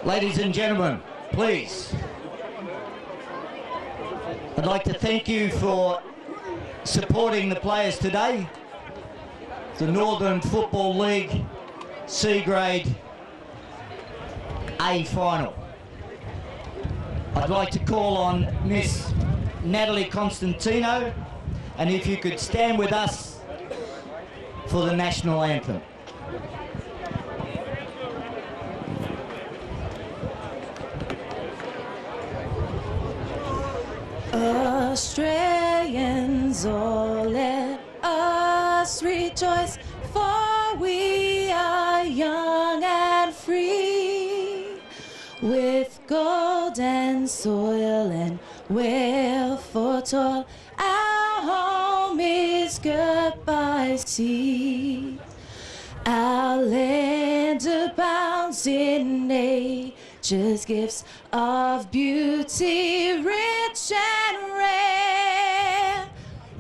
Ladies and gentlemen, please. I'd like to thank you for supporting the players today. The Northern Football League C Grade A final. I'd like to call on Miss Natalie Constantino, and if you could stand with us for the national anthem. Australians, all let us rejoice, for we are young and free, with golden soil and wealth for toil. Our home is girt by sea. Our land abounds in nature's gifts of beauty, rich and rare.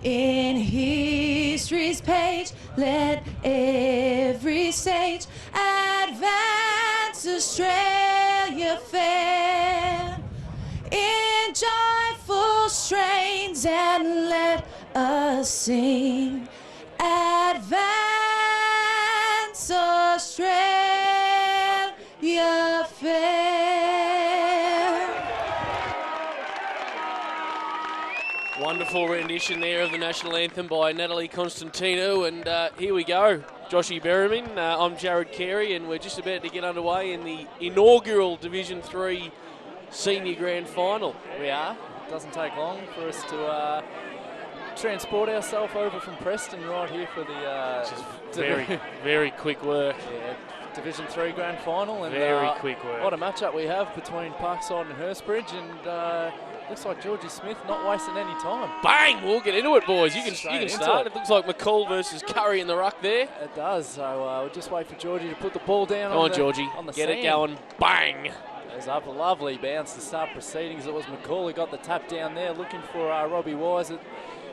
In history's page, let every sage advance Australia fair in joyful strains, and let us sing advance Australia fair. Wonderful rendition there of the national anthem by Natalie Constantino, and here we go. Joshy Berriman, I'm Jared Carey, and we're just about to get underway in the inaugural Division 3 Senior Grand Final. We are. It doesn't take long for us to transport ourselves over from Preston right here for the very quick work. Yeah, Division 3 Grand Final, and very quick work. What a matchup we have between Parkside and Hurstbridge, and looks like Georgie Smith not wasting any time. Bang! We'll get into it, boys. You can Straight start. into It looks like McCall versus Curry in the ruck there. It does. So we'll just wait for Georgie to put the ball down. Come on, Georgie. On the get sand. it going. Bang! Goes up a lovely bounce to start proceedings. It was McCall who got the tap down there, looking for Robbie Wise.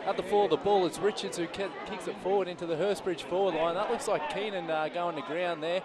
At the fall of the ball, it's Richards who kicks it forward into the Hurstbridge forward line. That looks like Keenan going to ground there.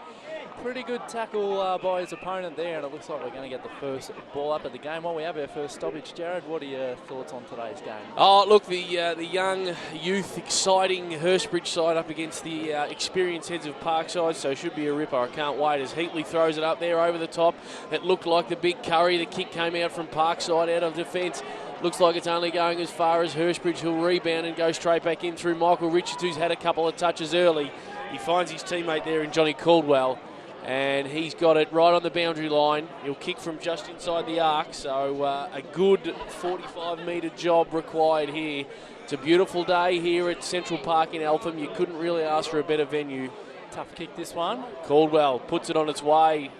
Pretty good tackle by his opponent there, and it looks like we're going to get the first ball up at the game. While we have our first stoppage, Jared, what are your thoughts on today's game? Oh, look, the young, youth, exciting Hurstbridge side up against the experienced heads of Parkside, so it should be a ripper. I can't wait as Heatley throws it up there over the top. It looked like the big Curry. The kick came out from Parkside out of defence. Looks like it's only going as far as Hurstbridge. He'll rebound and go straight back in through Michael Richards, who's had a couple of touches early. He finds his teammate there in Johnny Caldwell, and he's got it right on the boundary line. He'll kick from just inside the arc, so a good 45-metre job required here. It's a beautiful day here at Central Park in Eltham. You couldn't really ask for a better venue. Tough kick, this one. Caldwell puts it on its way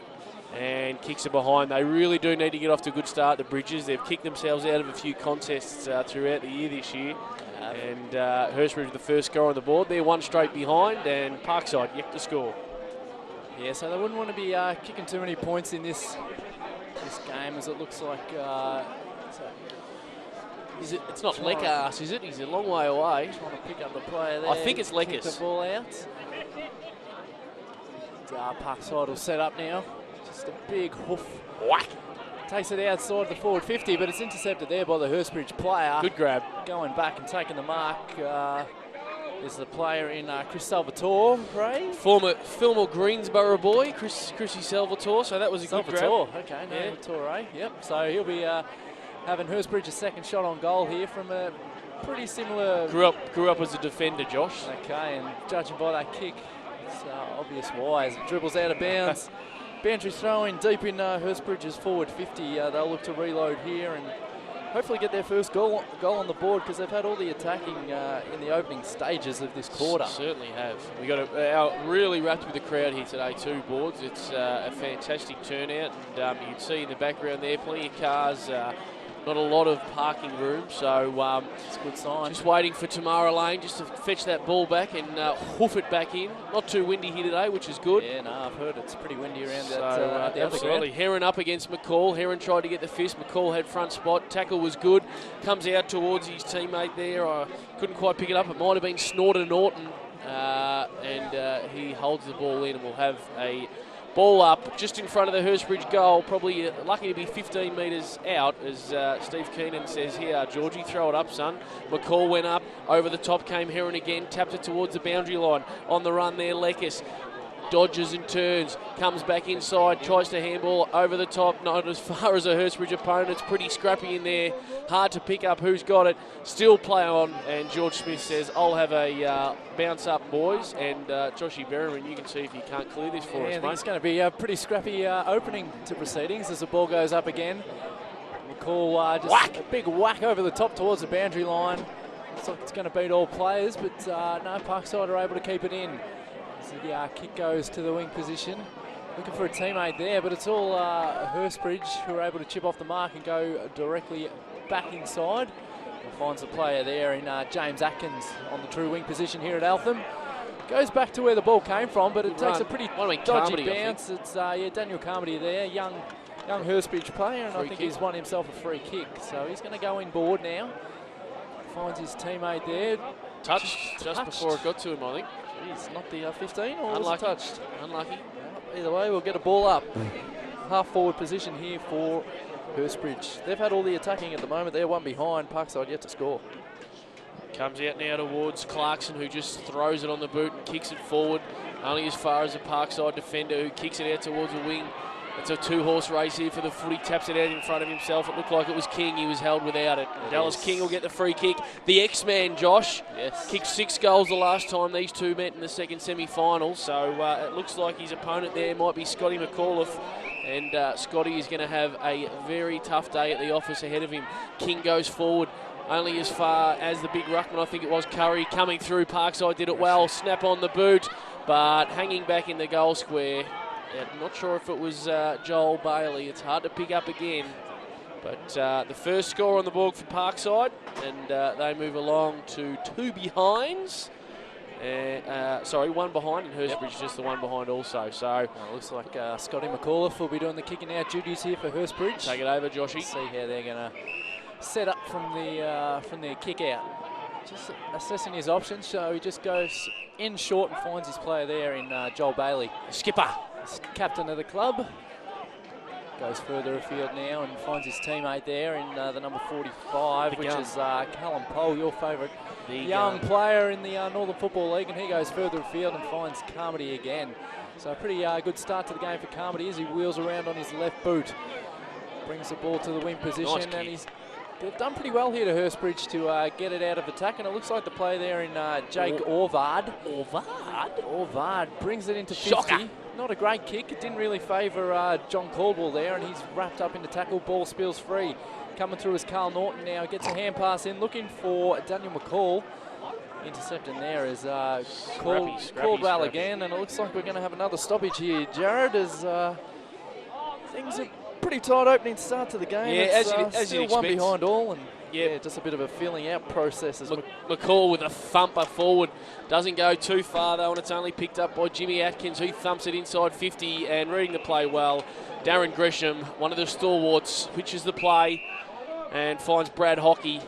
and kicks it behind. They really do need to get off to a good start, the Bridges. They've kicked themselves out of a few contests throughout the year this year. And Hurstbridge the first score on the board. They're one straight behind, and Parkside yet to score. Yeah, so they wouldn't want to be kicking too many points in this game, as it looks like. It's not Leckas, is it? He's a long way away. Trying to pick up the player there. I think it's Leckas. Kick the ball out. Parkside will set up now. Just a big hoof. Whack! Takes it outside the forward 50, but it's intercepted there by the Hurstbridge player. Good grab. Going back and taking the mark is the player in Chris Salvatore, Ray. Former Greensboro boy, Chrissy Salvatore, so that was a good grab. Okay, no, Salvatore, yep. So he'll be having Hurstbridge a second shot on goal here from a pretty similar... Grew up as a defender, Josh. Okay, and judging by that kick, it's obvious why, as it dribbles out of bounds. Boundary throw in deep in Hurstbridge's forward 50. They'll look to reload here and hopefully get their first goal on the board, because they've had all the attacking in the opening stages of this quarter. Certainly have. We got really wrapped with the crowd here today too, Boards. It's a fantastic turnout, and you can see in the background there plenty of cars. Not a lot of parking room, so it's a good sign. Just waiting for Tamara Lane just to fetch that ball back and hoof it back in. Not too windy here today, which is good. Yeah, no, I've heard it's pretty windy around the absolutely. Heron up against McCall. Heron tried to get the fist. McCall had front spot. Tackle was good. Comes out towards his teammate there. I couldn't quite pick it up. It might have been Snorter Norton, and he holds the ball in, and we'll have a Ball up just in front of the Hurstbridge goal, probably lucky to be 15 metres out, as Steve Keenan says here. Georgie, throw it up, son. McCall went up, over the top came Heron again, tapped it towards the boundary line. On the run there, Lekis dodges and turns, comes back inside, tries to handball over the top, not as far as a Hurstbridge opponent. It's pretty scrappy in there, hard to pick up who's got it. Still play on, and George Smith says, I'll have a bounce up, boys. And Joshy Berriman, you can see if you can't clear this for us, mate. It's going to be a pretty scrappy opening to proceedings as the ball goes up again. McCall just whack! A big whack over the top towards the boundary line. Looks like it's going to beat all players, but no, Parkside are able to keep it in. The kick goes to the wing position. Looking for a teammate there, but it's all Hurstbridge who are able to chip off the mark and go directly back inside. And finds a player there in James Atkins on the true wing position here at Eltham. Goes back to where the ball came from, but it takes a pretty dodgy bounce. It's Daniel Carmody there, young Hurstbridge player, and I think he's won himself a free kick. So he's going to go inboard now. Finds his teammate there. Touched just before it got to him, I think. Jeez, not the 15 or Unlucky. was it touched? Unlucky. Either way, we'll get a ball up. Half forward position here for Hurstbridge. They've had all the attacking at the moment. They're one behind. Parkside yet to score. Comes out now towards Clarkson, who just throws it on the boot and kicks it forward, only as far as the Parkside defender, who kicks it out towards the wing. It's a two-horse race here for the footy. Taps it out in front of himself. It looked like it was King. He was held without it. Dallas King will get the free kick. The X-Man, Josh, kicked 6 goals the last time these two met in the second semi-final. So it looks like his opponent there might be Scotty McAuliffe. And Scotty is going to have a very tough day at the office ahead of him. King goes forward only as far as the big ruckman, I think it was Curry, coming through. Parkside did it well. Snap on the boot, but hanging back in the goal square. I'm not sure if it was Joel Bailey. It's hard to pick up again. But the first score on the board for Parkside, and they move along to 2 behinds. Sorry, 1 behind, and Hurstbridge just the 1 behind also. So it looks like Scotty McAuliffe will be doing the kicking out duties here for Hurstbridge. Take it over, Joshy. See how they're going to set up from the kick out. Just assessing his options, so he just goes in short and finds his player there in Joel Bailey. Skipper. Captain of the club. Goes further afield now and finds his teammate there in the number 45, which is Callum Pohl, your favourite young player in the Northern Football League, and he goes further afield and finds Carmody again. So a pretty good start to the game for Carmody as he wheels around on his left boot. Brings the ball to the wing position, and they've done pretty well here to Hurstbridge to get it out of attack, and it looks like the play there in Jake Orvard. Orvard brings it into 50. Shocker. Not a great kick. It didn't really favour John Caldwell there, and he's wrapped up in the tackle. Ball spills free. Coming through is Carl Norton now. Gets a hand pass in, looking for Daniel McCall. Intercepting there is Caldwell again, and it looks like we're going to have another stoppage here, Jared, as things are pretty tight opening start to the game. Yeah, it's, as still you'd 1 expect. behind all, and Yeah, just a bit of a feeling out process. McCall with a thumper forward. Doesn't go too far though, and it's only picked up by Jimmy Atkins, who thumps it inside 50, and reading the play well, Darren Gresham, one of the stalwarts, switches the play and finds Brad Hockey.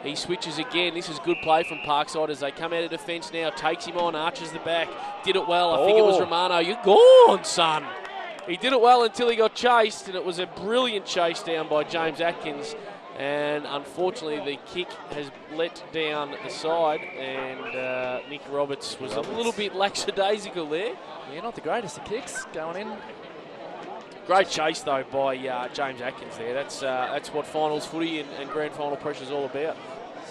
He switches again. This is good play from Parkside as they come out of defence now. Takes him on, arches the back. Did it well. I think it was Romano. You're gone, son. He did it well until he got chased, and it was a brilliant chase down by James Atkins. And unfortunately, the kick has let down the side, and Nick Roberts was a little bit lackadaisical there. Yeah, not the greatest of kicks going in. Great chase though by James Atkins there. That's what finals footy and grand final pressure is all about.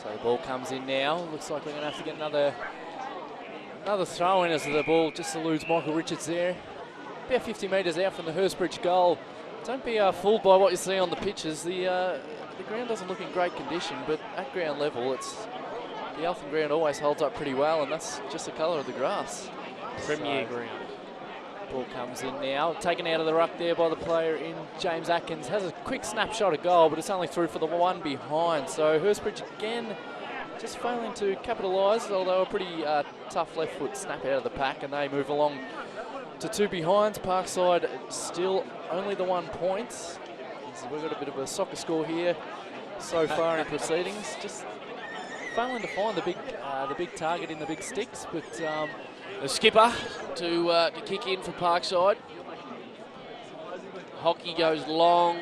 So the ball comes in now. Looks like we're going to have to get another throw in as the ball just eludes Michael Richards there. About 50 metres out from the Hurstbridge goal. Don't be fooled by what you see on the pitches. The ground doesn't look in great condition, but at ground level, the Eltham ground always holds up pretty well, and that's just the colour of the grass. Premier ground. Ball comes in now, taken out of the ruck there by the player in James Atkins. Has a quick snapshot of goal, but it's only through for the 1 behind. So Hurstbridge again just failing to capitalise, although a pretty tough left foot snap out of the pack, and they move along to 2 behinds. Parkside still only the 1 point. So we've got a bit of a soccer score here so far in proceedings. Just failing to find the big target in the big sticks, but the skipper to kick in for Parkside. Hockey goes long,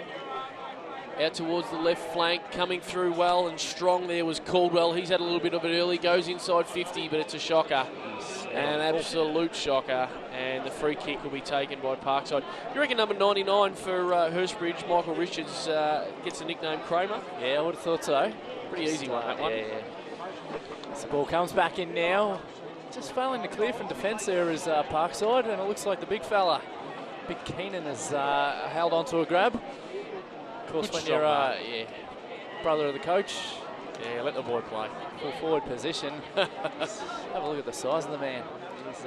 out towards the left flank, coming through well and strong there was Caldwell. He's had a little bit of it early, goes inside 50, but it's a shocker. An absolute shocker, and the free kick will be taken by Parkside. You reckon number 99 for Hurstbridge, Michael Richards, gets the nickname Kramer? Yeah, I would have thought so. Pretty easy one, that one. Yeah. So the ball comes back in now. Just failing to clear from defence there is Parkside, and it looks like the big fella, Big Keenan, has held on to a grab. Of course, when you're brother of the coach, let the boy play. Full forward position. Just have a look at the size of the man. He's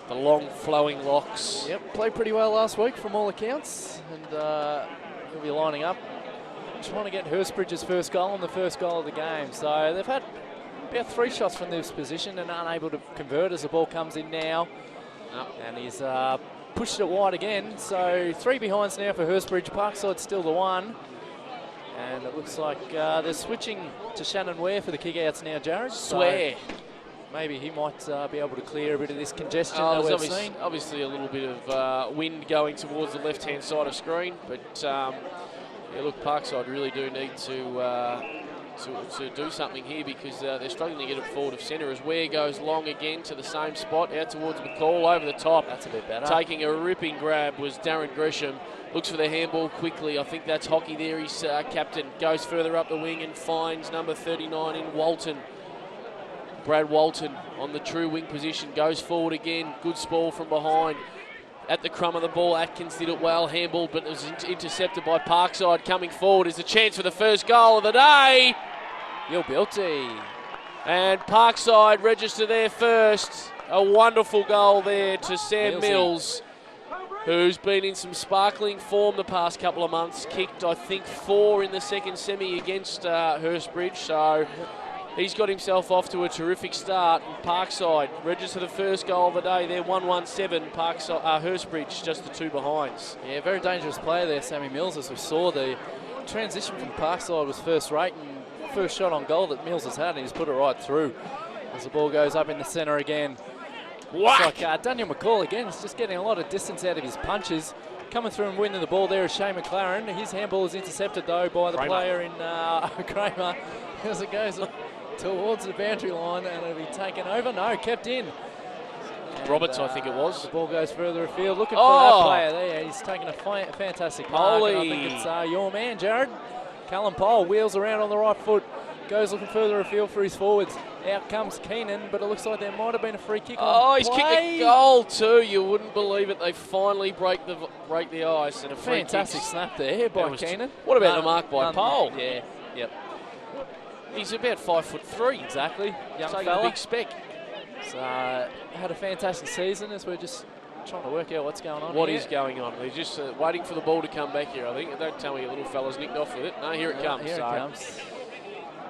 the long flowing locks. Yep, played pretty well last week from all accounts, and he'll be lining up, trying to get Hurstbridge's first goal and the first goal of the game. So they've had about 3 shots from this position and unable to convert as the ball comes in now. And he's pushed it wide again. So 3 behinds now for Hurstbridge. Parkside's still the 1. And it looks like they're switching to Shannon Ware for the kickouts now, Jared. Swear. So maybe he might be able to clear a bit of this congestion that There's we've seen. obviously a little bit of wind going towards the left-hand side of screen, but look, Parkside really do need to do something here because they're struggling to get it forward of centre as Ware goes long again to the same spot, out towards McCall, over the top. That's a bit better. Taking a ripping grab was Darren Gresham. Looks for the handball quickly. I think that's Hockey there. He's captain. Goes further up the wing and finds number 39 in Walton. Brad Walton on the true wing position. Goes forward again. Good sprawl from behind. At the crumb of the ball, Atkins did it well. Handball, but it was intercepted by Parkside. Coming forward is the chance for the first goal of the day. You're guilty. And Parkside register there first. A wonderful goal there to Sam Mills, who's been in some sparkling form the past couple of months. Kicked, I think, 4 in the second semi against Hurstbridge. So he's got himself off to a terrific start. And Parkside register the first goal of the day. They're 1-1-7. Hurstbridge just the 2 behinds. Yeah, very dangerous player there, Sammy Mills. As we saw, the transition from Parkside was first rate, and first shot on goal that Mills has had, and he's put it right through. As the ball goes up in the centre again. Whack! It's like Daniel McCall again. He's just getting a lot of distance out of his punches. Coming through and winning the ball there is Shane McLaren. His handball is intercepted though by the player in Kramer as it goes towards the boundary line, and it'll be taken over. No, kept in. And, Roberts, I think it was. The ball goes further afield. Looking for that player there. He's taken a fantastic mark. And I think it's your man, Jared. Callum Pole wheels around on the right foot. Goes looking further afield for his forwards. Out comes Keenan, but it looks like there might have been a free kick on he's play. kicked a goal too. You wouldn't believe it. They finally break the ice, and a free fantastic snap there by Keenan. What about the mark by Pole? Yeah, yep. He's about 5'3". Exactly. Young Taking fella. a big spec. So, had a fantastic season as we're just trying to work out what's going on. What is going on? They're just waiting for the ball to come back here, I think. Don't tell me your little fella's nicked off with it. No, here it comes. Here it comes.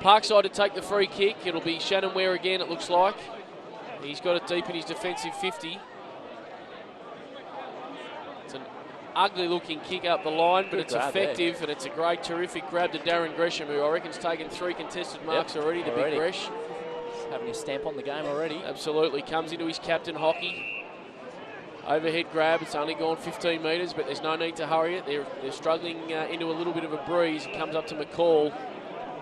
Parkside to take the free kick. It'll be Shannon Ware again, it looks like. He's got it deep in his defensive 50. It's an ugly looking kick up the line, but it's effective, and it's a great, terrific grab to Darren Gresham, who I reckon's taken 3 contested marks already, the big Gresh. Having his stamp on the game already. Absolutely. Comes into his captain, Hockey. Overhead grab. It's only gone 15 metres, but there's no need to hurry it. They're struggling into a little bit of a breeze. It comes up to McCall.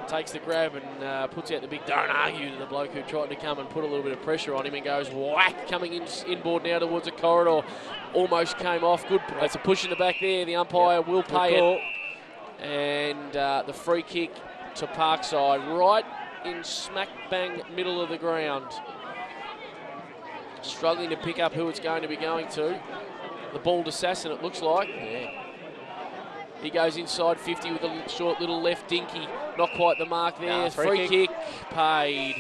Takes the grab and puts out the big don't argue to the bloke who tried to come and put a little bit of pressure on him, and goes whack, coming inboard now towards the corridor. Almost came off. Good. That's a push in the back there. The umpire will pay it. And the free kick to Parkside, right in smack bang middle of the ground. Struggling to pick up who it's going to be going to. The bald assassin, it looks like. Yeah. He goes inside 50 with a short little left dinky. Not quite the mark there. Nah, free kick paid.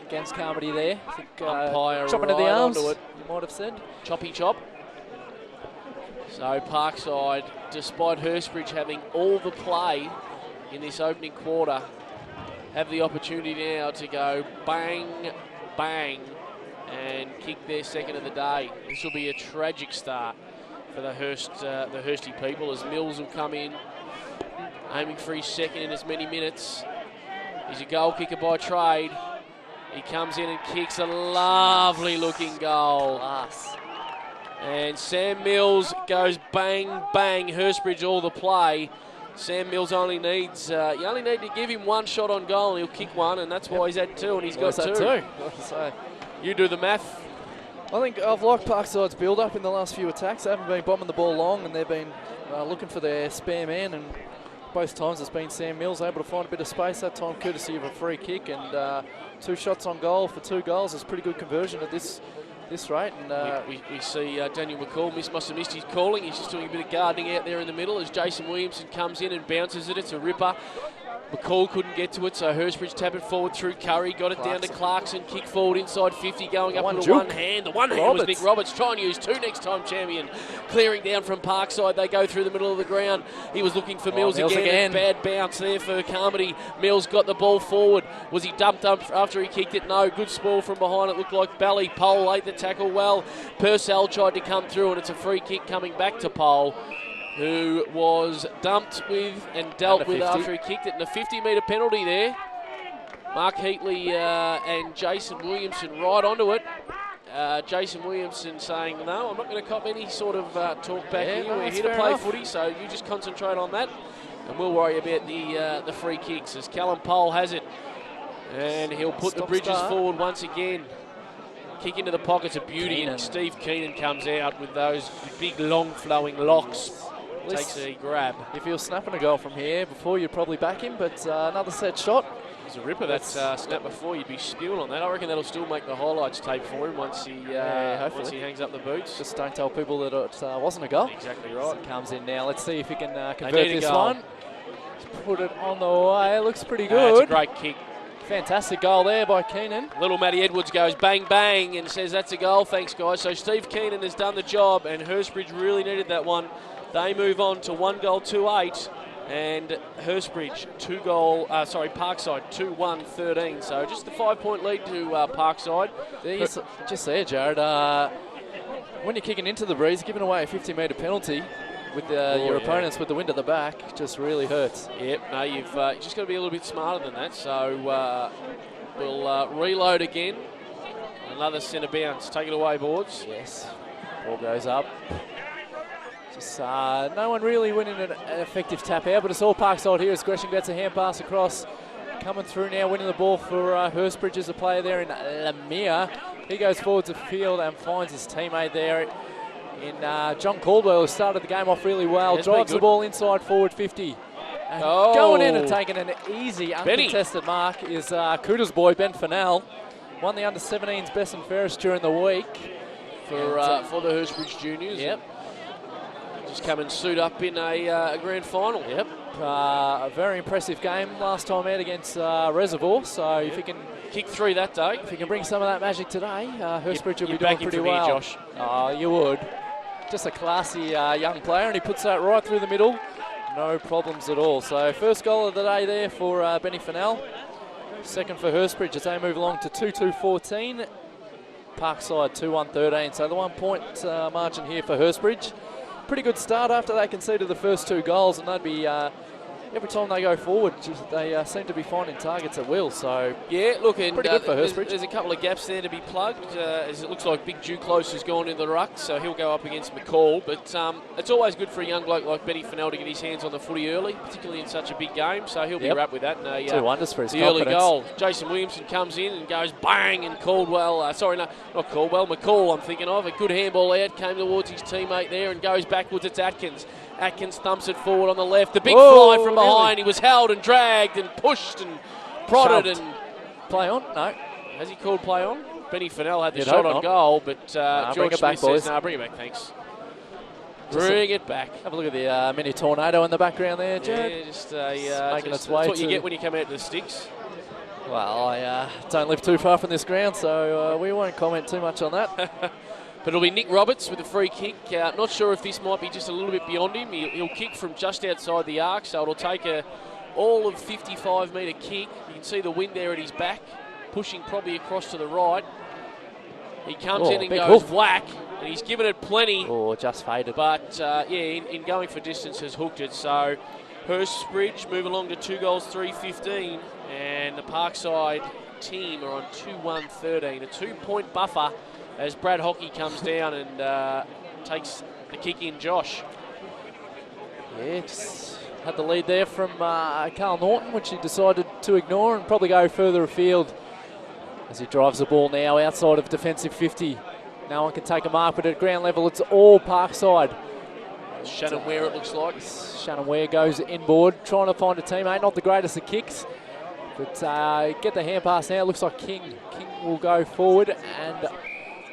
Against Carmody there. I think, umpire chopping at the right arms, onto it. you might have said. Choppy chop. So Parkside, despite Hurstbridge having all the play in this opening quarter, have the opportunity now to go bang, bang, and kick their second of the day. This will be a tragic start for the Hursty people, as Mills will come in, aiming for his second in as many minutes. He's a goal kicker by trade. He comes in and kicks a lovely looking goal. Class. And Sam Mills goes bang, bang. Hurstbridge all the play. Sam Mills only needs, you only need to give him one shot on goal and he'll kick one, and that's why he's had two, and he's got two. So You do the math. I think I've liked Parkside's build-up in the last few attacks. They haven't been bombing the ball long, and they've been looking for their spare man, and both times it's been Sam Mills able to find a bit of space, that time courtesy of a free kick, and 2 shots on goal for 2 goals is pretty good conversion at this rate. And we see Daniel McCall must have missed his calling. He's just doing a bit of gardening out there in the middle as Jason Williamson comes in and bounces it. It's a ripper. McCall couldn't get to it, so Hurstbridge tap it forward through Curry, got it down to Clarkson, kick forward inside 50, going up with one hand. The one hand was Nick Roberts, trying to use 2 next time champion. Clearing down from Parkside, they go through the middle of the ground. He was looking for Mills again. Bad bounce there for Carmody. Mills got the ball forward. Was he dumped up after he kicked it? No, good spoil from behind. It looked like Bally. Pole ate the tackle well. Purcell tried to come through, and it's a free kick coming back to Pole, who was dumped with and dealt with after he kicked it. And a 50-metre penalty there. Mark Heatley and Jason Williamson right onto it. Jason Williamson saying, no, I'm not going to cop any sort of talk back here. We're here to play footy, so you just concentrate on that. And we'll worry about the free kicks as Callum Pole has it. And he'll put the Bridges forward once again. Kick into the pockets of beauty, and Steve Keenan comes out with those big, long, flowing locks. Takes a grab. If he was snapping a goal from here before, you'd probably back him, but another set shot. It's a ripper. That's snap before. You'd be spewing on that. I reckon that'll still make the highlights tape for him once he hangs up the boots. Just don't tell people that it wasn't a goal. Exactly right. It comes in now. Let's see if he can convert this one. Put it on the way. Looks pretty good. It's a great kick. Fantastic goal there by Keenan. Little Matty Edwards goes bang, bang, and says that's a goal. Thanks, guys. So Steve Keenan has done the job, and Hurstbridge really needed that one. They move on to 1 goal, 2-8, and Hurstbridge Parkside 2-1, 13. So just a 5-point lead to Parkside. Just there, Jared. When you're kicking into the breeze, giving away a 50-metre penalty with your opponents with the wind at the back just really hurts. Yep. No, you've just got to be a little bit smarter than that. So we'll reload again. Another centre bounce. Take it away, boards. Yes. Ball goes up. Just no one really winning an effective tap out, but it's all Parkside here as Gresham gets a hand pass across. Coming through now, winning the ball for Hurstbridge as a player there in Lamia. He goes forward to field and finds his teammate there in John Caldwell, who started the game off really well. Drives the ball inside forward 50. And going in and taking an easy, uncontested mark is Cooter's boy, Ben Fennell. Won the under-17s best and fairest during the week. For the Hurstbridge Juniors. Yep. Just come and suit up in a grand final. Yep. A very impressive game last time out against Reservoir. So if he can kick 3 that day, if he can bring some of that magic today, Hurstbridge will be doing pretty well. Here, Josh. Oh, you would. Just a classy young player, and he puts that right through the middle. No problems at all. So first goal of the day there for Benny Fennell. Second for Hurstbridge as they move along to 2-2-14. Parkside 2-1-13. So the 1 point margin here for Hurstbridge. Pretty good start after they conceded the first 2 goals, and they'd be every time they go forward, they seem to be finding targets at will. So yeah, look, and pretty good for Hurstbridge. There's a couple of gaps there to be plugged, as it looks like Big Duclos has gone into the ruck, so he'll go up against McCall. But it's always good for a young bloke like Benny Fennell to get his hands on the footy early, particularly in such a big game. So he'll be wrapped with that. And 2 wonders for his the early goal. Jason Williamson comes in and goes bang, and McCall I'm thinking of. A good handball out, came towards his teammate there and goes backwards. It's Atkins. Atkins thumps it forward on the left. The big fly from behind. He was held and dragged and pushed and prodded. And play on? No. Has he called play on? Benny Fennell had the shot on goal, but George Smith says, "No, bring it back, thanks." Bring it back. Have a look at the mini tornado in the background there, Jared. Yeah, just making its way. That's what you get when you come out to the sticks. Well, I don't live too far from this ground, so we won't comment too much on that. But it'll be Nick Roberts with a free kick. Not sure if this might be just a little bit beyond him. He'll kick from just outside the arc, so it'll take all of 55-metre kick. You can see the wind there at his back, pushing probably across to the right. He comes in and goes whack, and he's given it plenty. Oh, just faded. But, in going for distance has hooked it. So Hurstbridge move along to 2 goals, 3-15. And the Parkside team are on 2-1-13. A 2-point buffer as Brad Hockey comes down and takes the kick in, Josh. Yeah, just had the lead there from Carl Norton, which he decided to ignore and probably go further afield as he drives the ball now outside of defensive 50. No one can take a mark, but at ground level, it's all Parkside. Shannon Ware, it looks like. Shannon Ware goes inboard, trying to find a teammate. Not the greatest of kicks, but get the hand pass now. Looks like King. King will go forward and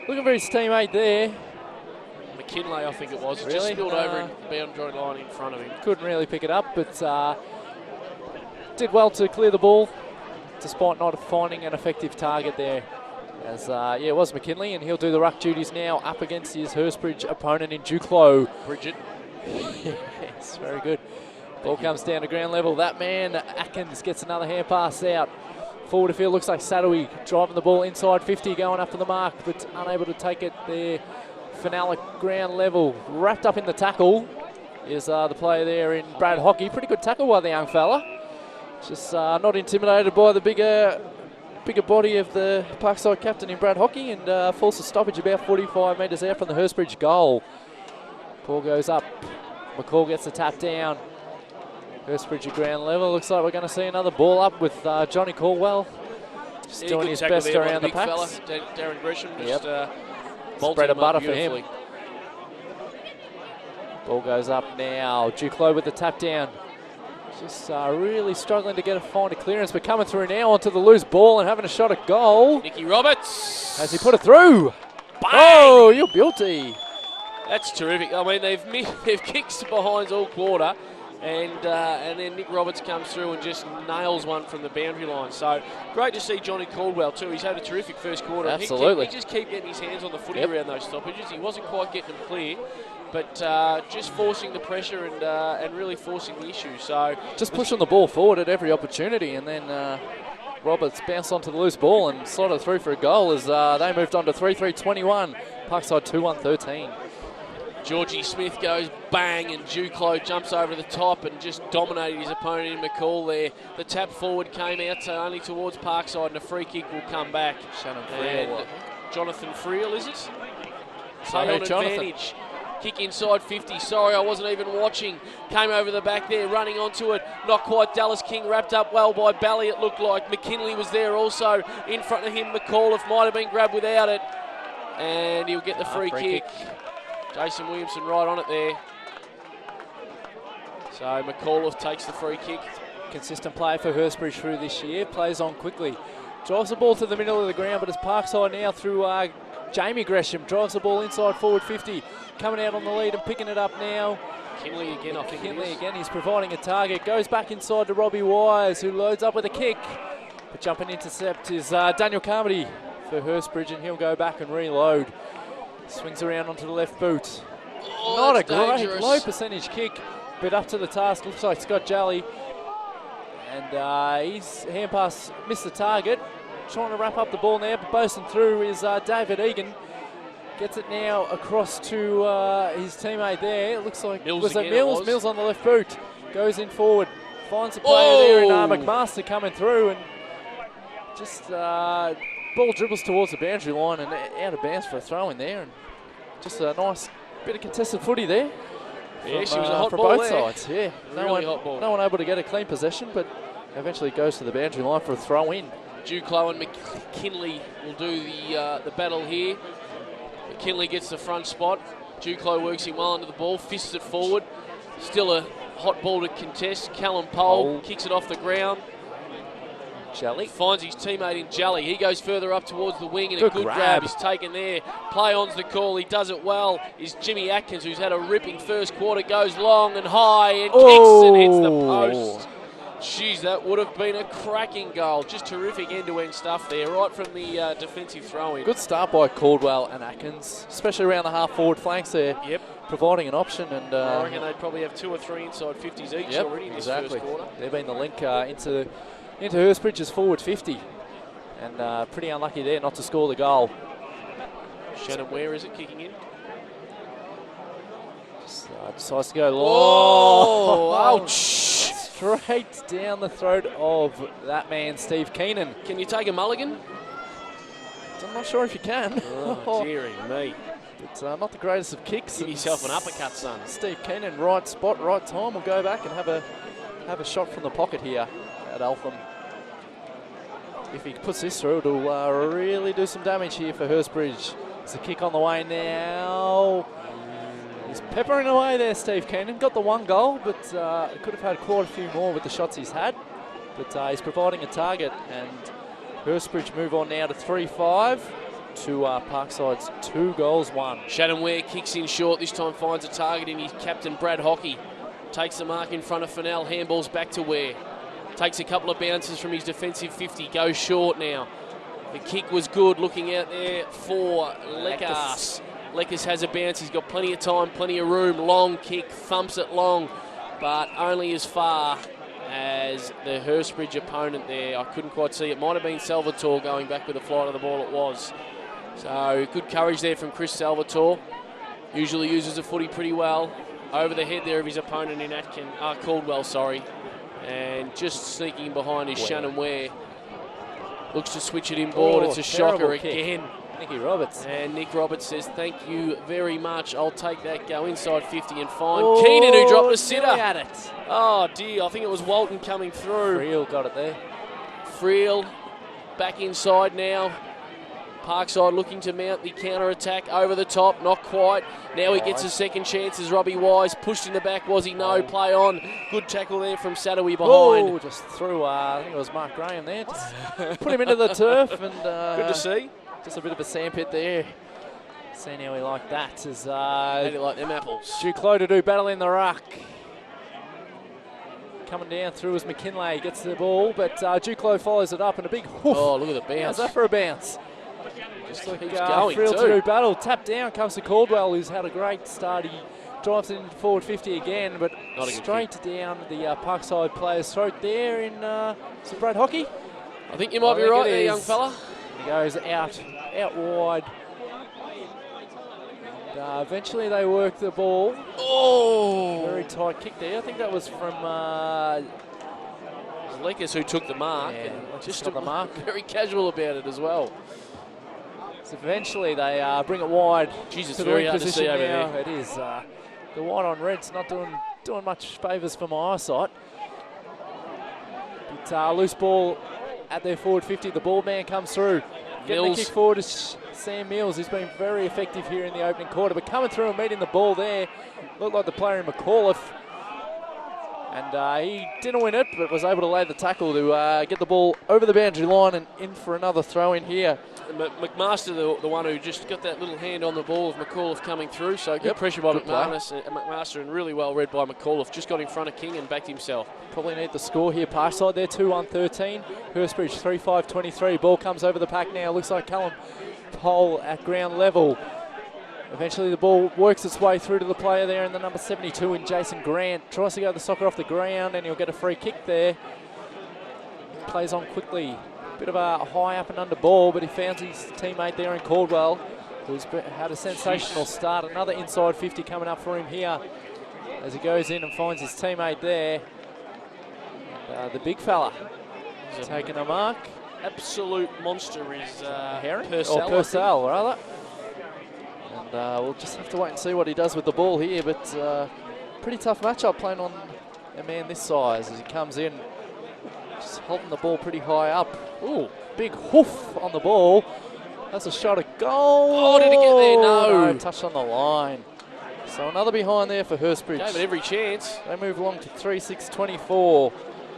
looking for his teammate there. McKinley, I think it was. It Really? just spilled over in the boundary line in front of him. Couldn't really pick it up, but did well to clear the ball, despite not finding an effective target there. As it was McKinley, and he'll do the ruck duties now up against his Hurstbridge opponent in Duclos. Bridget. Yes, very good. Ball comes down to ground level. That man, Atkins, gets another hand pass out. Forward of field, looks like Sadoui driving the ball inside 50, going up to the mark, but unable to take it there. Finale ground level. Wrapped up in the tackle is the player there in Brad Hockey. Pretty good tackle by the young fella. Just not intimidated by the bigger body of the Parkside captain in Brad Hockey, and forces a stoppage about 45 metres out from the Hurstbridge goal. Ball goes up. McCall gets the tap down. Hurstbridge at ground level. Looks like we're going to see another ball up with Johnny Caldwell. Just doing his best around the packs. Darren Gresham just bread and butter for him. Ball goes up now. Duclos with the tap down. Just really struggling to find a clearance, but coming through now onto the loose ball and having a shot at goal. Nicky Roberts. Has he put it through? Bang! Oh, you're guilty. That's terrific. I mean, they've kicked behinds all quarter, and then Nick Roberts comes through and just nails one from the boundary line. So great to see Johnny Caldwell too. He's had a terrific first quarter. Absolutely. He just keep getting his hands on the footy around those stoppages. He wasn't quite getting them clear, but just forcing the pressure and really forcing the issue. So just pushing the ball forward at every opportunity, and then Roberts bounced onto the loose ball and slotted through for a goal as they moved on to 3-3-21. Parkside 2-1-13. Georgie Smith goes bang, and Duclos jumps over the top and just dominated his opponent in McCall there. The tap forward came out only towards Parkside, and a free kick will come back. Shannon and Friel. Jonathan Friel, is it? Sorry, Play on Jonathan. advantage. Kick inside 50. Sorry, I wasn't even watching. Came over the back there, running onto it. Not quite. Dallas King wrapped up well by Bally, it looked like. McKinley was there also. In front of him, McAuliffe might have been grabbed without it. And he'll get the free kick. Jason Williamson right on it there. So McAuliffe takes the free kick. Consistent player for Hurstbridge through this year. Plays on quickly. Drives the ball to the middle of the ground, but it's Parkside now through Jamie Gresham. Drives the ball inside forward 50. Coming out on the lead and picking it up now. Kinley again, I think. Kinley again, he's providing a target. Goes back inside to Robbie Wise, who loads up with a kick. The jumping intercept is Daniel Carmody for Hurstbridge, and he'll go back and reload. Swings around onto the left boot. Oh, not a dangerous. great low percentage kick, but up to the task. Looks like Scott Jolly. And his hand pass missed the target. Trying to wrap up the ball now, but boasting through is David Egan. Gets it now across to his teammate there. It looks like Mills was it again, Mills? it was. Mills on the left boot. Goes in forward. Finds a player there, and McMaster coming through, and just ball dribbles towards the boundary line and out of bounds for a throw in there. And just a nice bit of contested footy there. Yeah, from, she was a hot from ball both there. sides. Yeah, Really hot ball. No one able to get a clean possession, but eventually goes to the boundary line for a throw in. Duclos and McKinley will do the battle here. McKinley gets the front spot. Duclos works him well under the ball, fists it forward. Still a hot ball to contest. Callum Pole kicks it off the ground. Jelly finds his teammate in Jelly. He goes further up towards the wing, and Good a good grab. grab is taken there. Play on's the call. He does it well. Is Jimmy Atkins, who's had a ripping first quarter, goes long and high and kicks and hits the post. Jeez, that would have been a cracking goal. Just terrific end-to-end stuff there, right from the defensive throw-in. Good start by Caldwell and Atkins, especially around the half-forward flanks there. Yep. Providing an option. And I reckon they'd probably have 2 or 3 inside 50s each already in this first quarter. They've been the link into Hurstbridge's forward 50. And pretty unlucky there not to score the goal. Shannon Ware, is it kicking in? Decides to go long. Oh, ouch. straight down the throat of that man, Steve Keenan. Can you take a mulligan? I'm not sure if you can. Oh, dearie me. It's not the greatest of kicks. Give yourself an uppercut, son. Steve Keenan, right spot, right time. We'll go back and have a shot from the pocket here at Eltham. If he puts this through, it'll really do some damage here for Hurstbridge. It's a kick on the way now. He's peppering away there, Steve Keenan. Got the one goal, but could have had quite a few more with the shots he's had. But he's providing a target, and Hurstbridge move on now to 3-5 to Parkside's 2 goals, 1. Shannon Ware kicks in short, this time finds a target in his captain Brad Hockey. Takes the mark in front of Fennell, handballs back to Ware. Takes a couple of bounces from his defensive 50, goes short now. The kick was good, looking out there for Lekas. Lekas has a bounce, he's got plenty of time, plenty of room. Long kick, thumps it long, but only as far as the Hurstbridge opponent there. I couldn't quite see. It might have been Salvatore going back with the flight of the ball. It was. So good courage there from Chris Salvatore. Usually uses the footy pretty well. Over the head there of his opponent in Caldwell, sorry. And just sneaking behind is Shannon Ware. Looks to switch it inboard. It's a shocker again. Nicky Roberts. And Nick Roberts says, thank you very much. I'll take that. Go inside 50 and find Keenan, who dropped the sitter. At it. Oh, dear. I think it was Walton coming through. Friel got it there. Friel back inside now. Parkside looking to mount the counter-attack over the top. Not quite. Now he gets a second chance as Robbie Wise. Pushed in the back, was he? No. Play on. Good tackle there from Sadowi behind. Oh, just threw, I think it was Mark Graham there. Just put him into the turf. And good to see. Just a bit of a sandpit there. Seeing how he liked that. As, how do you like them apples? Duclos to do battle in the ruck. Coming down through as McKinlay gets the ball, but Duclos follows it up and a big hoof. Oh, look at the bounce. How's that for a bounce? Just keeps going Friel too. to do battle. Tap down comes to Caldwell, who's had a great start. He drives it into forward 50 again, but straight down the Parkside player's throat there in Brad Hockey. I think you might be right there, young fella. He goes out wide. And, eventually they work the ball. Oh! Very tight kick there. I think that was from Lekas who took the mark. Yeah, and just the mark. Very casual about it as well. So eventually they bring it wide. Jesus, to very the hard to see over there. It is. The white on red's not doing much favours for my eyesight. But loose ball at their forward 50. The ball man comes through. Getting the kick forward is Sam Mills, who's been very effective here in the opening quarter. But coming through and meeting the ball there, looked like the player in McAuliffe. And he didn't win it, but was able to lay the tackle to get the ball over the boundary line and in for another throw in here. McMaster, the one who just got that little hand on the ball of McAuliffe coming through. So good pressure by McMaster and really well read by McAuliffe. Just got in front of King and backed himself. Probably need the score here. Parkside there, 2-1-13. Hurstbridge 3-5-23. Ball comes over the pack now. Looks like Callum Pole at ground level. Eventually the ball works its way through to the player there in the number 72 in Jason Grant. Tries to go the soccer off the ground and he'll get a free kick there. Plays on quickly. Bit of a high up and under ball, but he found his teammate there in Caldwell, who's had a sensational start. Another inside 50 coming up for him here as he goes in and finds his teammate there. And, the big fella taking a mark. Absolute monster is Herring? Purcell. Or Purcell, rather. And we'll just have to wait and see what he does with the ball here, but pretty tough matchup playing on a man this size as he comes in. Just holding the ball pretty high up. Ooh, big hoof on the ball. That's a shot at goal. Oh, did it get there? No. Touched on the line. So another behind there for Hurstbridge. Gave it every chance. They move along to 3-6-24,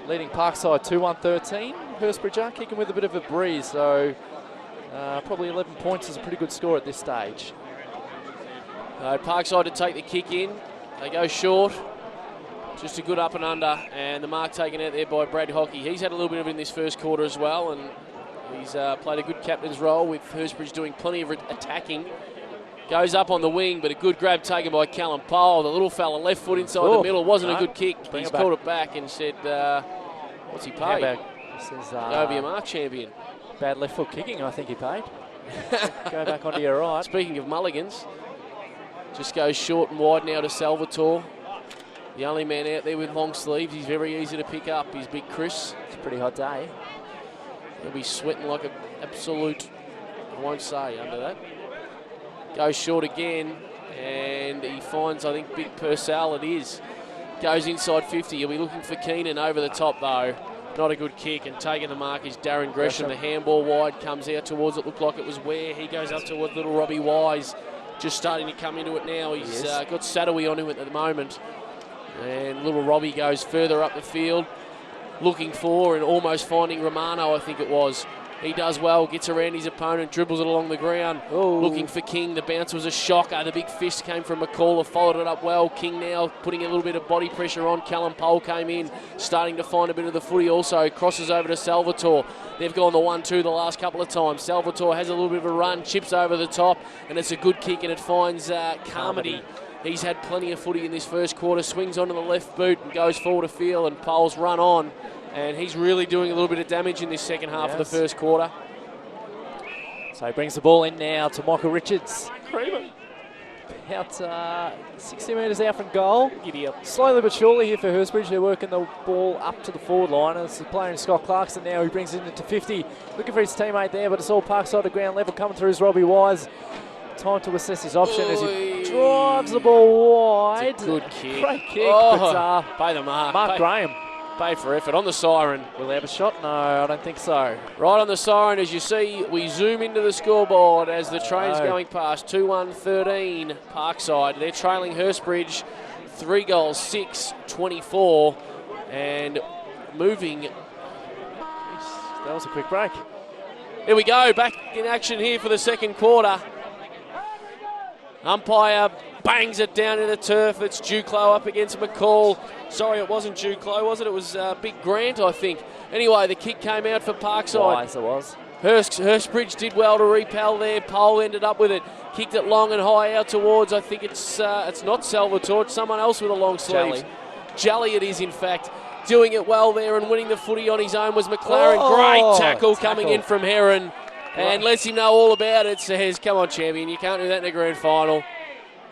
leading Parkside 2-1-13. Hurstbridge are kicking with a bit of a breeze, so probably 11 points is a pretty good score at this stage. Parkside to take the kick in. They go short. Just a good up and under, and the mark taken out there by Brad Hockey. He's had a little bit of it in this first quarter as well, and he's played a good captain's role with Hurstbridge doing plenty of attacking. Goes up on the wing, but a good grab taken by Callum Powell. The little fella left foot inside the middle. Wasn't a good kick. He's called it back and said, what's he paid? He says, go be a mark champion. Bad left foot kicking, I think he paid. Go back onto your right. Speaking of mulligans, just goes short and wide now to Salvatore. The only man out there with long sleeves. He's very easy to pick up. He's Big Chris. It's a pretty hot day. He'll be sweating like an absolute, I won't say, under that. Goes short again, and he finds, I think, Big Purcell it is. Goes inside 50. He'll be looking for Keenan over the top, though. Not a good kick, and taking the mark is Darren Gresham. The handball wide comes out towards it. Looked like it was Ware. He goes up towards little Robbie Wise. Just starting to come into it now. He's got Sadowy on him at the moment. And little Robbie goes further up the field, looking for and almost finding Romano, I think it was. He does well, gets around his opponent, dribbles it along the ground, looking for King. The bounce was a shocker. The big fist came from McCall, followed it up well. King now putting a little bit of body pressure on. Callum Pole came in, starting to find a bit of the footy also. Crosses over to Salvatore. They've gone the 1-2 the last couple of times. Salvatore has a little bit of a run, chips over the top, and it's a good kick, and it finds Carmody. He's had plenty of footy in this first quarter. Swings onto the left boot and goes forward a field, and Pole's run on. And he's really doing a little bit of damage in this second half of the first quarter. So he brings the ball in now to Michael Richards. About 60 metres out from goal. Giddy up. Slowly but surely here for Hurstbridge. They're working the ball up to the forward line. It's the player in Scott Clarkson now. He brings it into 50. Looking for his teammate there, but it's all Parkside to ground level. Coming through is Robbie Wise. Time to assess his option as he drives the ball wide. It's a good kick. Great kick, but pay the mark. Mark Graham. Pay for effort on the siren. Will they have a shot? No, I don't think so. Right on the siren, as you see, we zoom into the scoreboard as the train's going past. 2-1-13 Parkside. They're trailing Hurstbridge 3 goals, 6-24, and moving. Jeez, that was a quick break. Here we go, back in action here for the second quarter. Umpire bangs it down in the turf. It's Duclos up against McCall. Sorry, it wasn't Duclos, was it? It was Big Grant, I think. Anyway, the kick came out for Parkside. Wise it was. Hurstbridge did well to repel there. Pole ended up with it. Kicked it long and high out towards, I think it's not Salvatore, it's someone else with a long sleeve. Jolly it is, in fact. Doing it well there and winning the footy on his own was McLaren. Great tackle coming in from Heron. And lets him know all about it. Says, come on, champion, you can't do that in a grand final.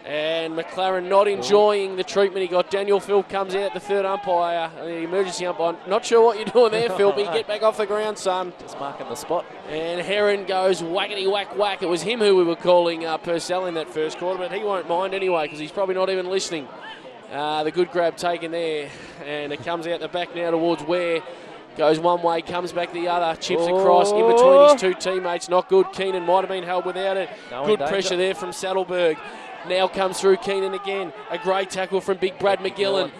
And McLaren not enjoying the treatment he got. Daniel Phil comes out, the third umpire, the emergency umpire. Not sure what you're doing there, Phil, but you get back off the ground, son. Just marking the spot. And Heron goes whackety whack whack. It was him who we were calling Purcell in that first quarter, but he won't mind anyway because he's probably not even listening. The good grab taken there. And it comes out the back now towards Ware. Goes one way, comes back the other, chips across in between his two teammates. Not good. Keenan might have been held without it. Good pressure there from Saddleberg. Now comes through Keenan again. A great tackle from Big Brad McGillen.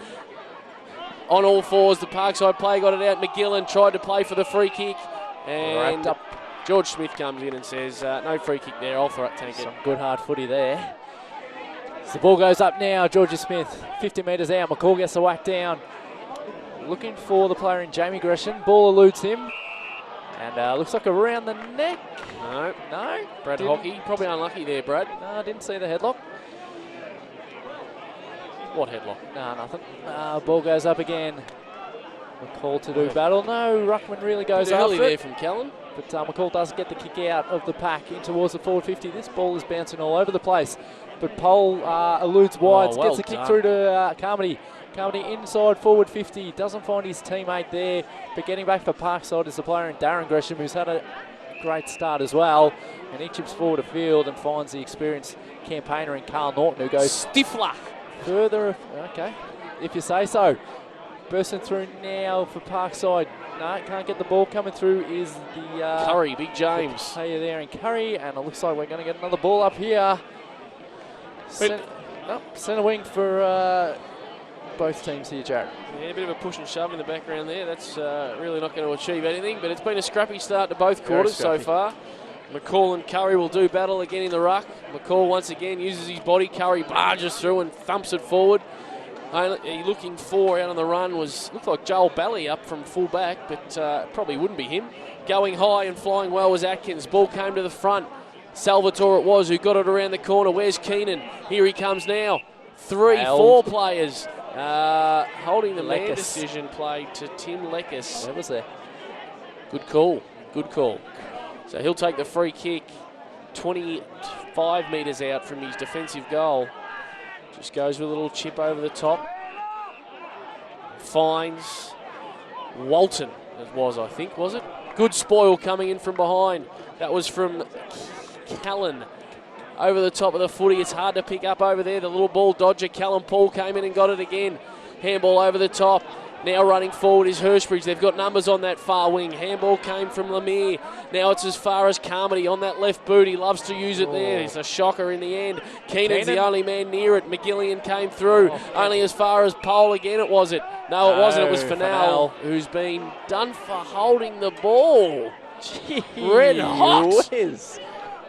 On all fours, the Parkside player got it out. McGillen tried to play for the free kick. And George Smith comes in and says, no free kick there, I'll tank it. Some good hard footy there. So the ball goes up now, George Smith, 50 metres out. McCall gets the whack down. Looking for the player in Jamie Gresham. Ball eludes him. And looks like around the neck. No. Brad Didn't. Hockey. Probably unlucky there, Brad. No, I didn't see the headlock. What headlock? No, nothing. Ball goes up again. McCall to do battle. No, Ruckman really goes early after there it. from Kellen. But McCall doesn't get the kick out of the pack in towards the forward 50. This ball is bouncing all over the place. But Pole eludes wide, well gets a kick through to Carmody. Carmody inside forward 50, doesn't find his teammate there, but getting back for Parkside is the player in Darren Gresham, who's had a great start as well. And he chips forward a field and finds the experienced campaigner in Carl Norton, who goes Stifler further. Okay, if you say so. Bursting through now for Parkside. No, can't get the ball. Coming through is the Curry, Big James. Player there in Curry, and it looks like we're going to get another ball up here. Centre wing for both teams here, Jared. Yeah, a bit of a push and shove in the background there. That's really not going to achieve anything, but it's been a scrappy start to both quarters so far. McCall and Curry will do battle again in the ruck. McCall once again uses his body. Curry barges through and thumps it forward. Looking for out on the run looked like Joel Bally up from full back, but probably wouldn't be him. Going high and flying well was Atkins. Ball came to the front. Salvatore it was who got it around the corner. Where's Keenan? Here he comes now. 4 players. Holding the man decision played to Tim Lekis. That was there. Good call. So he'll take the free kick 25 metres out from his defensive goal. Just goes with a little chip over the top. finds Walton, it was, I think, was it? Good spoil coming in from behind. That was from Callan. Over the top of the footy. It's hard to pick up over there. The little ball dodger, Callum Paul, came in and got it again. Handball over the top. Now running forward is Hurstbridge. They've got numbers on that far wing. Handball came from Lemire. Now it's as far as Carmody on that left boot. He loves to use it there. It's a shocker in the end. Keenan's the only man near it. McGillian came through. Only as far as Pole again, it was it. No, it wasn't. It was Fennell, who's been done for holding the ball. Gee Red hot. whiz.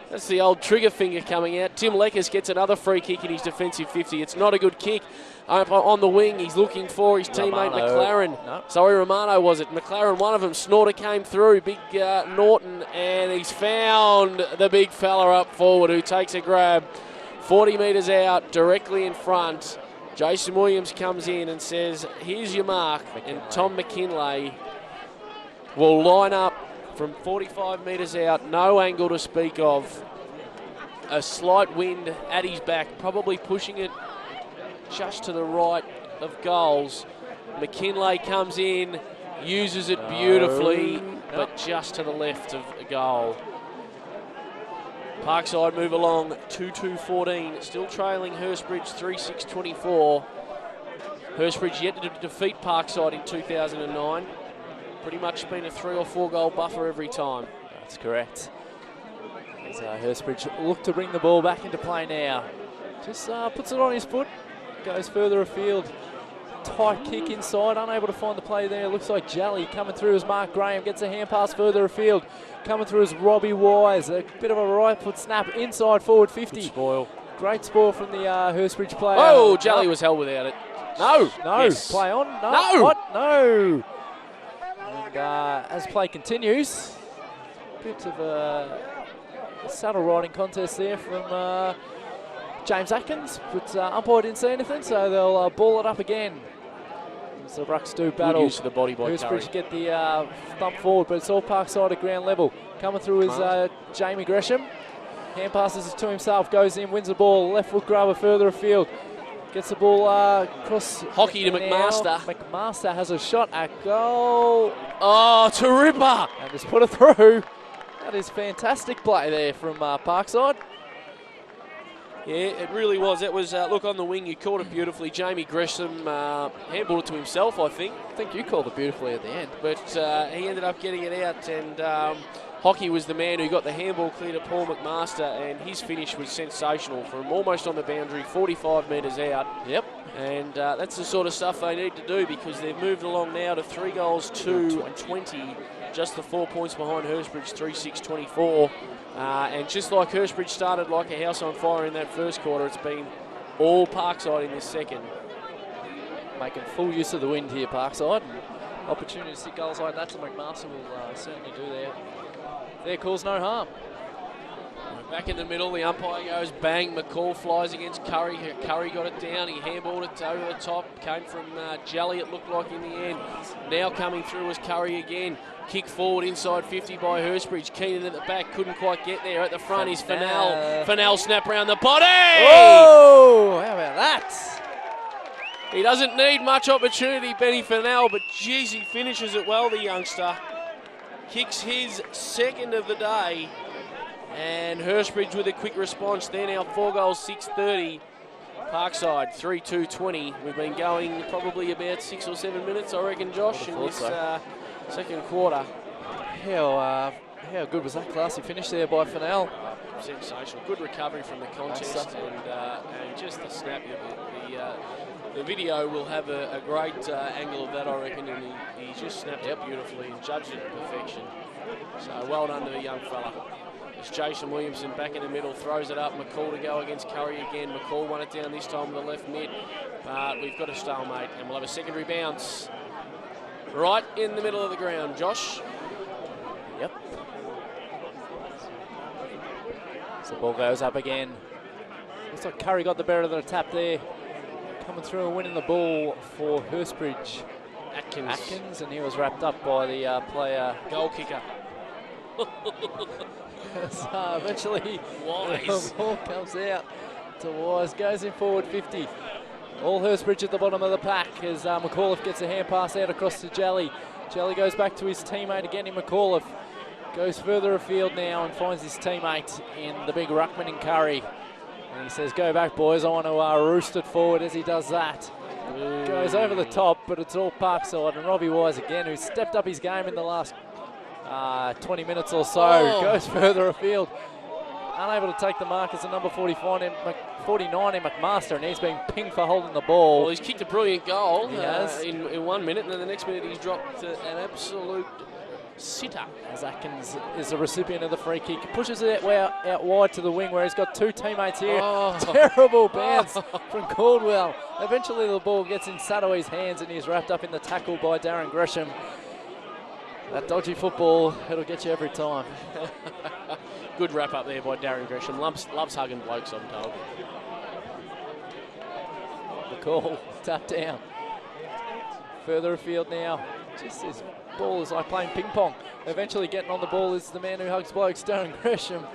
That's the old trigger finger coming out. Tim Leckers gets another free kick in his defensive 50. It's not a good kick. On the wing, he's looking for his teammate McLaren. No. Sorry, Romano was it. McLaren, one of them. Snorter came through. Big Norton, and he's found the big fella up forward who takes a grab. 40 metres out, directly in front. Jason Williams comes in and says, here's your mark. And Tom McKinlay will line up from 45 metres out. No angle to speak of. A slight wind at his back, probably pushing it just to the right of goals. McKinlay comes in, uses it beautifully, but just to the left of a goal. Parkside move along 2-2-14, still trailing Hurstbridge 3-6-24. Hurstbridge yet to defeat Parkside in 2009. Pretty much been a 3 or 4 goal buffer every time. That's correct. As Hurstbridge look to bring the ball back into play now. Just puts it on his foot, goes further afield. Tight kick inside, unable to find the play there. Looks like Jally coming through as Mark Graham gets a hand pass further afield. Coming through as Robbie Wise. A bit of a right foot snap inside forward 50. Good spoil. Great spoil from the Hurstbridge player. Oh, Jally was held without it. No. Yes. Play on. No. What? No. And as play continues, bit of a subtle riding contest there from James Atkins, but umpire didn't see anything, so they'll ball it up again. As the Rucks do battle. Good use of the body by Hurstbridge get the thump forward, but it's all Parkside at ground level. Coming through is Jamie Gresham. Hand passes it to himself, goes in, wins the ball. Left foot grabber further afield. Gets the ball across. Hockey to McMaster. McMaster has a shot at goal. Oh, to Ripper. And just put it through. That is fantastic play there from Parkside. Yeah, it really was. That was, look, on the wing, you caught it beautifully. Jamie Gresham handballed it to himself, I think. I think you called it beautifully at the end. But he ended up getting it out, and Hockey was the man who got the handball clear to Paul McMaster, and his finish was sensational from almost on the boundary, 45 metres out. Yep. And that's the sort of stuff they need to do, because they've moved along now to 3 goals, 2-20, just the 4 points behind Hurstbridge, 3-6-24. And just like Hurstbridge started like a house on fire in that first quarter, it's been all Parkside in this second. Making full use of the wind here, Parkside. And opportunity to stick goals like that to McMaster will certainly do there. There cause no harm. Back in the middle, the umpire goes bang. McCall flies against Curry. Curry got it down. He handballed it over the top. Came from Jally, it looked like in the end. Now coming through was Curry again. Kick forward inside 50 by Hurstbridge. Keenan at the back, couldn't quite get there. At the front is Fennell. Fennell snap round the body. Oh, how about that? He doesn't need much opportunity, Benny Fennell, but geez, he finishes it well, the youngster. Kicks his second of the day. And Hurstbridge with a quick response. They're now 4 goals, 6-30. Parkside 3-2-20. We've been going probably about 6 or 7 minutes, I reckon, Josh, in this second quarter. How good was that classy finish there by Fennell? Sensational. Good recovery from the contest, and just the snap. The video will have a great angle of that, I reckon, and he just snapped it beautifully and judged it to perfection. So well done to the young fella. It's Jason Williamson back in the middle, throws it up. McCall to go against Curry again. McCall won it down this time with the left mid, but we've got a stalemate, and we'll have a secondary bounce right in the middle of the ground. Josh? Yep. So the ball goes up again. Looks like Curry got the better of the tap there. Coming through and winning the ball for Hurstbridge. Atkins, and he was wrapped up by the player. Goal kicker. Eventually, Wise. the ball comes out to Wise, goes in forward 50. All Hurstbridge at the bottom of the pack as McAuliffe gets a hand pass out across to Jelly. Jelly goes back to his teammate again in McAuliffe. Goes further afield now and finds his teammate in the big ruckman in Curry. And he says, go back, boys. I want to roost it forward as he does that. Goes over the top, but it's all Parkside. And Robbie Wise again, who's stepped up his game in the last 20 minutes or so, goes further afield. Unable to take the mark as the number 49 in McMaster, and he's been pinged for holding the ball. Well, he's kicked a brilliant goal in 1 minute, and then the next minute he's dropped an absolute sitter. As Atkins is the recipient of the free kick. He pushes it out wide to the wing where he's got two teammates here. Terrible bounce from Caldwell. Eventually the ball gets in Sadawi's hands and he's wrapped up in the tackle by Darren Gresham. That dodgy football, it'll get you every time. Good wrap up there by Darren Gresham. Loves hugging blokes, I'm told. The call, tap down. Further afield now. Just his ball is like playing ping pong. Eventually getting on the ball is the man who hugs blokes, Darren Gresham.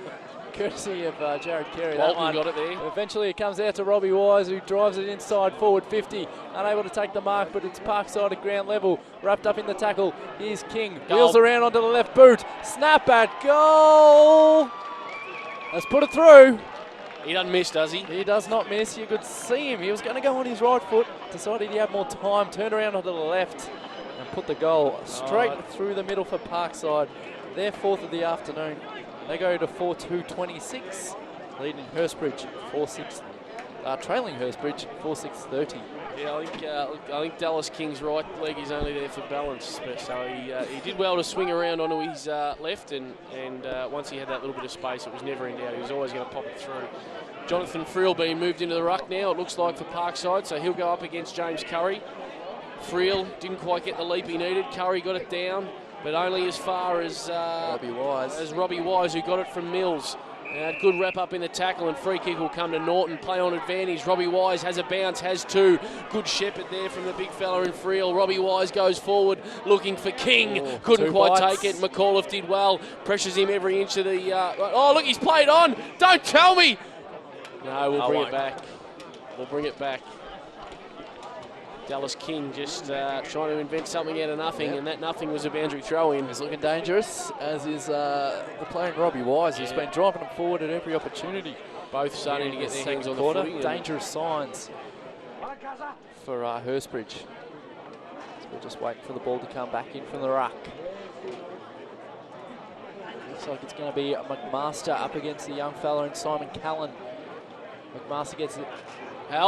Courtesy of Jared Carey. Walton got it there. Eventually it comes out to Robbie Wise, who drives it inside forward 50. Unable to take the mark, but it's Parkside at ground level. Wrapped up in the tackle. Here's King. Goal. Wheels around onto the left boot. Snap at goal. Let's put it through. He doesn't miss, does he? He does not miss. You could see him. He was going to go on his right foot. Decided he had more time. Turned around onto the left and put the goal straight through the middle for Parkside. Their fourth of the afternoon. They go to 4-2-26, leading Hurstbridge 4-6, trailing Hurstbridge 4-6-30. Yeah, I think Dallas King's right leg is only there for balance, but so he did well to swing around onto his left, and once he had that little bit of space, it was never in doubt. He was always going to pop it through. Jonathan Friel being moved into the ruck now, it looks like, for Parkside, so he'll go up against James Curry. Friel didn't quite get the leap he needed. Curry got it down, but only as far as Robbie Wise, who got it from Mills. Good wrap up in the tackle, and free kick will come to Norton. Play on advantage. Robbie Wise has a bounce, has two. Good shepherd there from the big fella in Friel. Robbie Wise goes forward looking for King. Couldn't quite take it. McAuliffe did well. Pressures him every inch of the... oh, look, he's played on. Don't tell me. No, we'll bring it back. We'll bring it back. Dallas King just trying to invent something out of nothing, and that nothing was a boundary throw-in. He's looking dangerous, as is the player Robbie Wise, who's been driving him forward at every opportunity. Both starting to get their hands on the footy. Dangerous signs for Hurstbridge. So we're just waiting for the ball to come back in from the ruck. Looks like it's going to be McMaster up against the young fella and Simon Callan. McMaster gets it.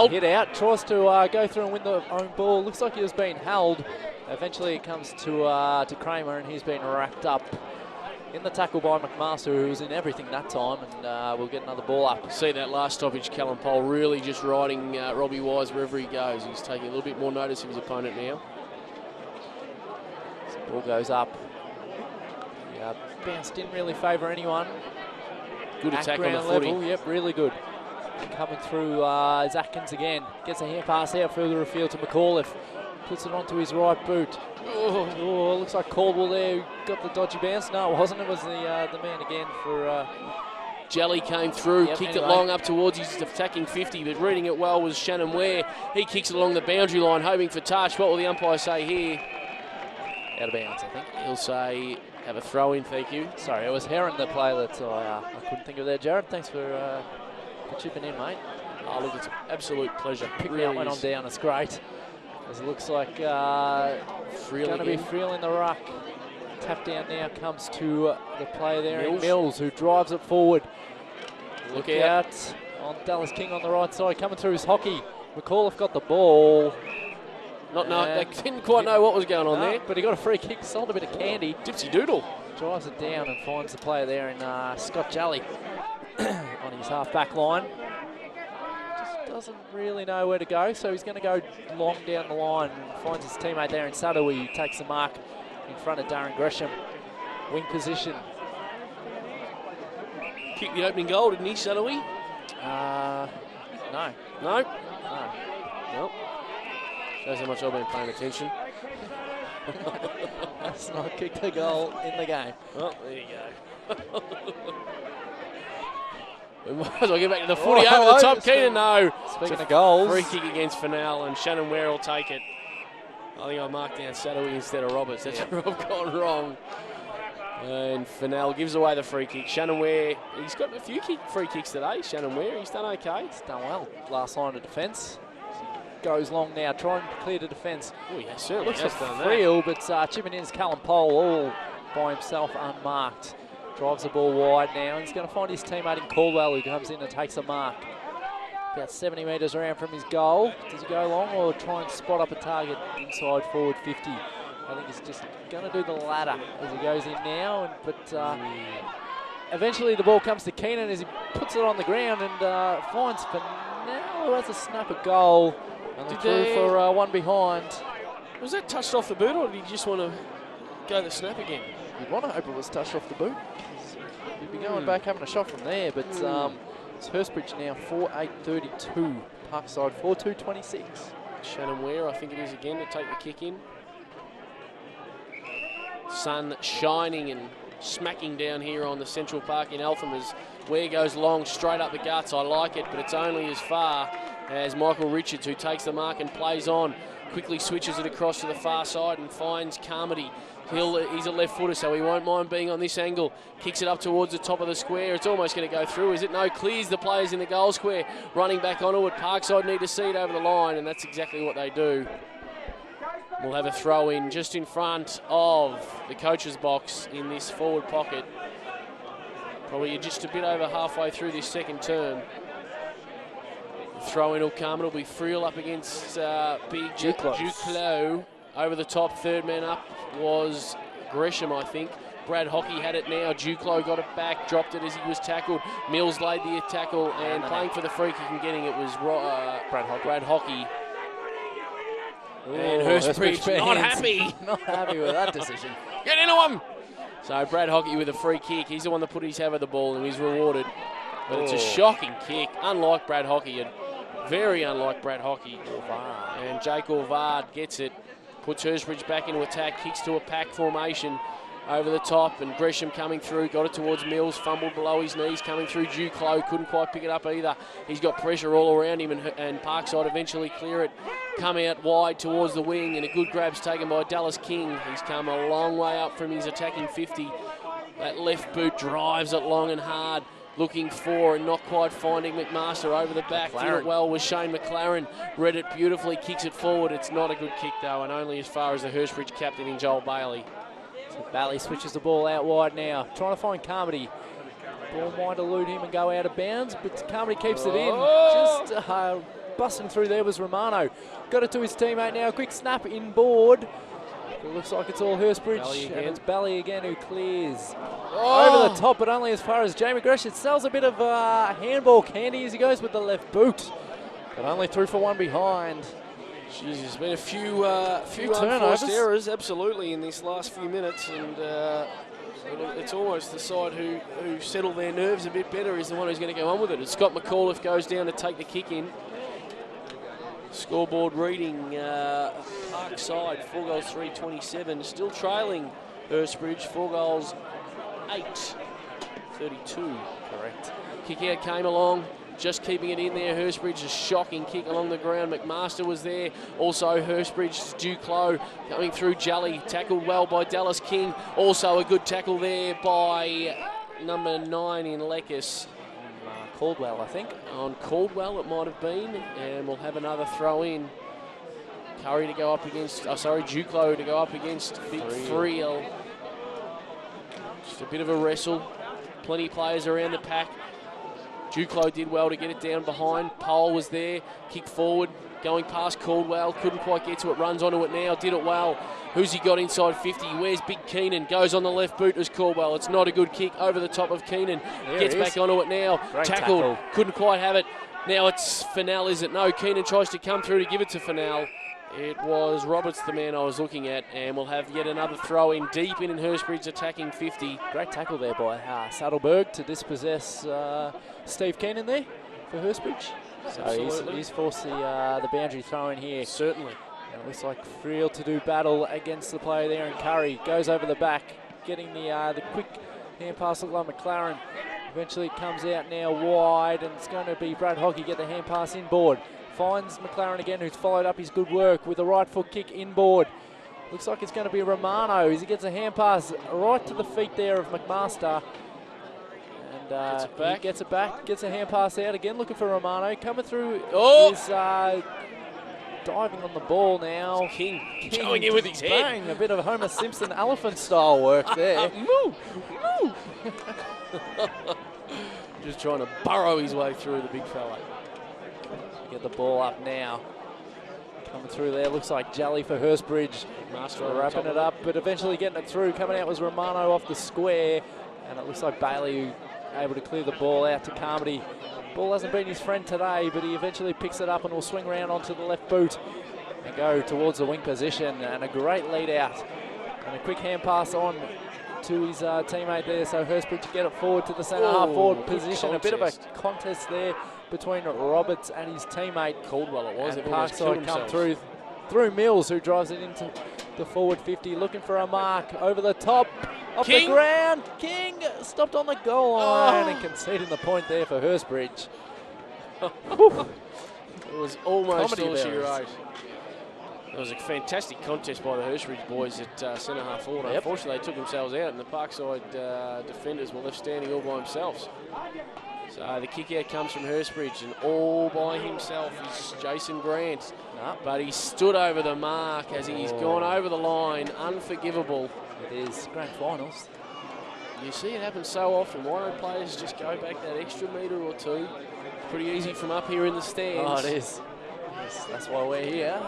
Hit out, tries to go through and win the own ball. Looks like he was being held. Eventually it comes to Kramer, and he's been wrapped up in the tackle by McMaster, who was in everything that time, and we'll get another ball up. See that last stoppage, Callum Pole really just riding Robbie Wise wherever he goes. He's taking a little bit more notice of his opponent now. So ball goes up. Yeah, bounce didn't really favour anyone. Good attack on the footy. Level, yep, really good. Coming through Atkins again. Gets a hand pass out further afield to McAuliffe. Puts it onto his right boot. Oh, looks like Caldwell there who got the dodgy bounce. No, it wasn't. It was the man again for... Jelly came through, kicked it long up towards his attacking 50, but reading it well was Shannon Ware. He kicks it along the boundary line, hoping for touch. What will the umpire say here? Out of bounds, I think. He'll say, have a throw in, thank you. Sorry, it was Heron, the play that I couldn't think of there. Jared, thanks for chipping in, mate. Oh, look, it's an absolute pleasure. Pick me up when I'm down, it's great. As it looks like going to be Friel in the ruck. Tap down now comes to the player there, Mills, who drives it forward. Look out on Dallas King on the right side, coming through his hockey. McAuliffe got the ball. They didn't quite know what was going on there. But he got a free kick, sold a bit of candy. Dipsy doodle. Drives it down and finds the player there in Scott Jalley on his half-back line. Just doesn't really know where to go, so he's going to go long down the line and finds his teammate there in Sadawi, who takes the mark in front of Darren Gresham. Wing position. Kicked the opening goal, didn't he, Sadawi? No. No? No. Nope. Shows how much I've been paying attention. That's not kicked a goal in the game. Oh, there you go. We might as well get back to the footy. Over the top, Keenan, no. Speaking of goals. Free kick against Fennell, and Shannon Ware will take it. I think I marked down Sadowy instead of Roberts. That's where I've gone wrong. And Fennell gives away the free kick. Shannon Ware, he's got a few free kicks today. Shannon Ware, he's done okay. He's done well. Last line of defence. Goes long now, trying to clear the defence. Oh, yeah, certainly Looks has for done Friel, but chipping in is Callum Pole all by himself, unmarked. Drives the ball wide now. He's going to find his teammate in Caldwell, who comes in and takes a mark. About 70 metres around from his goal. Does he go long or try and spot up a target inside forward 50? I think he's just going to do the latter as he goes in now. But eventually the ball comes to Keenan as he puts it on the ground and finds Fennell, who has a snap a goal. And they threw for one behind. Was that touched off the boot, or did he just want to go the snap again? You'd want to hope it was touched off the boot. You'd be going back having a shot from there, but it's Hurstbridge now 4-8-32. Parkside 4-2-26. Shannon Ware, I think it is again, to take the kick in. Sun shining and smacking down here on the Central Park in Eltham as Ware goes long, straight up the guts. I like it, but it's only as far as Michael Richards, who takes the mark and plays on, quickly switches it across to the far side and finds Carmody. He's a left footer, so he won't mind being on this angle. Kicks it up towards the top of the square. It's almost going to go through, is it? No, clears the players in the goal square. Running back onto it. Parkside need to see it over the line, and that's exactly what they do. We'll have a throw in just in front of the coach's box in this forward pocket. Probably just a bit over halfway through this second term. Throw in will come. It'll be Friel up against big Duclos. Over the top, third man up was Gresham, I think. Brad Hockey had it now. Duclos got it back, dropped it as he was tackled. Mills laid the tackle, and playing for the free kick and getting it was Brad Hockey. Ooh, and Hurstbridge not happy. Not happy with that decision. Get into him! So Brad Hockey with a free kick. He's the one that put his head over the ball and he's rewarded. But it's a shocking kick, unlike Brad Hockey, and very unlike Brad Hockey. And Jake Orvard gets it, puts Hurstbridge back into attack, kicks to a pack formation over the top, and Gresham coming through, got it towards Mills, fumbled below his knees, coming through Duclos, couldn't quite pick it up either. He's got pressure all around him, and Parkside eventually clear it, come out wide towards the wing, and a good grab's taken by Dallas King. He's come a long way up from his attacking 50. That left boot drives it long and hard, looking for and not quite finding McMaster over the back. Did it well was Shane McLaren. Read it beautifully, kicks it forward. It's not a good kick though, and only as far as the Hurstbridge captain in Joel Bailey. So Bailey switches the ball out wide now, trying to find Carmody. Ball might elude him and go out of bounds, but Carmody keeps it in. Just busting through there was Romano. Got it to his teammate now. Quick snap inboard. It looks like it's all Hurstbridge, and it's Bailey again who clears. Over the top, but only as far as Jamie Gresham. It sells a bit of handball candy as he goes with the left boot, but only through for one behind. Jeez, there's been a few unforced errors, absolutely, in this last few minutes, and it's almost the side who settle their nerves a bit better is the one who's going to go on with it. And Scott McAuliffe goes down to take the kick in. Scoreboard reading, Parkside, 4 goals, 3-27, still trailing Hurstbridge, 4 goals, 8-32. Correct. Kick out came along. Just keeping it in there. Hurstbridge, a shocking kick along the ground. McMaster was there. Also Hurstbridge, Duclos coming through Jolly. Tackled well by Dallas King. Also a good tackle there by number 9 in Lekis. Caldwell, I think. On Caldwell it might have been. And we'll have another throw in. Curry to go up against, Duclos to go up against Big Friel. Just a bit of a wrestle. Plenty of players around the pack. Duclos did well to get it down behind. Pole was there, kick forward, going past Caldwell, couldn't quite get to it, runs onto it now, did it well. Who's he got inside 50? Where's Big Keenan? Goes on the left boot as Caldwell. It's not a good kick over the top of Keenan. Gets back onto it now, tackled, couldn't quite have it. Now it's Fennell, is it? No, Keenan tries to come through to give it to Fennell. It was Roberts, the man I was looking at, and we'll have yet another throw in deep in Hurstbridge attacking 50. Great tackle there by Saddleberg to dispossess Steve Keenan there for Hurstbridge. So he's forced the boundary throw in here. Certainly. And it looks like Friel to do battle against the player there, and Curry goes over the back, getting the quick hand pass, look like McLaren. Eventually it comes out now wide, and it's going to be Brad Hockey get the hand pass inboard. Finds McLaren again, who's followed up his good work with a right foot kick inboard. Looks like it's going to be Romano as he gets a hand pass right to the feet there of McMaster. And he gets it back, gets a hand pass out again, looking for Romano. Coming through is diving on the ball now. King going in with his head. A bit of Homer Simpson elephant style work there. Moo! Moo! Just trying to burrow his way through the big fella. Get the ball up now. Coming through there, looks like Jelly for Hurstbridge. Master wrapping it up, but eventually getting it through. Coming out was Romano off the square. And it looks like Bailey able to clear the ball out to Carmody. Ball hasn't been his friend today, but he eventually picks it up and will swing round onto the left boot and go towards the wing position. And a great lead out. And a quick hand pass on to his teammate there, so Hurstbridge to get it forward to the centre half forward position. A bit of a contest there between Roberts and his teammate. Caldwell it was. And Parkside come through Mills, who drives it into the forward 50, looking for a mark over the top, off the ground. King stopped on the goal line and conceding the point there for Hurstbridge. It was almost all she wrote. It was a fantastic contest by the Hurstbridge boys at centre half forward. Yep. Unfortunately, they took themselves out, and the Parkside defenders were left standing all by themselves. So the kick out comes from Hurstbridge, and all by himself is Jason Grant. But he stood over the mark as he's gone over the line. Unforgivable. It is grand finals. You see it happen so often. Why don't players just go back that extra metre or two? Pretty easy from up here in the stands. Oh, it is. Yes, that's why we're here.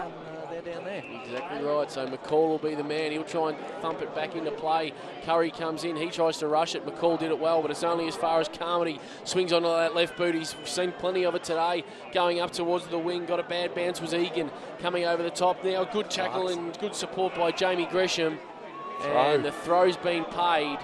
They're down there. Exactly right. So McCall will be the man. He'll try and thump it back into play. Curry comes in. He tries to rush it. McCall did it well, but it's only as far as Carmody swings onto that left boot. He's seen plenty of it today. Going up towards the wing. Got a bad bounce was Egan. Coming over the top now. Good tackle and good support by Jamie Gresham. And the throw's been paid.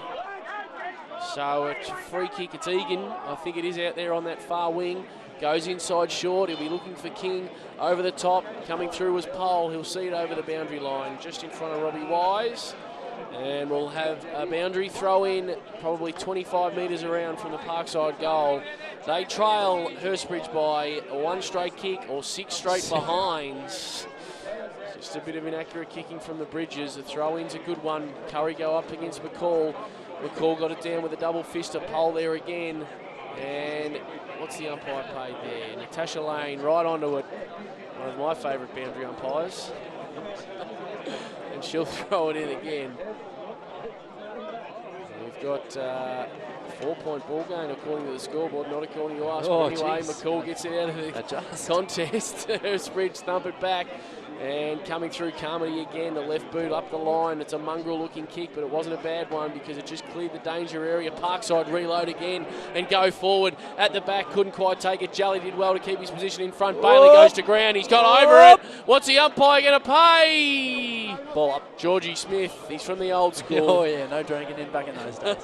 So it's a free kick. It's Egan. I think it is out there on that far wing. Goes inside short. He'll be looking for King. Over the top. Coming through was Pole. He'll see it over the boundary line. Just in front of Robbie Wise. And we'll have a boundary throw in probably 25 metres around from the Parkside goal. They trail Hurstbridge by one straight kick or 6 straight behinds. Just a bit of inaccurate kicking from the Bridges. The throw-in's a good one. Curry go up against McCall. McCall got it down with a double fist. A Pole there again. And what's the umpire paid there? Natasha Lane right onto it. One of my favourite boundary umpires. And she'll throw it in again. So we've got 4-point ball game according to the scoreboard, not according to us. But anyway, McCall gets it out of the contest. Hurstbridge thump it back. And coming through Carmody again, the left boot up the line. It's a mongrel-looking kick, but it wasn't a bad one because it just cleared the danger area. Parkside reload again and go forward. At the back, couldn't quite take it. Jolly did well to keep his position in front. Bailey goes to ground. He's got over it. What's the umpire going to pay? Ball up. Georgie Smith. He's from the old school. Oh, yeah, no drinking in back in those days.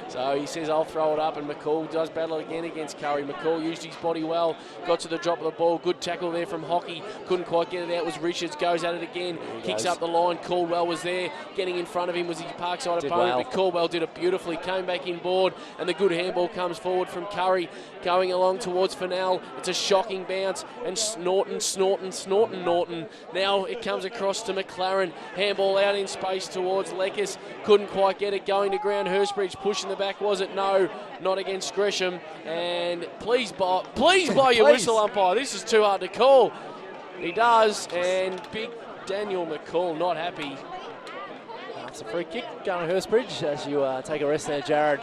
So he says, I'll throw it up, and McCall does battle again against Curry. McCall used his body well. Got to the drop of the ball. Good tackle there from Hockey. Couldn't quite get it out. Was Richards, goes at it again, kicks up the line. Caldwell was there, getting in front of him was his Parkside opponent, but Caldwell did it beautifully, came back inboard, and the good handball comes forward from Curry, going along towards Fennell. It's a shocking bounce, and Norton. Now it comes across to McLaren, handball out in space towards Leckis, couldn't quite get it, going to ground. Hurstbridge pushing the back, was it? No, not against Gresham, and please blow your whistle, umpire, this is too hard to call. He does, and big Daniel McCall not happy. It's a free kick going to Hurstbridge as you take a rest there, Jared.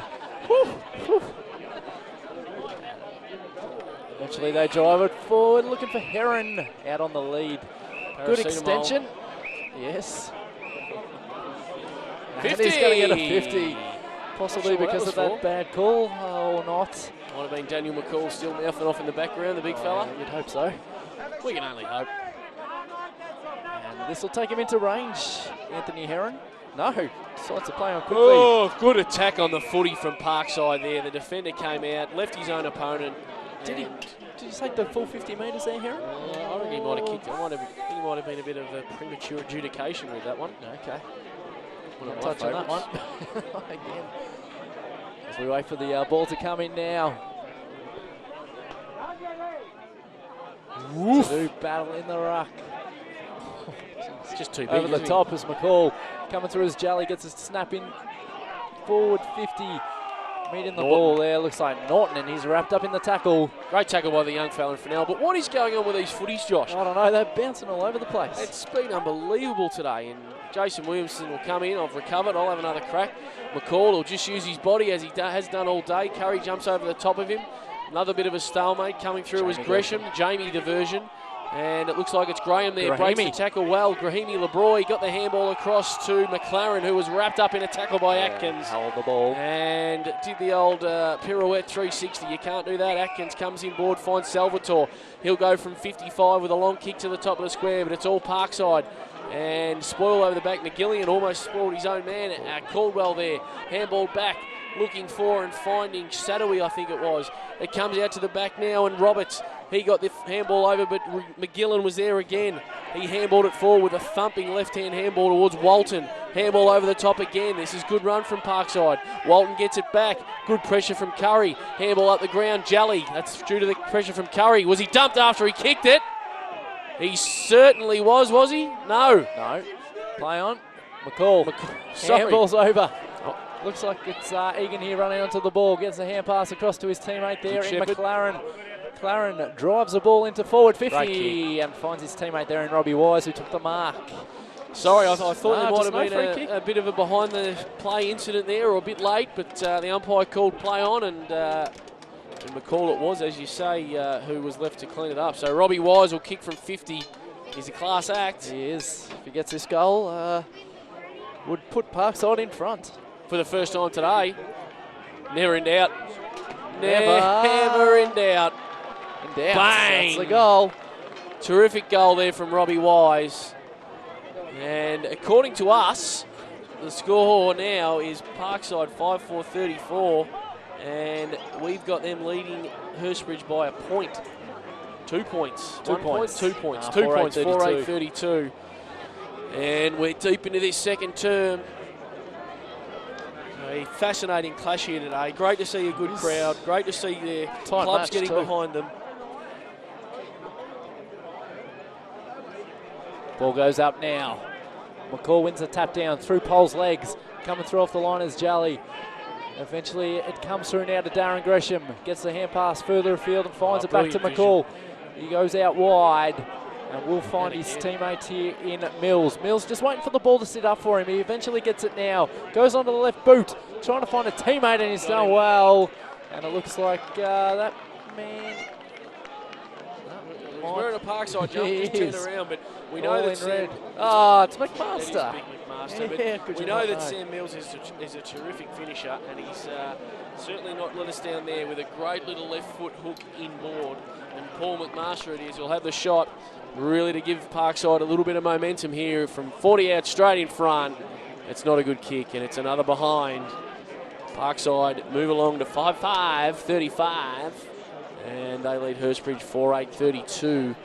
Eventually they drive it forward, looking for Heron out on the lead. Good extension. Yes. 50. And he's going to get a 50. Possibly because of that bad call or not. Might have been Daniel McCall still mouthing off in the background, the big fella. You'd hope so. We can only hope. And this will take him into range, Anthony Heron. No, decides to play on quickly. Oh, good attack on the footy from Parkside there. The defender came out, left his own opponent. Did you take the full 50 metres there, Heron? I reckon he might have kicked it. I think he might have been a bit of a premature adjudication with that one. Okay. One of my Touch on that favourites. one. Again. As We wait for the ball to come in now. Woof. To do battle in the ruck. It's just too big. Over the isn't top as McCall coming through as Jolly gets a snap in. Forward 50. Meeting the ball there. Looks like Norton, and he's wrapped up in the tackle. he? Great tackle by the young fella in Fennell. But what is going on with these footies, Josh? I don't know, they're bouncing all over the place. It's been unbelievable today, and Jason Williamson will come in. I've recovered. I'll have another crack. McCall will just use his body as he has done all day. Curry jumps over the top of him. Another bit of a stalemate coming through was Gresham. Jamie diversion. And it looks like it's Graham there. Breaks the tackle well. Grahimi Lebroy got the handball across to McLaren, who was wrapped up in a tackle by Atkins. Held the ball. And did the old pirouette 360. You can't do that. Atkins comes in board, finds Salvatore. He'll go from 55 with a long kick to the top of the square, but it's all Parkside. And spoil over the back. McGillian almost spoiled his own man. Caldwell there. Handball back. Looking for and finding Sadowy, I think it was. It comes out to the back now, and Roberts, he got the handball over, but McGillen was there again. He handballed it forward with a thumping left-hand handball towards Walton. Handball over the top again. This is good run from Parkside. Walton gets it back. Good pressure from Curry. Handball up the ground. Jolly. That's due to the pressure from Curry. Was he dumped after he kicked it? He certainly was he? No. No. Play on. McCall. Sorry. Handball's over. Looks like it's Egan here running onto the ball. Gets a hand pass across to his teammate there in McLaren. McLaren drives the ball into forward 50 and finds his teammate there in Robbie Wise, who took the mark. Sorry, I thought there might have been a bit of a behind the play incident there, or a bit late, but the umpire called play on, and McCall it was, as you say, who was left to clean it up. So Robbie Wise will kick from 50. He's a class act. He is. If he gets this goal, would put Parkside in front. For the first time today. Never in doubt. Never in doubt. In doubt. Bang! That's the goal. Terrific goal there from Robbie Wise. And according to us, the score now is Parkside 5-4-34, and we've got them leading Hurstbridge by a point. 2 points. 2 points. 2 points. 2 points. 4-8-32. And we're deep into this second term. A fascinating clash here today. Great to see a good crowd. Great to see their clubs getting behind them. Ball goes up now. McCall wins the tap down through Pole's legs. Coming through off the line is Jolly. Eventually it comes through now to Darren Gresham. Gets the hand pass further afield and finds it back to McCall. He goes out wide. And will find his teammate here in Mills. Mills just waiting for the ball to sit up for him. He eventually gets it now. Goes onto the left boot. Trying to find a teammate, and he's done well. And it looks like that man... He's wearing a Parkside jump, just turned around, but we know that red. It's McMaster. Big McMaster, but we know that Sam Mills is a terrific finisher, and he's certainly not let us down there with a great little left foot hook inboard. And Paul McMaster it is, he'll have the shot really to give Parkside a little bit of momentum here from 40 out straight in front. It's not a good kick, and it's another behind. Parkside move along to 5-5-35, and they lead Hurstbridge 4-8-32.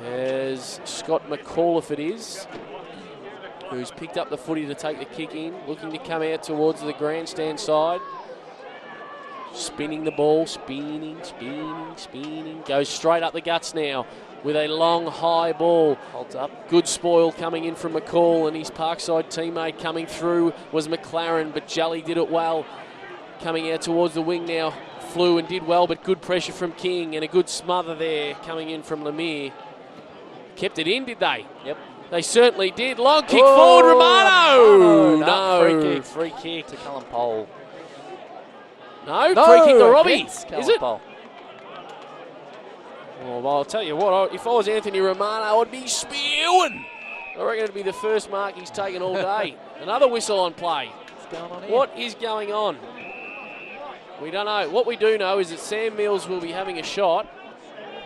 As Scott McAuliffe it is, who's picked up the footy to take the kick in, looking to come out towards the grandstand side. Spinning the ball, spinning, goes straight up the guts now with a long, high ball. Holds up. Good spoil coming in from McCall, and his Parkside teammate coming through was McLaren, but Jolly did it well. Coming out towards the wing now, flew and did well, but good pressure from King, and a good smother there coming in from Lemire. Kept it in, did they? Yep. They certainly did. Long kick forward, Romano! No. Free kick to Callum Pole. No, free kick to Robbie. Is it? Oh, well, I'll tell you what, if I was Anthony Romano, I'd be spewing. I reckon it'd be the first mark he's taken all day. Another whistle on play. What's going on here? What is going on? We don't know. What we do know is that Sam Mills will be having a shot,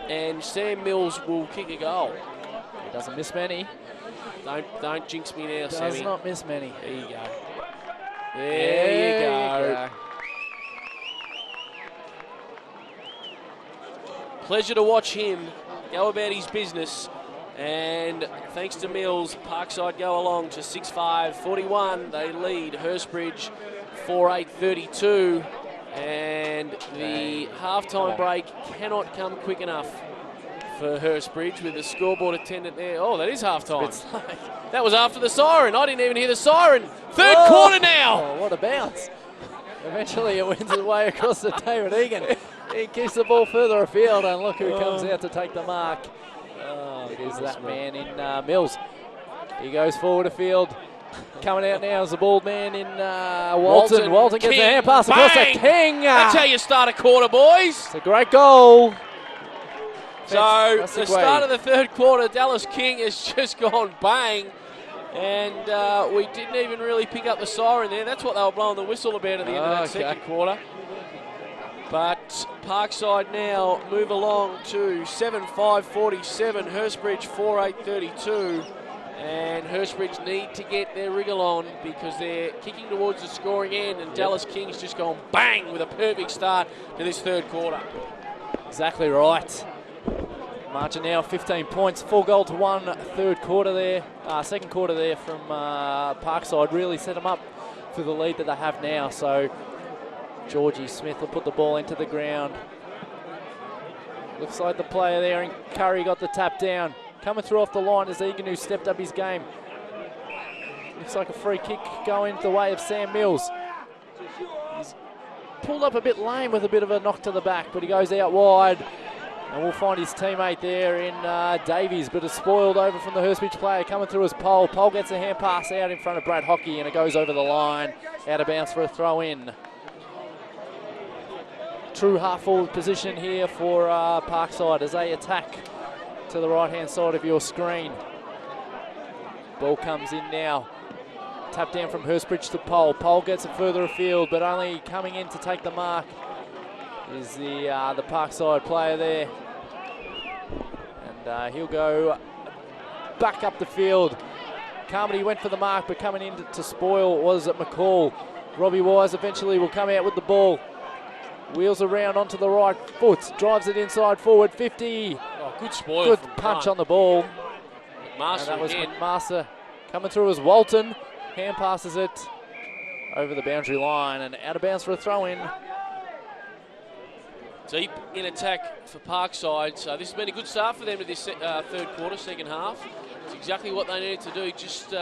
and Sam Mills will kick a goal. He doesn't miss many. Don't jinx me now, Sammy. Does not miss many. There you go. There you go. Pleasure to watch him go about his business, and thanks to Mills, Parkside go along to 6-5-41. They lead Hurstbridge 4:8:32, and the halftime break cannot come quick enough for Hurstbridge with the scoreboard attendant there. Oh, that is halftime. That was after the siren. I didn't even hear the siren. Third quarter now. Oh, what a bounce. Eventually it wins its way across to David Egan. He kicks the ball further afield, and look who comes out to take the mark. It is that man in Mills. He goes forward afield. Coming out now is the bald man in Walton. Walton gets a hand pass across to King. That's how you start a quarter, boys. It's a great goal. So the start of the third quarter, Dallas King has just gone bang. And we didn't even really pick up the siren there. That's what they were blowing the whistle about at the end of that second quarter. But Parkside now move along to 7:5:47. Hurstbridge 4:8:32. And Hurstbridge need to get their wriggle on because they're kicking towards the scoring end. And Dallas King's just gone bang with a perfect start to this third quarter. Exactly right. Margin now 15 points, 4-1 third quarter there, second quarter there from Parkside. Really set them up for the lead that they have now. So Georgie Smith will put the ball into the ground. Looks like the player there, and Curry got the tap down. Coming through off the line is Egan, who stepped up his game. Looks like a free kick going the way of Sam Mills. He's pulled up a bit lame with a bit of a knock to the back, but he goes out wide. And we'll find his teammate there in Davies, but it's spoiled over from the Hurstbridge player coming through as Pole. Pole gets a hand pass out in front of Brad Hockey, and it goes over the line, out of bounds for a throw in. True half forward position here for Parkside as they attack to the right hand side of your screen. Ball comes in now. Tap down from Hurstbridge to Pole. Pole gets it further afield, but only coming in to take the mark is the Parkside player there. And he'll go back up the field. Carmody went for the mark, but coming in to spoil was McCall. Robbie Wise eventually will come out with the ball. Wheels around onto the right foot, drives it inside forward 50. Oh, good spoil. Good punch on the ball. McMaster, that was McMaster coming through as Walton. Hand passes it over the boundary line and out of bounds for a throw in. Deep in attack for Parkside, so this has been a good start for them to this third quarter, second half. It's exactly what they needed to do, just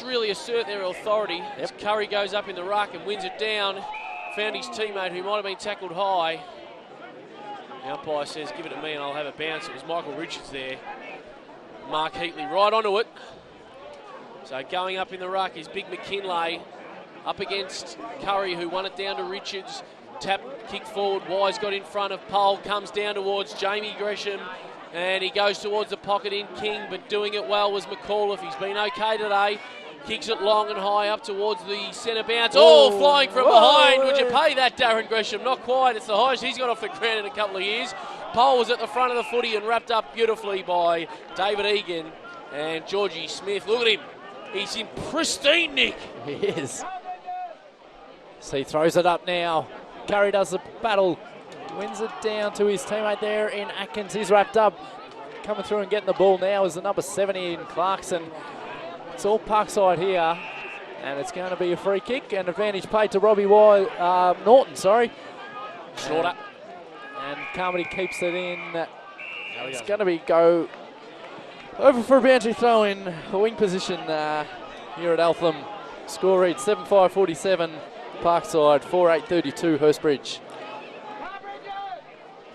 really assert their authority. As Curry goes up in the ruck and wins it down, found his teammate who might have been tackled high. The umpire says, give it to me and I'll have a bounce. It was Michael Richards there. Mark Heatley right onto it. So going up in the ruck is Big McKinlay up against Curry, who won it down to Richards. Tap, kick forward, Wise got in front of Pole, comes down towards Jamie Gresham, and he goes towards the pocket in King, but doing it well was McAuliffe. He's been okay today. Kicks it long and high up towards the centre bounce. Oh, flying from behind. Would you pay that, Darren Gresham? Not quite. It's the highest he's got off the ground in a couple of years. Pole was at the front of the footy and wrapped up beautifully by David Egan and Georgie Smith. Look at him. He's in pristine nick. He is. So he throws it up now. Curry does the battle, wins it down to his teammate there in Atkins. He's wrapped up. Coming through and getting the ball now is the number 70 in Clarkson. It's all Parkside here, and it's going to be a free kick and advantage played to Robbie Norton, sorry. Shorter. And Carmody keeps it in. It's going to go over for a boundary throw in wing position here at Eltham. Score reads 7-5-47. Parkside 4-8-32 Hurstbridge.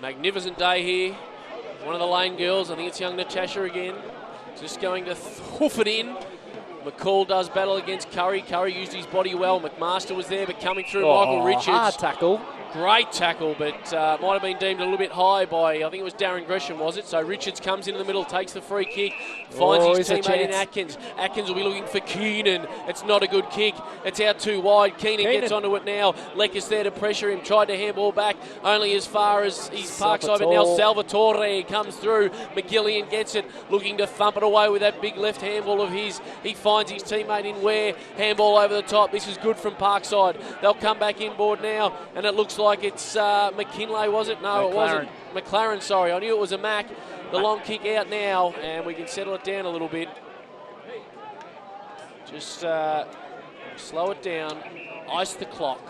Magnificent day here. One of the lane girls, I think it's young Natasha again, just going to hoof it in. McCall does battle against Curry. Curry used his body well. McMaster was there, but coming through Michael Richards. Hard tackle. Great tackle, but might have been deemed a little bit high by, I think it was Darren Gresham, was it? So Richards comes into the middle, takes the free kick, finds his teammate in Atkins. Atkins will be looking for Keenan. It's not a good kick. It's out too wide. Keenan gets onto it now. Leck there to pressure him, tried to handball back only as far as his Parkside, but now Salvatore comes through. McGillian gets it, looking to thump it away with that big left handball of his. He finds his teammate in Ware. Handball over the top. This is good from Parkside. They'll come back inboard now, and it looks like it's McKinlay, was it? No, it wasn't. McLaren, sorry. I knew it was a Mac. The long kick out now, and we can settle it down a little bit. Just slow it down, ice the clock.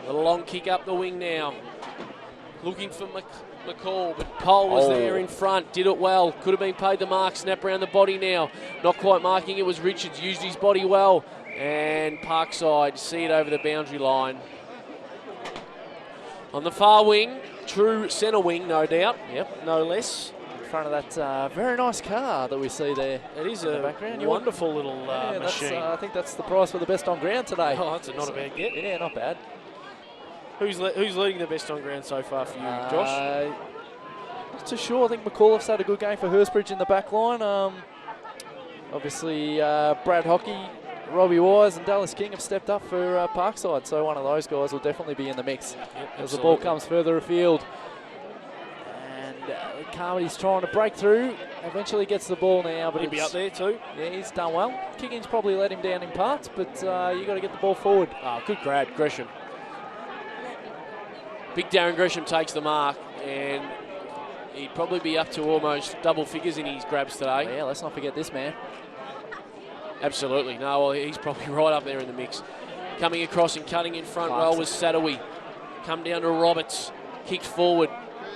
A long kick up the wing now. Looking for McCall, but Cole was there in front, did it well. Could have been paid the mark, snap around the body now. Not quite marking it was Richards, used his body well. And Parkside see it over the boundary line. On the far wing, true centre wing, no doubt. Yep, no less. In front of that very nice car that we see there. It is in a the background. wonderful little machine. I think that's the price for the best on ground today. Oh, that's not a bad get. Yeah, not bad. Who's leading the best on ground so far for you, Josh? Not too sure. I think McAuliffe's had a good game for Hurstbridge in the back line. Obviously, Brad Hockey, Robbie Wise and Dallas King have stepped up for Parkside, so one of those guys will definitely be in the mix as the ball comes further afield. And Carmody's trying to break through, eventually gets the ball now. But He'll be up there too. Yeah, he's done well. Kicking's probably let him down in parts, but you got to get the ball forward. Good grab, Gresham. Big Darren Gresham takes the mark, and he'd probably be up to almost double figures in his grabs today. Yeah, let's not forget this man. Absolutely. No, well, he's probably right up there in the mix. Coming across and cutting in front well was Sadawi. Come down to Roberts. Kicked forward.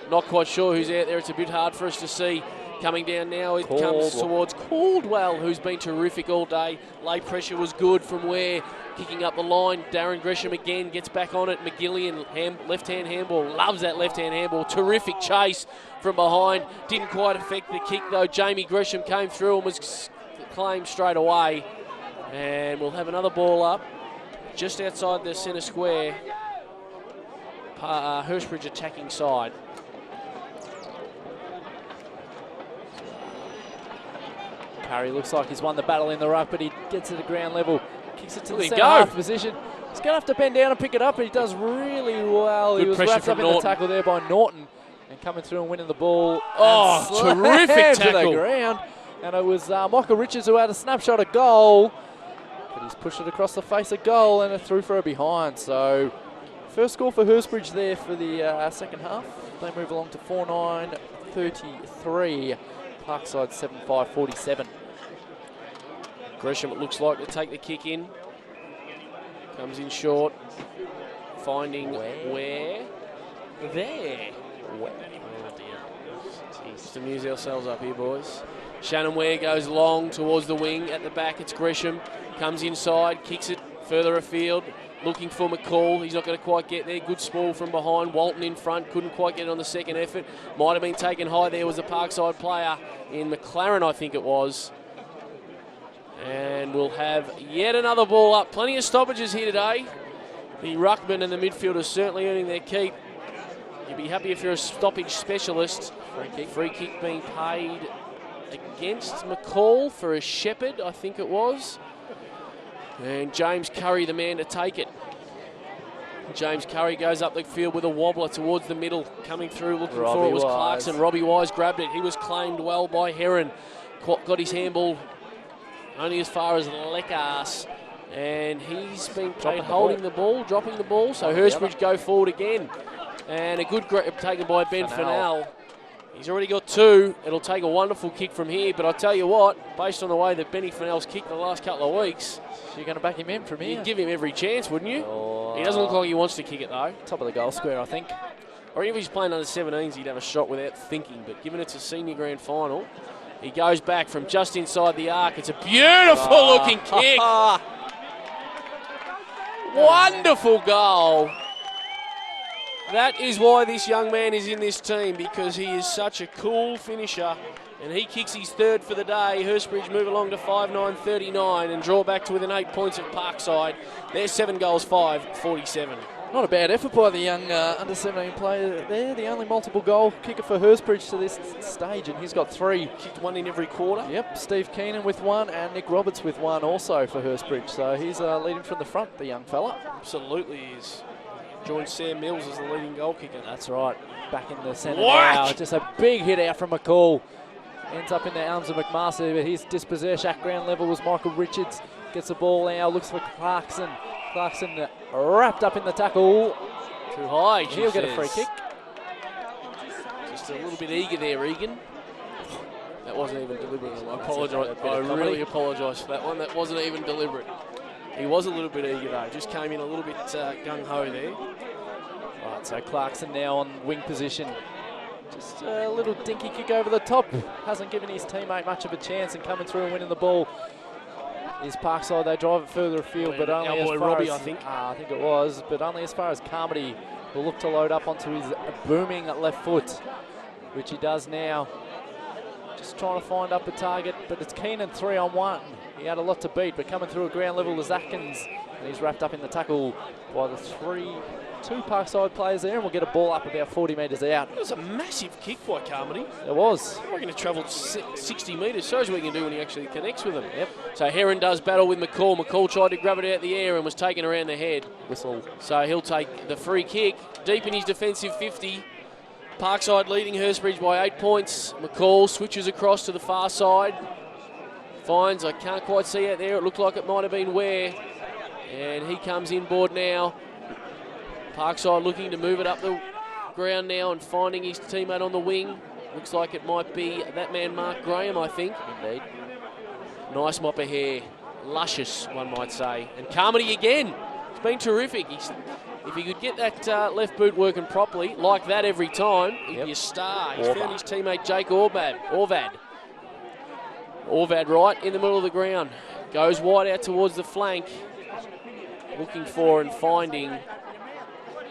Not quite sure who's out there. It's a bit hard for us to see. Coming down now, it comes towards Caldwell, who's been terrific all day. Lay pressure was good from where. Kicking up the line. Darren Gresham again gets back on it. McGillian, left-hand handball. Loves that left-hand handball. Terrific chase from behind. Didn't quite affect the kick, though. Jamie Gresham came through and was claimed straight away. And we'll have another ball up just outside the centre square. Hurstbridge attacking side. Parry looks like he's won the battle in the ruck, but he gets it to ground level. Kicks it to the centre half position. He's going to have to bend down and pick it up, and he does really well. Good he was pressure wrapped from up in Norton. the tackle there by Norton, and coming through and winning the ball. Oh, terrific tackle. To the ground. And it was Michael Richards who had a snapshot of goal, but he's pushed it across the face of goal and it threw for a behind. So first score for Hurstbridge there for the second half. They move along to 4-9-33. Parkside 7-5-47. Gresham, it looks like, to take the kick in. Comes in short. Finding where? There. Oh dear. Just amuse ourselves up here, boys. Shannon Ware goes long towards the wing. At the back, it's Gresham. Comes inside, kicks it further afield. Looking for McCall. He's not going to quite get there. Good sprawl from behind. Walton in front. Couldn't quite get it on the second effort. Might have been taken high. There was a Parkside player in McLaren, I think it was. And we'll have yet another ball up. Plenty of stoppages here today. The ruckman and the midfielders certainly earning their keep. You'd be happy if you're a stoppage specialist. Free kick being paid against McCall for a Shepherd, I think it was. And James Curry, the man to take it. James Curry goes up the field with a wobbler towards the middle. Coming through, looking for it was Clarkson. Robbie Wise grabbed it. He was claimed well by Heron. Got his handball only as far as Leckas. And he's been paid holding the ball, dropping the ball. So Hurstbridge go forward again. And a good grab taken by Ben Fennell. He's already got two. It'll take a wonderful kick from here. But I tell you what, based on the way that Benny Fennell's kicked the last couple of weeks, you're going to back him in from here? You'd give him every chance, wouldn't you? He doesn't look like he wants to kick it, though. Top of the goal square, I think. Or even if he's playing under 17s, he'd have a shot without thinking. But given it's a senior grand final, he goes back from just inside the arc. It's a beautiful-looking kick. Wonderful goal. That is why this young man is in this team, because he is such a cool finisher. And he kicks his third for the day. Hurstbridge move along to 5-9-39 and draw back to within 8 points of Parkside. They're 7 goals, 5-47. Not a bad effort by the young under-17 player there. The only multiple goal kicker for Hurstbridge to this stage, and he's got 3. Kicked one in every quarter. Yep, Steve Keenan with 1 and Nick Roberts with 1 also for Hurstbridge. So he's leading from the front, the young fella. Absolutely is. Joined Sam Mills as the leading goal kicker. That's right. Back in the centre now. Just a big hit out from McCall. Ends up in the arms of McMaster, but his dispossession at ground level was Michael Richards. Gets the ball now, looks for Clarkson. Clarkson wrapped up in the tackle. Too high, he'll get a free kick. Just a little bit eager there, Egan. That wasn't even deliberate. I apologise. I really apologise for that one. That wasn't even deliberate. He was a little bit eager though, just came in a little bit gung-ho there. Right, so Clarkson now on wing position. Just a little dinky kick over the top. Hasn't given his teammate much of a chance, and coming through and winning the ball is Parkside. They drive it further afield, but only as far Robbie, as, I think it was, but only as far as Carmody will look to load up onto his booming left foot, which he does now. Just trying to find up a target, but it's Keenan 3-on-1. He had a lot to beat, but coming through at ground level is Atkins, and he's wrapped up in the tackle by the two Parkside players there, and we'll get a ball up about 40 metres out. It was a massive kick by Carmody. It was. I reckon it travelled 60 metres. Shows what he can do when he actually connects with them. Yep. So Heron does battle with McCall. McCall tried to grab it out the air and was taken around the head. Whistle. So he'll take the free kick deep in his defensive 50. Parkside leading Hurstbridge by 8 points. McCall switches across to the far side. Finds, I can't quite see out there. It looked like it might have been Ware. And he comes inboard now. Parkside looking to move it up the ground now and finding his teammate on the wing. Looks like it might be that man Mark Graham, I think. Indeed. Nice mop of hair. Luscious, one might say. And Carmody again. It's been terrific. If he could get that left boot working properly, like that every time, he'd be a star. He's found his teammate Jake Orvad. Orvad right in the middle of the ground. Goes wide out towards the flank. Looking for and finding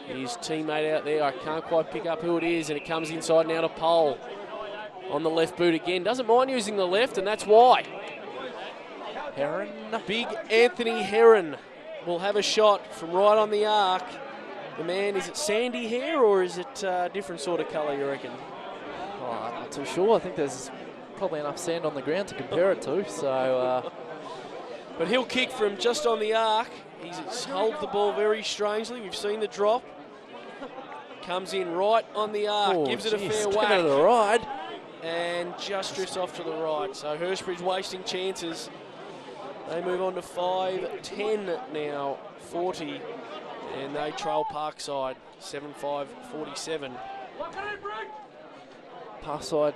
his teammate out there. I can't quite pick up who it is, and it comes inside now to Pole on the left boot again. Doesn't mind using the left, and that's why. Heron. Big Anthony Heron will have a shot from right on the arc. The man, is it sandy hair or is it a different sort of colour, you reckon? Oh, I'm not too sure. I think there's probably enough sand on the ground to compare it to. So, but he'll kick from just on the arc. He holds the ball very strangely. We've seen the drop. Comes in right on the arc, gives it a fair whack. To the right. And just drifts off to the right. So Hurstbridge wasting chances. They move on to 5-10 now, 40. And they trail Parkside, 7-5-47. Parkside,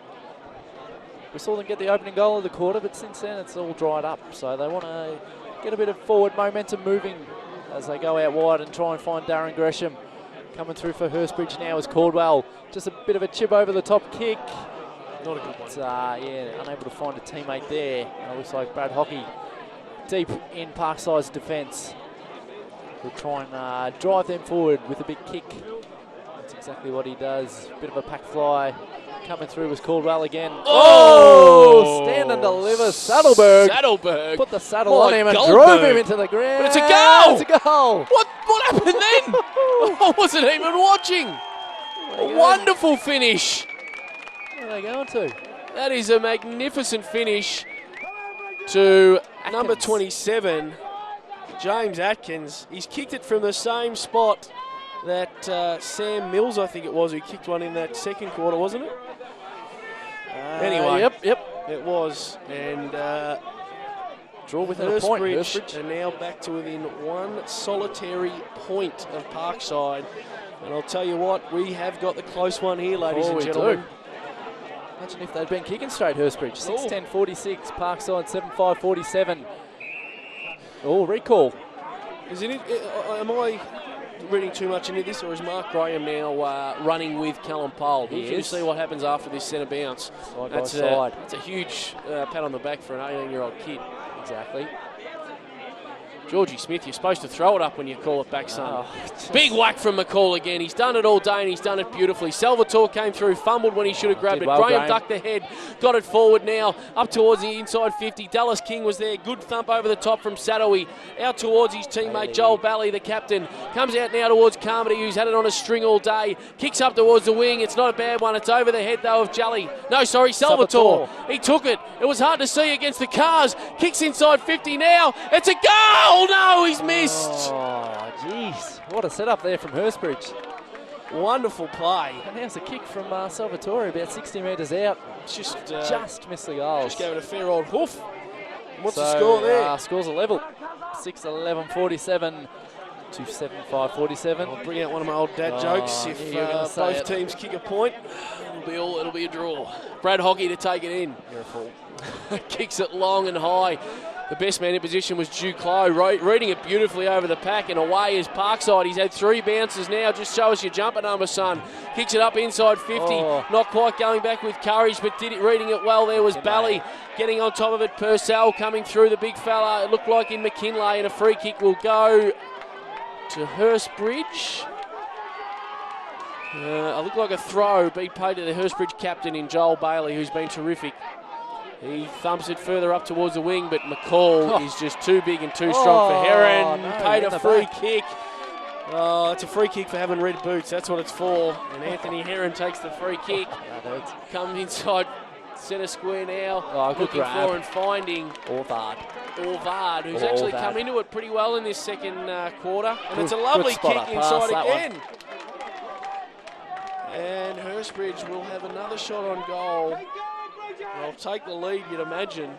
we saw them get the opening goal of the quarter, but since then it's all dried up. So they want to get a bit of forward momentum moving as they go out wide and try and find Darren Gresham. Coming through for Hurstbridge now is Caldwell. Just a bit of a chip over the top kick. Not a good one. Unable to find a teammate there. And it looks like Brad Hockey deep in Parkside's defence. We'll try and drive them forward with a big kick. That's exactly what he does. Bit of a pack fly. Coming through was Caldwell again. Oh! Stand and deliver. Saddleberg. Put the saddle on him and drove him into the ground. But it's a goal! It's a goal! What happened then? I wasn't even watching. A wonderful finish. Where are they going to? That is a magnificent finish to Atkins. Number 27, James Atkins. He's kicked it from the same spot that Sam Mills, I think it was, who kicked one in that second quarter, wasn't it? Anyway, Yep. it was. And draw within a point. Hurstbridge are now back to within one solitary point of Parkside. And I'll tell you what, we have got the close one here, ladies and gentlemen. Imagine if they'd been kicking straight, Hurstbridge. 6-10-46, Parkside 7-5-47. Oh, recall. Am I reading too much into this, or is Mark Graham now running with Callum Pole? We'll just see what happens after this centre bounce. That's a huge pat on the back for an 18-year-old kid. Exactly. Georgie Smith, you're supposed to throw it up when you call it back, son. Big whack from McCall again. He's done it all day and he's done it beautifully. Salvatore came through, fumbled when he should have grabbed it. Graham ducked the head, got it forward now, up towards the inside 50. Dallas King was there. Good thump over the top from Sadowi. Out towards his teammate, Joel Bally, the captain. Comes out now towards Carmody, who's had it on a string all day. Kicks up towards the wing. It's not a bad one. It's over the head, though, of Jolly. No, sorry, Salvatore. He took it. It was hard to see against the cars. Kicks inside 50 now. It's a goal! No, he's missed. Oh, jeez. What a setup there from Hurstbridge. Wonderful play. And there's a kick from Salvatore about 60 metres out. Just missed the goal. Just gave it a fair old hoof. What's the score there? Score's a level. 6-11-47 to 7-5-47. I'll bring out one of my old dad jokes. If both teams kick a point, it'll be a draw. Brad Hockey to take it in. You're a fool. Kicks it long and high. The best man in position was Duclos, reading it beautifully over the pack, and away is Parkside. He's had 3 bounces now. Just show us your jumper number, son. Kicks it up inside 50. Not quite going back with courage, but reading it well. There was Bally getting on top of it. Purcell coming through, the big fella. It looked like in McKinlay, and a free kick will go to Hurstbridge. It looked like a throw being paid to the Hurstbridge captain in Joel Bailey, who's been terrific. He thumps it further up towards the wing, but McCall is just too big and too strong for Heron. Paid a free kick. Oh, it's a free kick for having red boots. That's what it's for. And Anthony Heron takes the free kick. Comes inside centre square now. Looking for and finding Orvard, who's actually come into it pretty well in this second quarter. And it's a lovely kick inside again. And Hurstbridge will have another shot on goal. They'll take the lead, you'd imagine.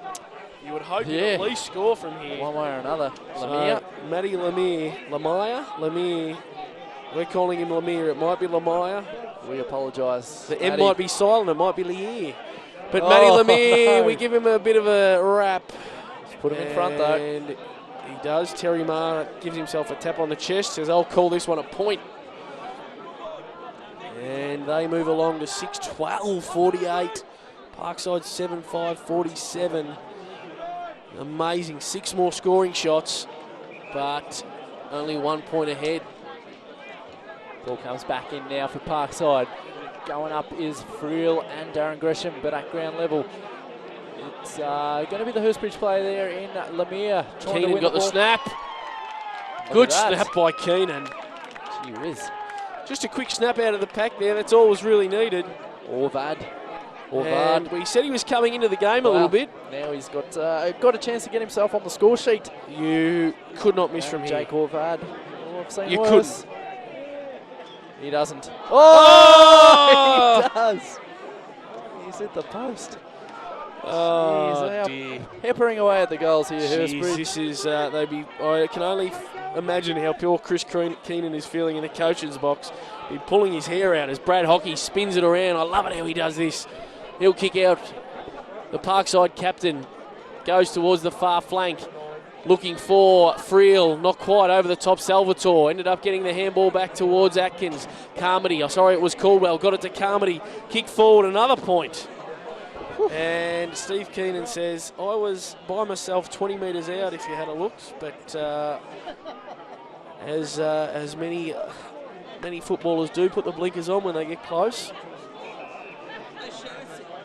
You would hope you'd at least score from here. One way or another. Lemire. Matty Lemire. We're calling him Lemire. It might be Lemire. We apologise. The M might be silent. It might be Lier. But Matty Lemire, we give him a bit of a rap. Let's put him in front, though. And he does. Terry Marr gives himself a tap on the chest. Says, I'll call this one a point. And they move along to 6-12-48. Parkside 7-5-47. Amazing. 6 more scoring shots, but only 1 point ahead. Ball comes back in now for Parkside. Going up is Friel and Darren Gresham, but at ground level, it's going to be the Hurstbridge player there in Lemire. Keenan got the snap. Good snap by Keenan. Gee whiz. Just a quick snap out of the pack there. That's all was really needed. Orvard. And we said he was coming into the game a little bit. Now he's got a chance to get himself on the score sheet. You could not miss from here. Jake Orvard. I've seen you worse. Couldn't. He doesn't. Oh! He does. He's at the post. Oh, dear. Peppering away at the goals here, Hurstbridge. This is, I can only imagine how poor Chris Keenan is feeling in the coach's box. He's pulling his hair out as Brad Hockey spins it around. I love it how he does this. He'll kick out. The Parkside captain goes towards the far flank, looking for Friel, not quite over the top. Salvatore ended up getting the handball back towards Atkins. Carmody, it was Caldwell, got it to Carmody. Kick forward, another point. And Steve Keenan says, I was by myself 20 metres out if you had a look, but as many footballers do put the blinkers on when they get close.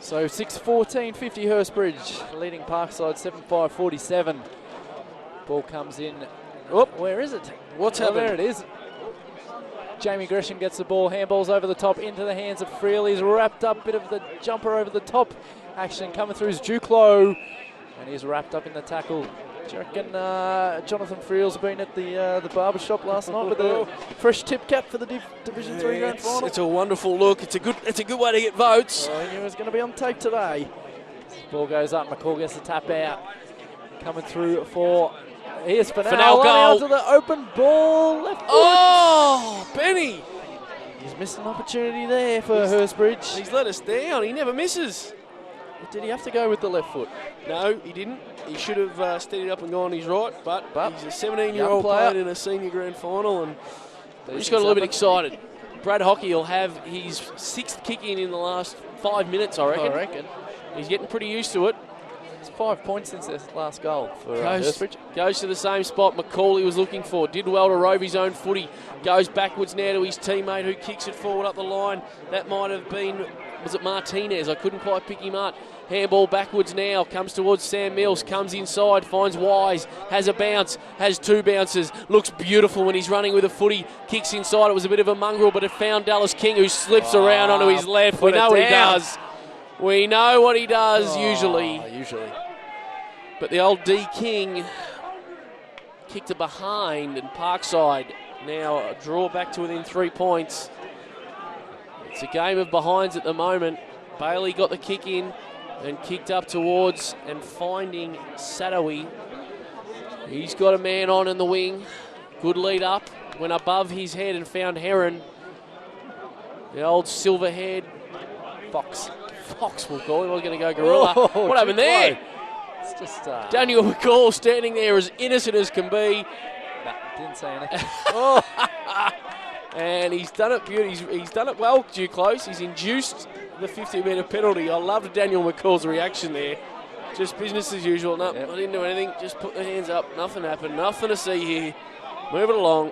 So 6-14-50 Hurstbridge, leading Parkside 7-5-47. Ball comes in. Oh, where is it? What's happening? There it is. Jamie Gresham gets the ball, handballs over the top into the hands of Friel. He's wrapped up, bit of the jumper over the top. Action coming through is Duclos, and he's wrapped up in the tackle. Do you reckon Jonathan Friel's been at the barber shop last night with a fresh tip cap for the Division 3 Grand Final? It's a wonderful look. It's a good way to get votes. I knew it was going to be on tape today. Ball goes up. McCall gets the tap out. Coming through for. Here's Fennell goal. To the open ball. Left foot. Oh, Benny. He's missed an opportunity there for Hurstbridge. He's let us down. He never misses. Did he have to go with the left foot? No, he didn't. He should have steadied up and gone his right, but he's a 17-year-old playing in a senior grand final, and we just got a little bit excited. Brad Hockey will have his 6th kick in the last 5 minutes, I reckon. He's getting pretty used to it. It's 5 points since his last goal for Hurstbridge. Goes to the same spot McCauley was looking for. Did well to rove his own footy. Goes backwards now to his teammate who kicks it forward up the line. That might have been, was it Martinez? I couldn't quite pick him up. Handball backwards now. Comes towards Sam Mills. Comes inside. Finds Wise. Has a bounce. Has 2 bounces. Looks beautiful when he's running with a footy. Kicks inside. It was a bit of a mongrel, but it found Dallas King, who slips around onto his left. We know what he does. We know what he does usually. But the old D King kicked it behind, and Parkside now a draw back to within 3 points. It's a game of behinds at the moment. Bailey got the kick in and kicked up towards and finding Sadawi. He's got a man on in the wing. Good lead up. Went above his head and found Heron. The old silver-haired Fox we'll call him. I was going to go Gorilla. What happened there? It's just Daniel McCall standing there as innocent as can be. Nah, didn't say anything. Oh, And he's done it beautifully. He's done it well, due close. He's induced the 50-metre penalty. I loved Daniel McCall's reaction there. Just business as usual. No, Yep. I didn't do anything. Just put the hands up. Nothing happened. Nothing to see here. Move it along.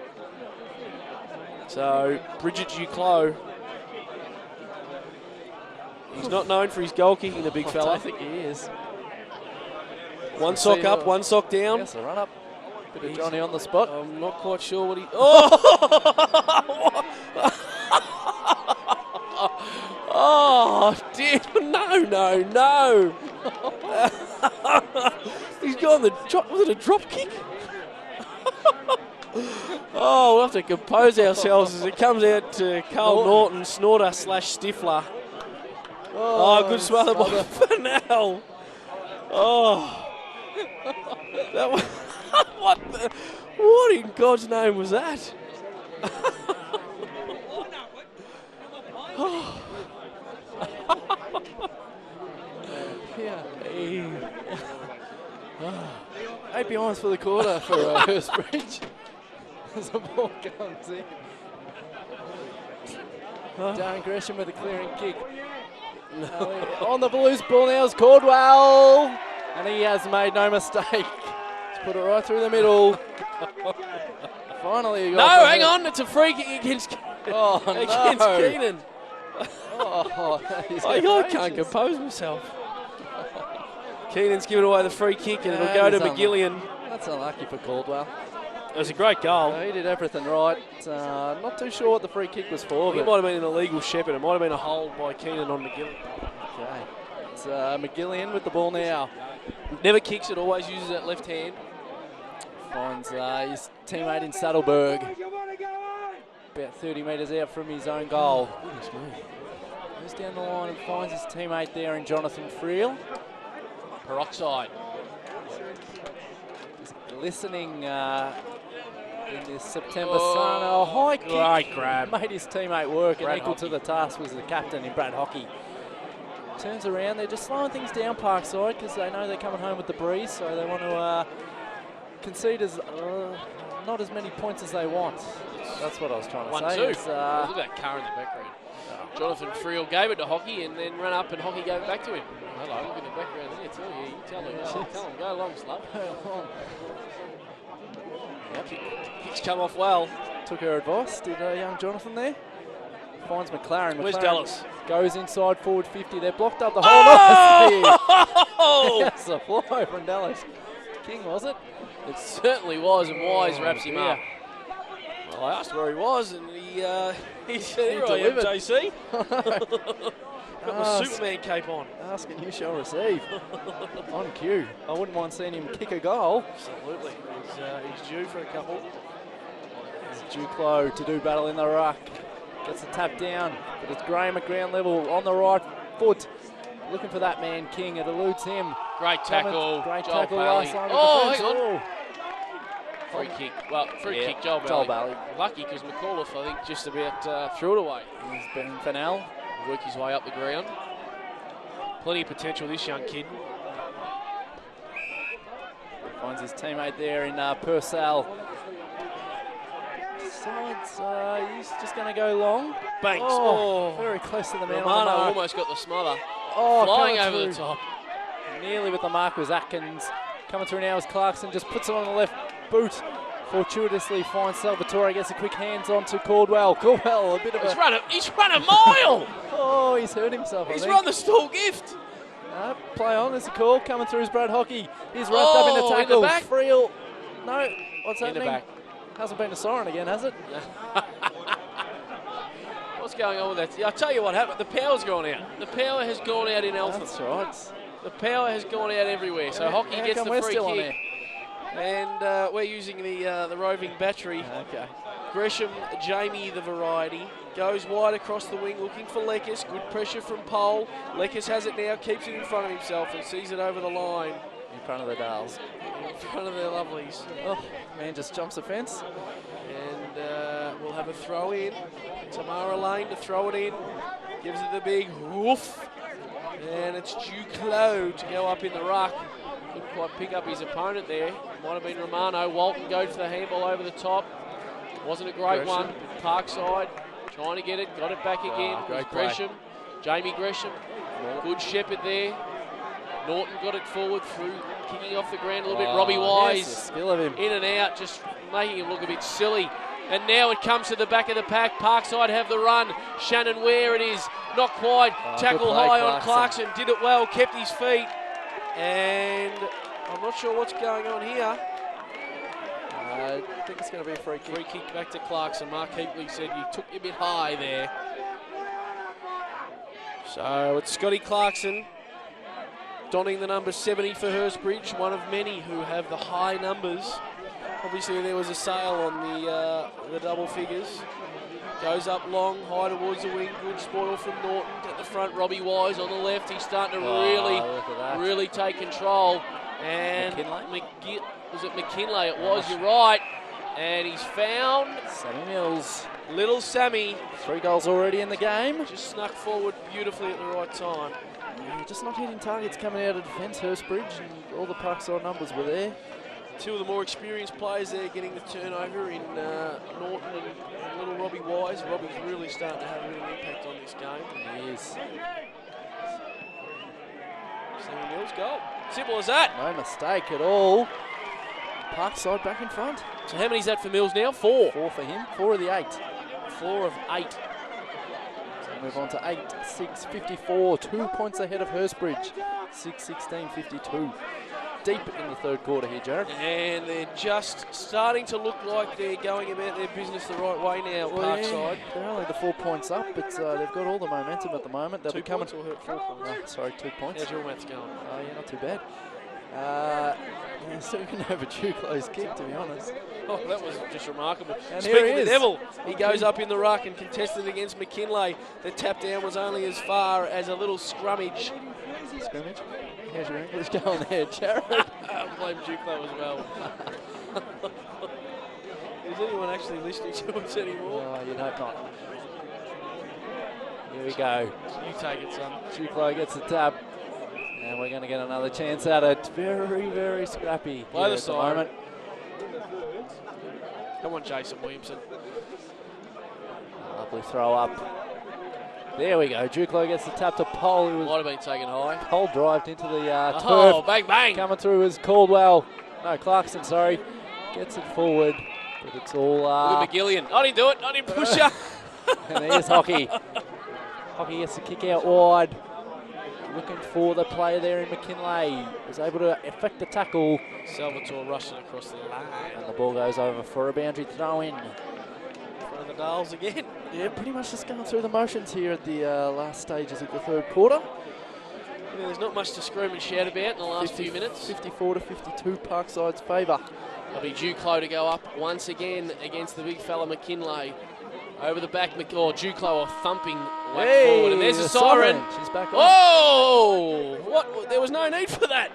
So, Bridget Duclos. He's not known for his goal kicking, the big I fella. don't think he is. One sock up, one sock down. Yes, a run up. Bit of Johnny on the spot. I'm not quite sure what he... Oh! Oh, dear. No. He's gone the drop. Was it a drop kick? Oh, we'll have to compose ourselves as it comes out to Carl Norton, Snorter / Stifler. Oh, good smother by Fennell. Oh. That was, what in God's name was that? Yeah. 8 behinds for the quarter for Hurstbridge. As the ball comes in. Darren Gresham with a clearing kick. On the Blues ball now is Caldwell. And he has made no mistake. He's put it right through the middle. Finally, No, hang on. It's a free kick against Keenan. Oh, that is I can't outrageous. compose myself. Keenan's given away the free kick and it'll That go to is McGillian. That's unlucky for Caldwell. It was a great goal. He did everything right. Not too sure what the free kick was for. It But might have been an illegal shepherd. It might have been a hold by Keenan on McGillian. okay. It's McGillian with the ball now. Never kicks it, always uses that left hand. Finds his teammate in Saddleberg. About 30 metres out from his own goal. Goodness me. Goes down the line and finds his teammate there in Jonathan Friel. Parkside. Just glistening in this September sun. A high kick. Great grab. Made his teammate work, Brad and equal to Hockey. the task was the captain in Brad Hockey. Turns around, they're just slowing things down Parkside because they know they're coming home with the breeze, so they want to concede not as many points as they want. That's what I was trying to 1-2. say. It's, Look at that car in the background. Jonathan Friel gave it to Hockey and then ran up and Hockey gave it back to him. Hello, look in the background there too. Yeah, you tell him. Tell him, go along, slub. Kicks come off well. Took her advice, did young Jonathan there. Finds McLaren. Where's McLaren Dallas? Goes inside forward 50. They're blocked up the whole night. Oh! That's a fly from Dallas. King, was it? It certainly was, and Wise wraps him dear. up. Well, I asked where he was, and he said, "Here I am, delivered. JC." Got my Ask. Superman cape on. Ask and you shall receive. On cue. I wouldn't mind seeing him kick a goal. Absolutely. He's due for a couple. Duclos to do battle in the ruck. Gets the tap down, but it's Graham at ground level on the right foot. Looking for that man, King. It eludes him. Great tackle. Great Joel tackle Bailey. last line of Oh, defence. hang on. Oh. Free kick. Well, free Yeah, kick, Joel Joel Bailey. Bailey. Lucky because McAuliffe, I think, just about threw it away. He's been Fennell. Work his way up the ground. Plenty of potential, this young kid. Finds his teammate there in Purcell. Decides he's just going to go long. Banks. Oh, very close to the man on the Romano mark. almost got the smother. Oh, Flying coming over the through. top. Nearly with the mark was Atkins. Coming through now is Clarkson, just puts it on the left boot. Fortuitously finds Salvatore, gets a quick hands on to Caldwell. Caldwell, a bit of He's a... run a mile. Oh, he's hurt himself, I He's think. run the stall gift. Play on, there's a call. Coming through is Brad Hockey. He's wrapped up in the Oh, in the tackle. back. Friel. No, what's In happening? the back. Hasn't been a siren again, has it? What's going on with that? I'll tell you what happened. The power's gone out. The power has gone out in Eltham. That's right. The power has gone out everywhere. So Hockey How gets come the we're free still on kick. And we're using the roving battery. there? Okay. Gresham, Jamie, the variety. Goes wide across the wing looking for Leckis. Good pressure from Pole. Leckis has it now, keeps it in front of himself and sees it over the line. In front of the Dales. In front of their lovelies. Oh, man just jumps the fence. And we'll have a throw in. Tamara Lane to throw it in. Gives it the big woof. And it's Duclos to go up in the ruck. Couldn't quite pick up his opponent there. Might have been Romano. Walton goes for the handball over the top. Wasn't a great one. Parkside trying to get it. Got it back again. Great Gresham. Jamie Gresham. Good shepherd there. Norton got it forward through, kicking off the ground a little bit. Robbie Wise, skill of him. In and out, just making him look a bit silly. And now it comes to the back of the pack. Parkside have the run. Shannon Ware it is. Not quite. Tackle high on Clarkson. Did it well, kept his feet. And I'm not sure what's going on here. I think it's going to be a free kick. Free kick back to Clarkson. Mark Heatley said you took it a bit high there. So it's Scotty Clarkson donning the number 70 for Hurstbridge, one of many who have the high numbers. Obviously there was a sale on the double figures. Goes up long, high towards the wing. Good spoil from Norton at the front. Robbie Wise on the left. He's starting to really take control. And was it McKinlay? It was, you're right. And he's found Sammy Mills. Little Sammy. 3 goals already in the game. Just snuck forward beautifully at the right time. Yeah, just not hitting targets coming out of defence, Hurstbridge, and all the Parkside numbers were there. 2 of the more experienced players there getting the turnover in Norton and little Robbie Wise. Robbie's really starting to have a real impact on this game. He is. Sammy Mills goal. Simple as that. No mistake at all. Parkside back in front. So how many is that for Mills now? 4. 4 for him. 4 of the 8. 4 of 8. So move on to 8-6-54. 2 points ahead of Hurstbridge. 6-16-52. Deep in the third quarter here, Jared. And they're just starting to look like they're going about their business the right way now, Parkside. Yeah, they're only the 4 points up, but they've got all the momentum at the moment. They'll 2 be coming. points or 4 points? Oh, sorry, 2 points. How's your maths going? Oh, yeah, not too bad. Yeah, still going over Duclos' kick, to be honest. Oh, that was just remarkable. And Speaking here of he the is. devil, he goes up in the ruck and contested against McKinlay. The tap down was only as far as a little scrummage. Scrimmage. How's your English going there, Jared? I blame Duclo as well. Is anyone actually listening to us anymore? Oh, you'd hope not. Here we go. You take it, son. Duclo gets the tap. And we're going to get another chance at it. Very, very scrappy. By the at side. moment. Come on, Jason Williamson. Lovely throw up. There we go. Duclo gets the tap to Pole. Who was Might have been taken high. Pole drived into the Oh, turf. bang, bang. Coming through is Caldwell. No, Clarkson, sorry. Gets it forward. But it's all... Look at McGillian. I didn't do it. I didn't push her. And there's Hockey. Hockey gets the kick out wide. Looking for the player there in McKinlay. Was able to effect the tackle. Salvatore rushed it across the line. And the ball goes over for a boundary throw in. For the Dales again. Yeah, pretty much just going through the motions here at the last stages of the third quarter. Yeah, there's not much to scream and shout about in the last few minutes. 54-52, Parkside's favour. It'll be Duclo to go up once again against the big fella McKinlay. Over the back, Duclo are thumping whack forward, and there's a siren. She's back on. Oh! What? There was no need for that.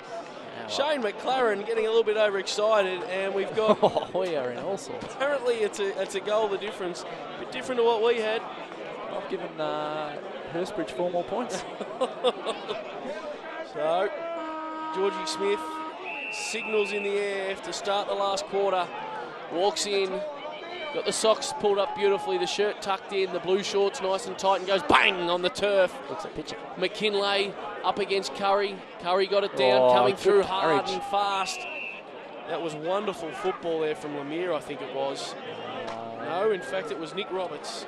Shane McLaren getting a little bit overexcited, and we've got... Oh, we are in all sorts. Apparently it's a goal the difference. A bit different to what we had. I've given Hurstbridge 4 more points. So, Georgie Smith signals in the air to start the last quarter. Walks in. Got the socks pulled up beautifully, the shirt tucked in, the blue shorts nice and tight, and goes bang on the turf. Looks like pitcher. McKinlay up against Curry. Curry got it down, coming through hard and fast. That was wonderful football there from Lemire, I think it was. No, in fact, it was Nick Roberts.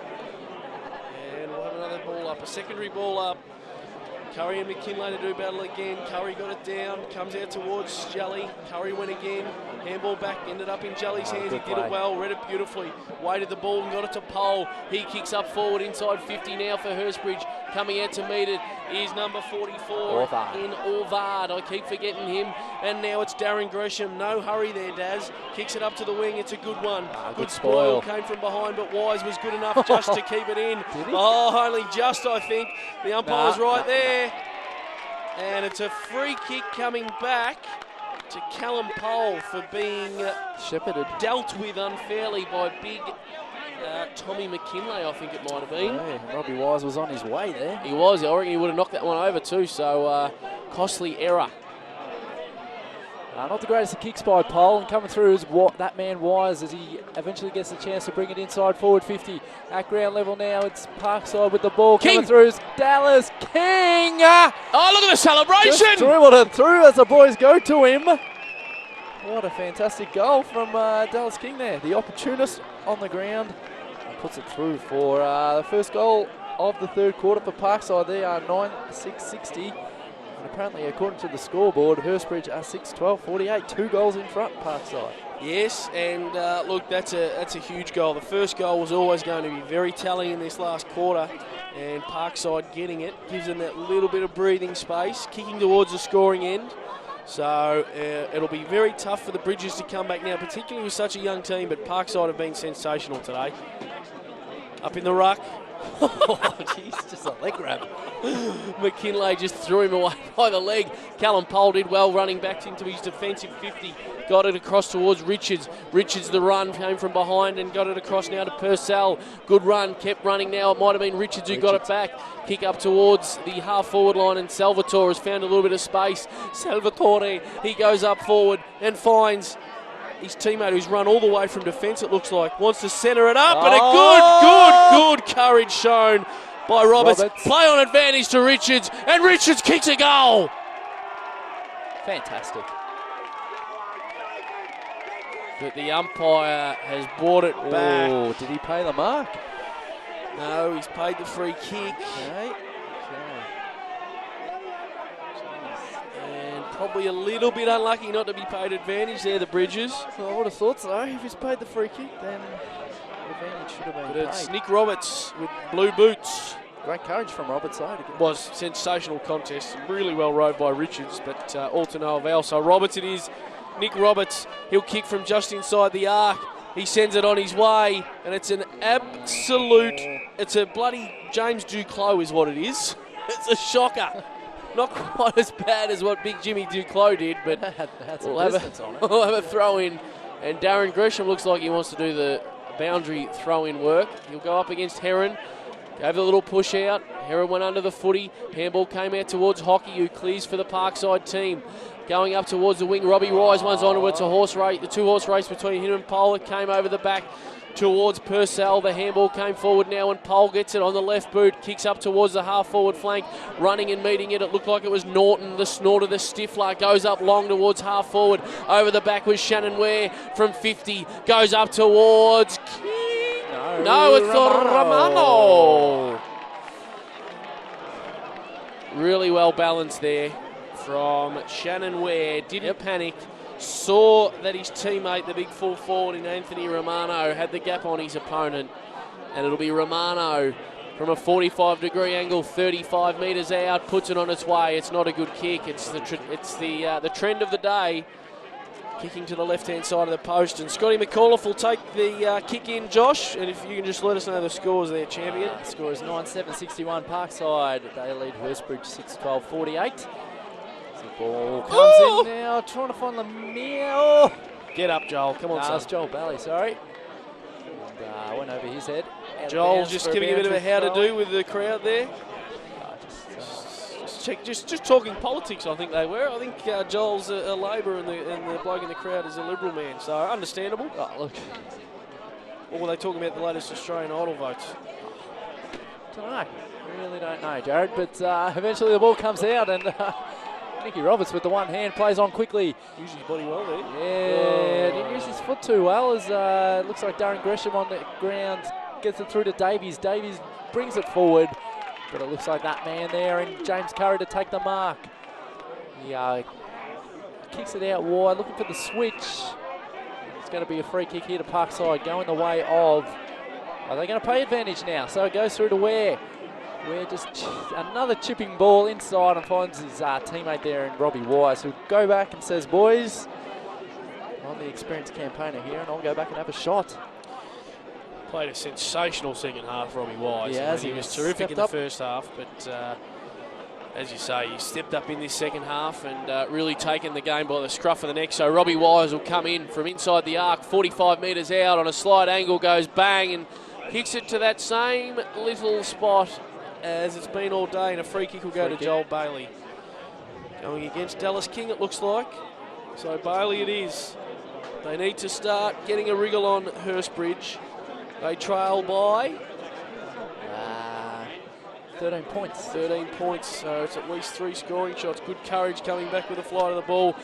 And we'll have another ball up, a secondary ball up. Curry and McKinlay to do battle again. Curry got it down, comes out towards Jelly. Curry went again, handball back, ended up in Jelly's hands. He did it well, read it beautifully. Weighted the ball and got it to Pole. He kicks up forward inside 50 now for Hurstbridge. Coming out to meet it is number 44 in Orvard. I keep forgetting him. And now it's Darren Gresham. No hurry there, Daz. Kicks it up to the wing. It's a good one. Good spoil. Came from behind, but Wise was good enough just to keep it in. Did he? Oh, only just, I think. The umpire's right there. And it's a free kick coming back to Callum Pole for being shepherded, dealt with unfairly by big Tommy McKinlay, I think it might have been. Yeah, Robbie Wise was on his way there. He was. I reckon he would have knocked that one over too, so costly error. Not the greatest of kicks by Pole, and coming through is that man Wise as he eventually gets the chance to bring it inside forward 50. At ground level now, it's Parkside with the ball. King. Coming through is Dallas King. Oh, look at the celebration! Just dribbled it through as the boys go to him. What a fantastic goal from Dallas King there. The opportunist on the ground and puts it through for the first goal of the third quarter for Parkside. They are 9-6-60. And apparently, according to the scoreboard, Hurstbridge are 6-12-48. 2 goals in front, Parkside. Yes, and look, that's a huge goal. The first goal was always going to be very telling in this last quarter, and Parkside getting it gives them that little bit of breathing space, kicking towards the scoring end. So it'll be very tough for the Bridges to come back now, particularly with such a young team, but Parkside have been sensational today. Up in the ruck. Oh, jeez, just a leg grab. McKinlay just threw him away by the leg. Callum Pole did well running back into his defensive 50. Got it across towards Richards. Richards the run, came from behind and got it across now to Purcell. Good run, kept running now. It might have been Richards who got it back. Kick up towards the half-forward line, and Salvatore has found a little bit of space. Salvatore, he goes up forward and finds his teammate who's run all the way from defence, it looks like, wants to centre it up, and a good courage shown by Roberts. Play on advantage to Richards, and Richards kicks a goal. Fantastic. But the umpire has brought it back. Oh, did he pay the mark? No, he's paid the free kick. Okay. Probably a little bit unlucky not to be paid advantage there, the Bridges. So I would have thought so. If he's paid the free kick, then advantage should have been But it's paid. Nick Roberts with blue boots. Great courage from Roberts' side. It was sensational contest. Really well rowed by Richards, but all to no avail. So Roberts it is. Nick Roberts, he'll kick from just inside the arc. He sends it on his way, and it's an absolute, it's a bloody James Duclos is what it is. It's a shocker. Not quite as bad as what big Jimmy Duclos did, but we'll have a throw in. And Darren Gresham looks like he wants to do the boundary throw-in work. He'll go up against Heron. Gave a little push out. Heron went under the footy. Handball came out towards Hockey, who clears for the Parkside team. Going up towards the wing, Robbie Rise one's onto it. It's a horse race, the two-horse race between him and Pole. It came over the back towards Purcell. The handball came forward now, and Pole gets it on the left boot. Kicks up towards the half-forward flank. Running and meeting it. It looked like it was Norton, the snorter, the Stifler. Goes up long towards half-forward. Over the back was Shannon Ware from 50. Goes up towards King. No, it's Romano. Really well balanced there from Shannon Ware. Didn't panic. Saw that his teammate, the big full forward in Anthony Romano, had the gap on his opponent. And it'll be Romano from a 45-degree angle, 35 metres out, puts it on its way. It's not a good kick. It's the trend of the day. Kicking to the left-hand side of the post. And Scotty McAuliffe will take the kick in, Josh. And if you can just let us know the scores there, champion. The score is 9-7-61 Parkside. They lead Hurstbridge 6-12-48. Ball comes in now, trying to find Lemire. Oh. Get up, Joel. Come on, son. It's Joel Bally, sorry. And went over his head. Joel just giving a bit of a how to do with the crowd there. Just talking politics, I think they were. I think Joel's a Labor and the bloke in the crowd is a Liberal man, so understandable. Oh, look. Or were they talking about the latest Australian Idol votes? Don't know. Really don't know, Jared. But eventually the ball comes out, and Nicky Roberts with the one hand plays on quickly. Used his body well there. Yeah, didn't use his foot too well. As it looks like Darren Gresham on the ground gets it through to Davies. Davies brings it forward, but it looks like that man there and James Curry to take the mark. He kicks it out wide, looking for the switch. It's going to be a free kick here to Parkside, going the way of. Are they going to pay advantage now? So it goes through to Ware. Ware just another chipping ball inside and finds his teammate there in Robbie Wise, who go back and says, boys, I'm the experienced campaigner here and I'll go back and have a shot. Played a sensational second half, Robbie Wise. Yeah, he was terrific in the first half, but as you say, he stepped up in this second half and really taken the game by the scruff of the neck. So Robbie Wise will come in from inside the arc, 45 metres out on a slight angle, goes bang and kicks it to that same little spot as it's been all day, and a free kick will go to Joel Bailey. Going against Dallas King, it looks like. So Bailey it is. They need to start getting a wriggle on Hurstbridge. They trail by 13 points. 13 points, so it's at least 3 scoring shots. Good courage coming back with the flight of the ball.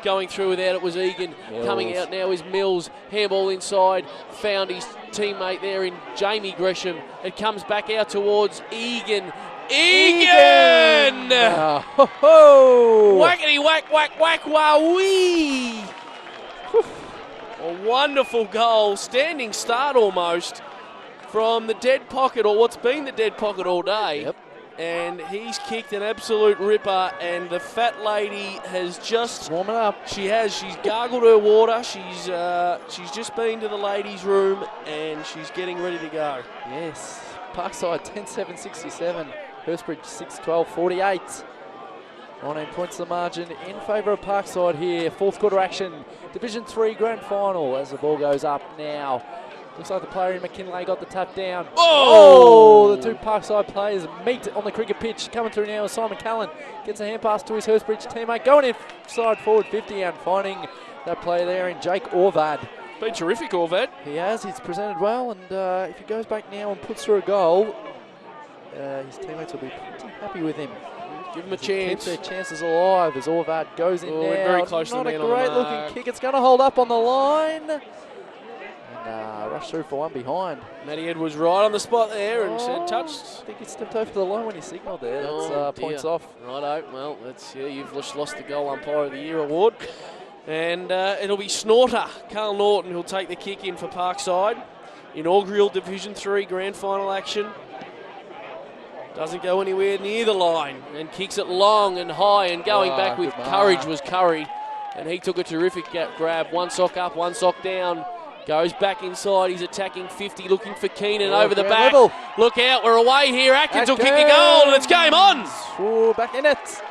Going through without it was Egan. Mills. Coming out now is Mills. Handball inside. Found his teammate there in Jamie Gresham. It comes back out towards Egan. Egan! Ho, ho. Whackety whack whack whack wah-wee! A wonderful goal. Standing start almost from the dead pocket, or what's been the dead pocket all day. Yep. And he's kicked an absolute ripper, and the fat lady has just Warming up. She has. She's gargled her water. She's just been to the ladies' room, and she's getting ready to go. Yes. Parkside 10-7-67. Hurstbridge 6-12-48. 19 points the margin in favour of Parkside here. Fourth quarter action. Division 3 grand final as the ball goes up now. Looks like the player in McKinlay got the tap down. Oh! The two Parkside players meet on the cricket pitch. Coming through now is Simon Callan. Gets a hand pass to his Hurstbridge teammate. Going inside forward 50 and finding that player there in Jake Orvad. Been terrific, Orvad. He has. He's presented well, and if he goes back now and puts through a goal, his teammates will be pretty happy with him. Give him a chance. Keep their chances alive as Orvad goes in now. Very close to the man on the Not a great mark. looking kick. It's going to hold up on the line. And rush through for one behind. Matty Edwards right on the spot there and said touched. I think he stepped over the line when he signalled there. That's points off. Righto. Well, you've just lost the Goal Umpire of the Year award. And it'll be Snorter, Carl Norton, who'll take the kick in for Parkside. Inaugural Division 3 grand final action. Doesn't go anywhere near the line and kicks it long and high, and going back with courage was Curry. And he took a terrific grab. One sock up, one sock down. Goes back inside. He's attacking 50, looking for Keenan over the back. Level. Look out, we're away here. Atkins will kick a goal, and it's game on. Ooh, back in it.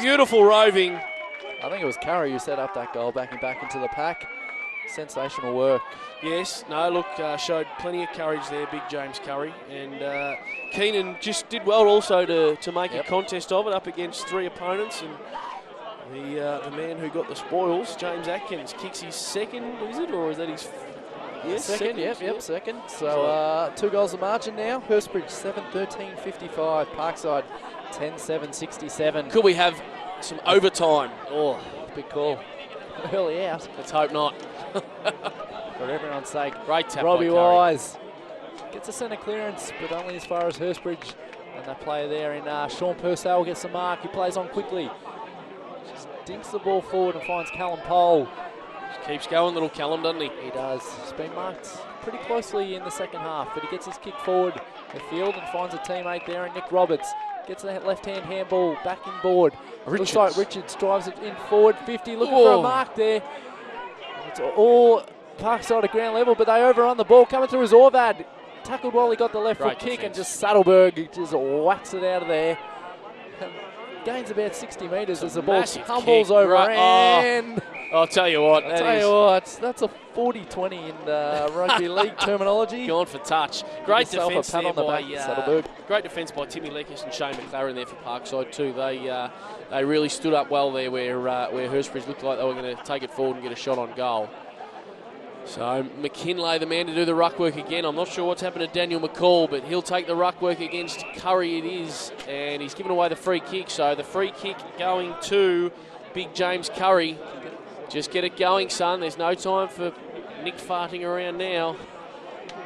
Beautiful roving. I think it was Curry who set up that goal, backing back into the pack. Sensational work. Yes, no, look, showed plenty of courage there, big James Curry. And Keenan just did well also to make a contest of it up against 3 opponents. And the man who got the spoils, James Atkins, kicks his second, is it? Or is that his... Yes, second, yep, second. So 2 goals of margin now. Hurstbridge 7-13-55. Parkside 10-7-67. Could we have some overtime? Oh, big call. Early out. Let's hope not. For everyone's sake. Great tap Robbie by Curry. Wise gets a centre clearance, but only as far as Hurstbridge. And that player there in Sean Purcell gets the mark. He plays on quickly. Just dinks the ball forward and finds Callum Pole. Just keeps going, little Callum, doesn't he? He does. He's been marked pretty closely in the second half, but he gets his kick forward the field and finds a teammate there in Nick Roberts. Gets the left-hand handball back inboard. Looks like Richards drives it in forward 50, looking for a mark there. It's all Parkside at ground level, but they overrun the ball. Coming through is Orvad. Tackled while he got the left foot kick, and just Saddleberg just whacks it out of there. Gains about 60 metres as the ball tumbles over. And I'll tell you what, that's a 40-20 in rugby league terminology. Gone for touch. Great defence there by Saddleberg. Great defence by Timmy Leckis and Shane McLaren there for Parkside too. They really stood up well there where Hurstbridge looked like they were going to take it forward and get a shot on goal. So McKinlay, the man to do the ruck work again. I'm not sure what's happened to Daniel McCall, but he'll take the ruck work against Curry it is. And he's given away the free kick. So the free kick going to big James Curry. Just get it going, son. There's no time for Nick farting around now.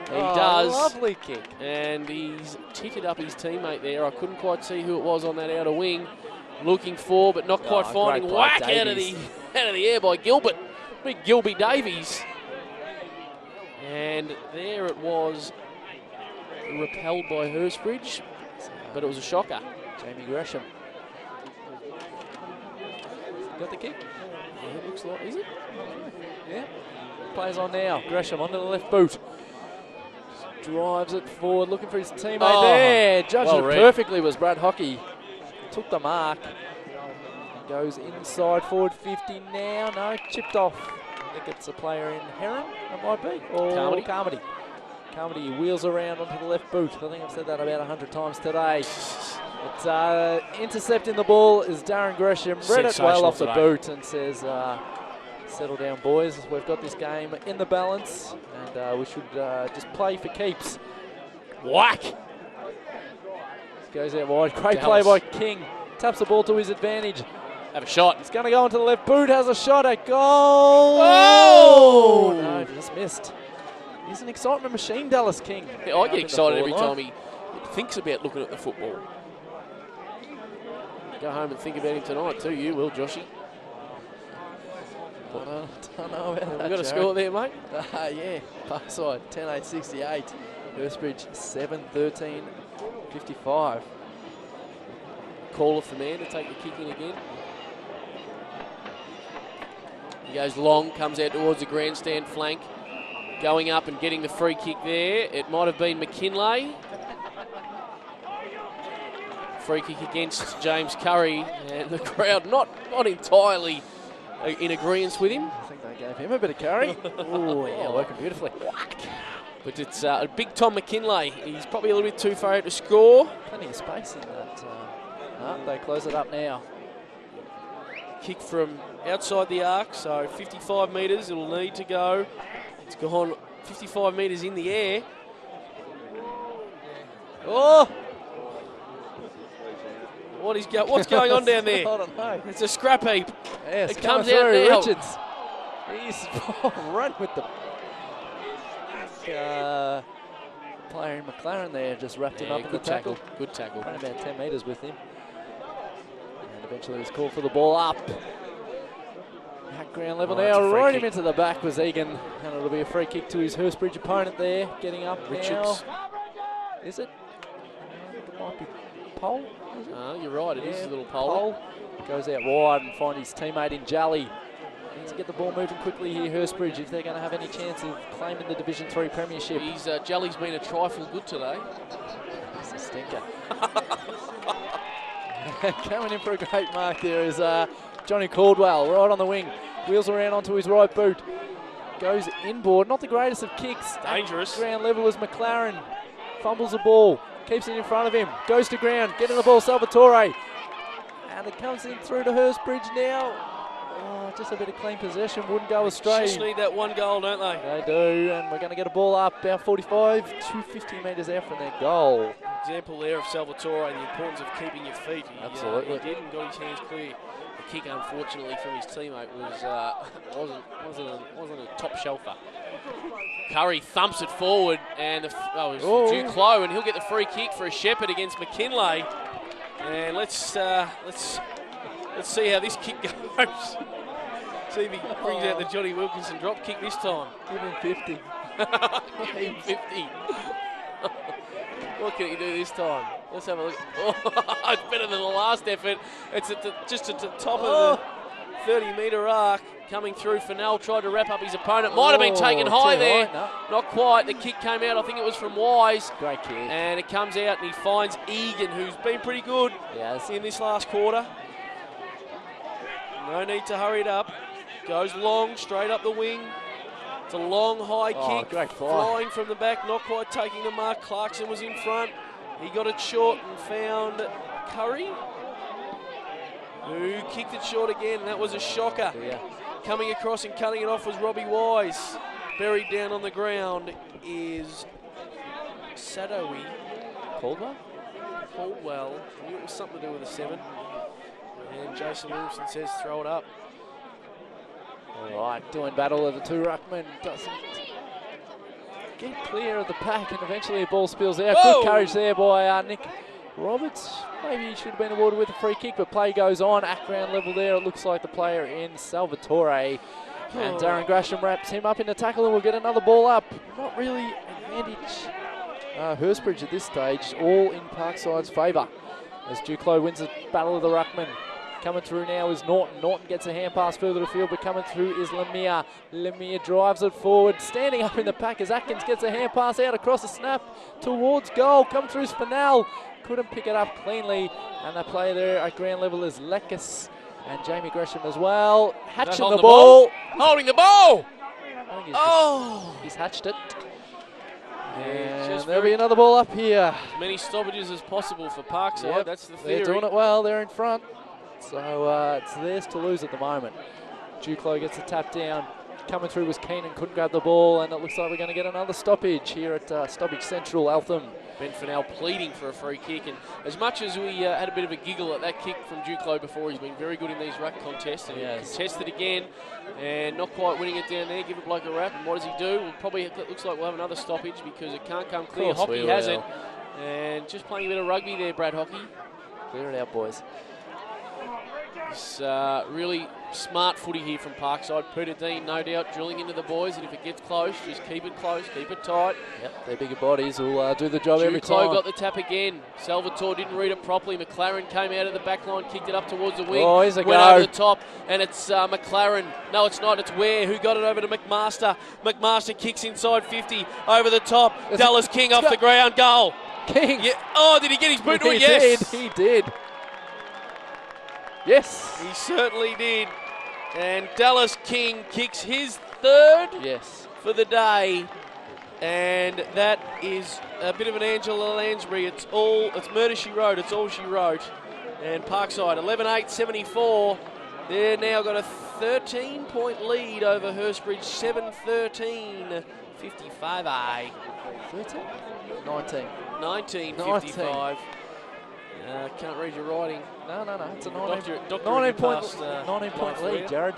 He does. Lovely kick. And he's titted up his teammate there. I couldn't quite see who it was on that outer wing. Looking for, but not quite finding. Whack out of the air by Gilbert. Big Gilby Davies. And there it was, repelled by Hurstbridge, but it was a shocker. Jamie Gresham. Got the kick? Yeah, it looks like, is it? Yeah. Plays on now. Gresham onto the left boot. Drives it forward, looking for his teammate there. Judged it perfectly was Brad Hockey. Took the mark. Goes inside forward 50 now. No, chipped off. I think it's a player in Heron, it might be. Or Carmody. Carmody wheels around onto the left boot. I think I've said that about 100 times today. It's intercepting the ball is Darren Gresham. Read it well off the boot and says, settle down, boys. We've got this game in the balance, and we should just play for keeps. Whack! Goes out wide. Great play by King. Taps the ball to his advantage. Have a shot. It's going to go into the left boot. Has a shot at goal. Oh! No, just missed. He's an excitement machine, Dallas King. Yeah, I get excited every time he thinks about looking at the football. Go home and think about him tonight too, you will, Joshy. Don't know about that. We've got a score there, mate. Yeah, Parkside 10-8-68. Hurstbridge 7-13-55. Call off the man to take the kick in again. He goes long, comes out towards the grandstand flank. Going up and getting the free kick there. It might have been McKinlay. Free kick against James Curry, and the crowd not entirely in agreement with him. I think they gave him a bit of curry. Oh, yeah, working beautifully. But it's big Tom McKinlay. He's probably a little bit too far out to score. Plenty of space in that. They close it up now. Kick from outside the arc, so 55 metres it'll need to go. It's gone 55 metres in the air. Oh! What's going on down there? I don't know. It's a scrap heap. Yes, it comes out now. Richards. He's run with the player in McLaren there, just wrapped him up in the tackle. Good tackle. Ran about 10 metres with him. And eventually he's called for the ball up. At ground level now, right him into the back was Egan, and it'll be a free kick to his Hurstbridge opponent there, getting up Richards. now. Is it? It might be Pole. You're right, it is a little pole. Goes out wide and finds his teammate in Jolly. Need to get the ball moving quickly here, Hurstbridge, if they're going to have any chance of claiming the Division 3 premiership. Jolly's been a trifle good today. It's a stinker. Coming in for a great mark there is Johnny Caldwell, right on the wing. Wheels around onto his right boot. Goes inboard, not the greatest of kicks. Dangerous. Ground level is McLaren. Fumbles the ball, keeps it in front of him. Goes to ground, getting the ball, Salvatore. And it comes in through to Hurstbridge now. Oh, just a bit of clean possession, wouldn't go astray. Just need that one goal, don't they? They do, and we're going to get a ball up about 45 to 50 metres out from their goal. Example there of Salvatore and the importance of keeping your feet. Absolutely. He did and got his hands clear. The kick, unfortunately, from his teammate wasn't a top shelfer. Curry thumps it forward, and it's Duclos, and he'll get the free kick for a Shepherd against McKinlay. And let's see how this kick goes. See if he brings out the Johnny Wilkinson drop kick this time. Give him 50. Give him 50. What can he do this time? Let's have a look. Oh, it's better than the last effort. It's just at the top of the 30-metre arc. Coming through, Fennell tried to wrap up his opponent. Might have been taken high there. No. Not quite. The kick came out. I think it was from Wise. Great kick. And it comes out and he finds Egan, who's been pretty good in this last quarter. No need to hurry it up. Goes long, straight up the wing. It's a long, high kick. Great flying from the back, not quite taking the mark. Clarkson was in front. He got it short and found Curry, who kicked it short again, and that was a shocker. Yeah. Coming across and cutting it off was Robbie Wise. Buried down on the ground is Sadowi. Caldwell? Caldwell. I knew it was something to do with a 7. And Jason Wilson says throw it up. All right, doing battle of the two ruckmen. Doesn't get clear of the pack, and eventually the ball spills out. Whoa! Good courage there by Nick Roberts. Maybe he should have been awarded with a free kick, but play goes on at ground level there. It looks like the player in Salvatore. And Darren Gresham wraps him up in the tackle, and we'll get another ball up. Not really advantage Hurstbridge at this stage, all in Parkside's favour. As Duclos wins the battle of the ruckman. Coming through now is Norton. Norton gets a hand pass further to field, but coming through is Lemire. Lemire drives it forward, standing up in the pack as Atkins gets a hand pass out across the snap towards goal. Coming through is Fennell. Couldn't pick it up cleanly, and the player there at ground level is Lekis and Jamie Gresham as well. Hatching the ball. Holding the ball! He's hatched it. Yeah, Just there'll be another ball up here. as many stoppages as possible for Parkside. Yep, That's the theory. they're doing it well. They're in front. So it's theirs to lose at the moment. Duclos gets the tap down. Coming through was Keenan, couldn't grab the ball, and it looks like we're going to get another stoppage here at Stoppage Central, Eltham. Ben Fennell pleading for a free kick, and as much as we had a bit of a giggle at that kick from Duclos before, he's been very good in these ruck contests, and he contested again, and not quite winning it down there. Give a bloke a wrap, and what does he do? Well, probably it looks like we'll have another stoppage because it can't come clear. Hockey has it, and just playing a bit of rugby there, Brad Hockey. Clear it out, boys. It's really smart footy here from Parkside. Peter Dean, no doubt, drilling into the boys, and if it gets close, just keep it close, keep it tight. Yep, their bigger bodies will do the job every time. Got the tap again. Salvatore didn't read it properly. McLaren came out of the back line, kicked it up towards the wing. Oh, here's a went go. over the top, and it's McLaren. No, it's not. It's Ware who got it over to McMaster. McMaster kicks inside 50, over the top. Dallas King off the ground, goal. King. Yeah. Oh, did he get his boot to it? He Yes. did. He did. Yes. He certainly did. And Dallas King kicks his third for the day. And that is a bit of an Angela Lansbury. It's murder she wrote. It's all she wrote. And Parkside 11-8, 74. They've now got a 13-point lead over Hurstbridge, 7-13, 55-A. 13? 19. 19, 55. Can't read your writing. No. It's a 19-point lead, Jared.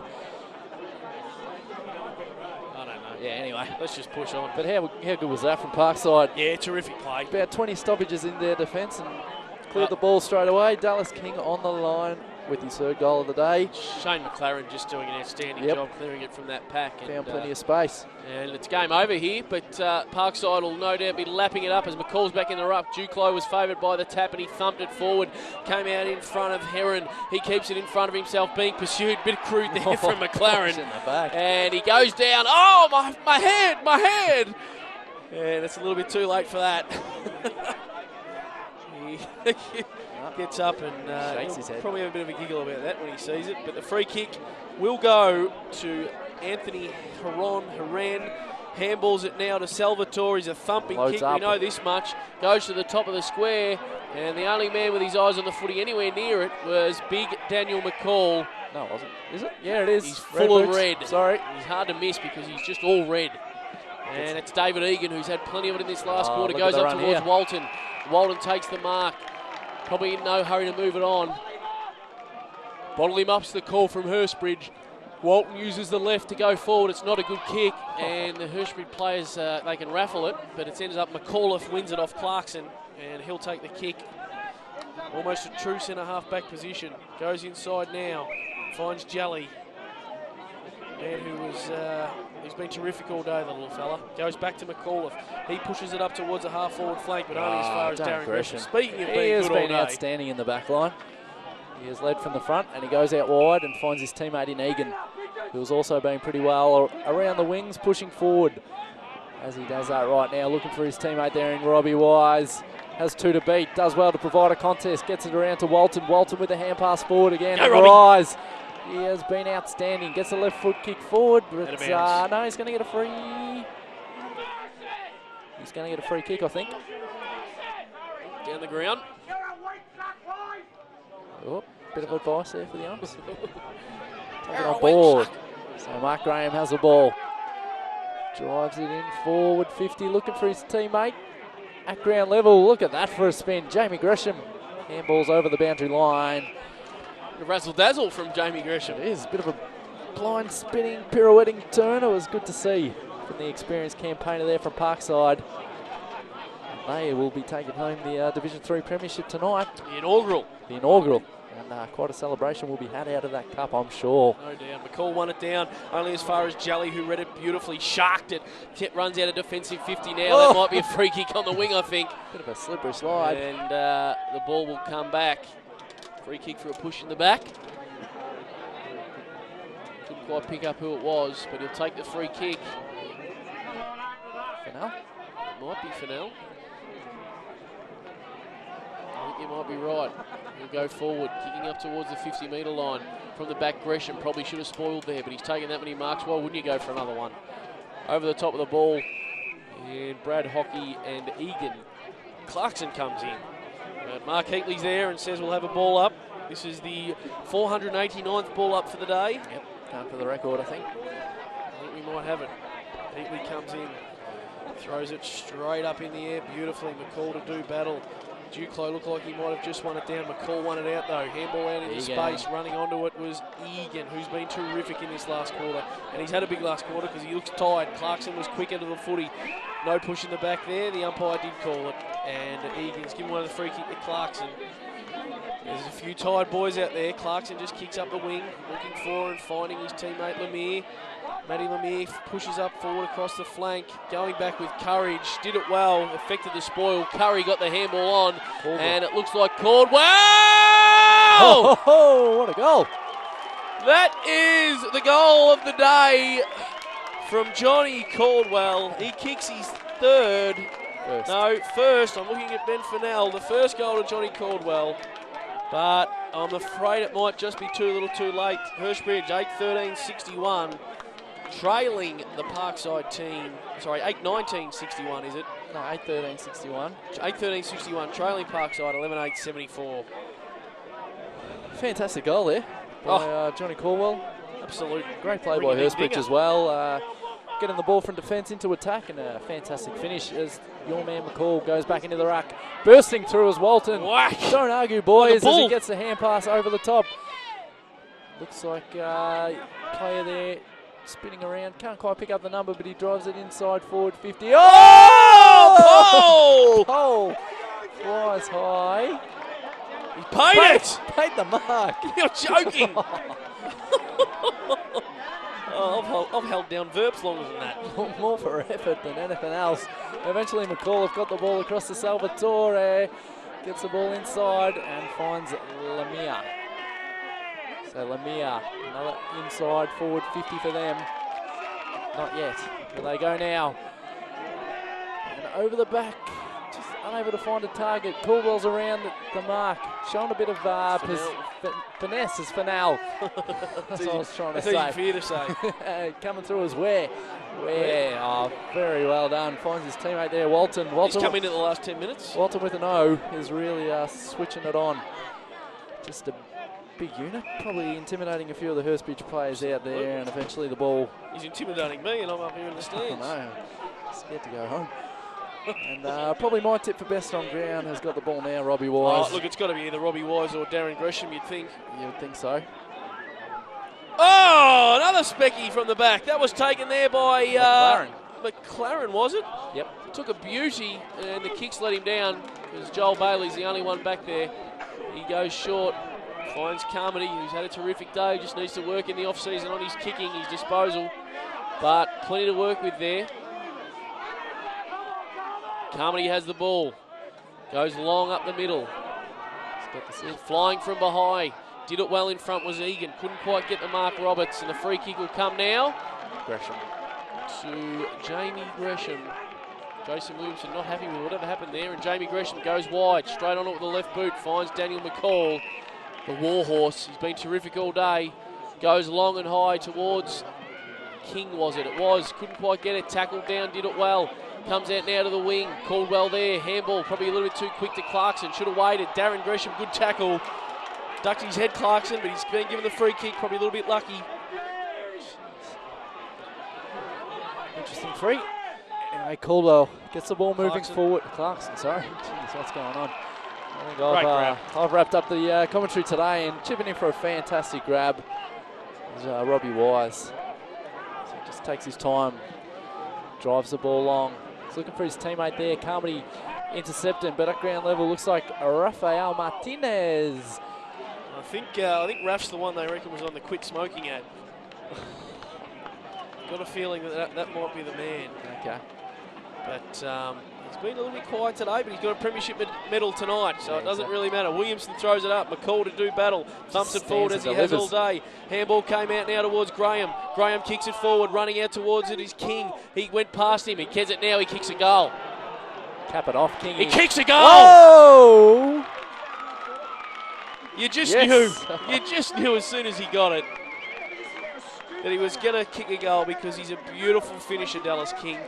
I don't know. Yeah, anyway. Let's just push on. But how good was that from Parkside? Yeah, terrific play. About 20 stoppages in their defence and cleared the ball straight away. Dallas King on the line with his third goal of the day. Shane McLaren just doing an outstanding job clearing it from that pack. Found plenty of space. And it's game over here, but Parkside will no doubt be lapping it up as McCall's back in the ruck. Duclos was favoured by the tap and he thumped it forward. Came out in front of Heron. He keeps it in front of himself, being pursued. Bit crude there from McLaren. In the back. And he goes down. Oh, my head. And it's a little bit too late for that. He gets up and shakes his head. Probably have a bit of a giggle about that when he sees it. But the free kick will go to Anthony Haran. Handballs it now to Salvatore. He's a thumping kick. We know this much. Goes to the top of the square. And the only man with his eyes on the footy anywhere near it was big Daniel McCall. No, it wasn't. Is it? Yeah, it is. He's full of red. Sorry. He's hard to miss because he's just all red. And it's David Egan who's had plenty of it in this last quarter. Goes up towards Walton. Walton takes the mark. Probably in no hurry to move it on. Bottle him up's the call from Hurstbridge. Walton uses the left to go forward. It's not a good kick, and the Hurstbridge players, they can raffle it, but it ends up McAuliffe wins it off Clarkson, and he'll take the kick. Almost a true centre-half back position. Goes inside now, finds Jelly. Man who was, he's been terrific all day, the little fella. Goes back to McAuliffe. He pushes it up towards the half-forward flank, but only as far as Darren Gresham. Speaking of being good all day. He has been outstanding in the back line. He has led from the front, and he goes out wide and finds his teammate in Egan, who's also been pretty well around the wings, pushing forward. As he does that right now, looking for his teammate there in Robbie Wise. Has two to beat, does well to provide a contest, gets it around to Walton. Walton with a hand pass forward again. Wise. He has been outstanding. Gets a left foot kick forward, but no, he's going to get a free. He's going to get a free kick, I think. Down the ground. Oh, bit of advice there for the umps. Take it on board. So Mark Graham has the ball. Drives it in forward 50, looking for his teammate. At ground level, look at that for a spin. Jamie Gresham. Handballs over the boundary line. A razzle-dazzle from Jamie Gresham. It is a bit of a blind spinning, pirouetting turn. It was good to see from the experienced campaigner there from Parkside. They will be taking home the Division 3 Premiership tonight. The inaugural. And quite a celebration will be had out of that cup, I'm sure. No doubt. McCall won it down only as far as Jelly, who read it beautifully, sharked it. Runs out of defensive 50 now. That might be a free kick on the wing, I think. Bit of a slippery slide. And the ball will come back. Free kick for a push in the back. Couldn't quite pick up who it was, but he'll take the free kick. Fennell? It might be Fennell. I think you might be right. He'll go forward, kicking up towards the 50-metre line. From the back, Gresham probably should have spoiled there, but he's taken that many marks. Why wouldn't you go for another one? Over the top of the ball. And Brad Hockey and Egan. Clarkson comes in. Mark Heatley's there and says we'll have a ball up. This is the 489th ball up for the day. Yep, going for the record, I think. I think we might have it. Heatley comes in, throws it straight up in the air beautifully. McCall to do battle. Duclos looked like he might have just won it down. McCall won it out though. Handball out into space. Running onto it was Egan, who's been terrific in this last quarter. And he's had a big last quarter because he looks tired. Clarkson was quicker to the footy. No push in the back there. The umpire did call it. And Egan's given one of the free kick to Clarkson. There's a few tired boys out there. Clarkson just kicks up the wing, looking for and finding his teammate Lemire. Matty Lemire pushes up forward across the flank, going back with courage. Did it well, affected the spoil. Curry got the handball on, and it looks like Caldwell! Oh, what a goal! That is the goal of the day from Johnny Caldwell. He kicks his third. First. I'm looking at Ben Fennell. The first goal to Johnny Caldwell. But I'm afraid it might just be too little too late. Hurstbridge 8-13-61. Trailing the Parkside team. Sorry, 8-19-61 is it? No, 8-13-61. 8-13-61. Trailing Parkside 11-8-74. Fantastic goal there by Johnny Caldwell. Absolute. Great play by Hurstbridge as well. Getting the ball from defence into attack, and a fantastic finish as your man McCall goes back into the ruck. Bursting through as Walton. Whack. Don't argue, boys, as he gets the hand pass over the top. Looks like player there spinning around. Can't quite pick up the number, but he drives it inside forward 50. Oh! Pole! Flies high. He paid it! Paid the mark. You're joking. I've held down verbs longer than that. More for effort than anything else. Eventually McCall got the ball across to Salvatore. Gets the ball inside and finds Lemire. So Lemire, another inside forward 50 for them. Not yet. Here they go now. And over the back, just unable to find a target. Caldwell's around the mark, showing a bit of finesse as Fennell. That's what I was trying to say. That's easy for you to say. Coming through as Ware. Oh, very well done. Finds his teammate there, Walton. He's come in the last 10 minutes. Walton with an O is really switching it on. Just a big unit, probably intimidating a few of the Hurstbridge players out there, and eventually the ball. He's intimidating me, and I'm up here in the stands. I know. Scared to go home. And probably my tip for best on ground has got the ball now, Robbie Wise. Oh, look, it's got to be either Robbie Wise or Darren Gresham, you'd think. You would think so. Oh, another specky from the back. That was taken there by McLaren, was it? Yep. Took a beauty, and the kicks let him down because Joel Bailey's the only one back there. He goes short, finds Carmody, who's had a terrific day, just needs to work in the off-season on his kicking, his disposal, but plenty to work with there. Carmody has the ball, goes long up the middle. Flying from behind. Did it well in front was Egan. Couldn't quite get the mark, Roberts. And the free kick will come now. Gresham. To Jamie Gresham. Jason Williamson not happy with whatever happened there. And Jamie Gresham goes wide. Straight on it with the left boot. Finds Daniel McCall. The Warhorse. He's been terrific all day. Goes long and high towards King, was it? It was. Couldn't quite get it. Tackled down. Did it well. Comes out now to the wing. Caldwell there. Handball probably a little bit too quick to Clarkson. Should have waited. Darren Gresham, good tackle. Ducked his head, Clarkson, but he's been given the free kick. Probably a little bit lucky. Interesting free. Anyway, Caldwell gets the ball moving forward. Clarkson, sorry. Jeez, what's going on? I think I've wrapped up the commentary today, and chipping in for a fantastic grab is Robbie Wise. So he just takes his time, drives the ball long. He's looking for his teammate there. Carmody intercepting, but at ground level looks like Rafael Martinez. I think Raf's the one they reckon was on the quit smoking ad. Got a feeling that might be the man. Okay. But he's been a little bit quiet today, but he's got a premiership medal tonight, so it doesn't really matter. Williamson throws it up. McCall to do battle. Thumps it forward as he has all day. Handball came out now towards Graham. Graham kicks it forward. Running out towards it is King. He went past him. He kicks it now. He kicks a goal. Cap it off, King. He kicks a goal. Oh! You just knew. You just knew as soon as he got it that he was going to kick a goal because he's a beautiful finisher, Dallas King.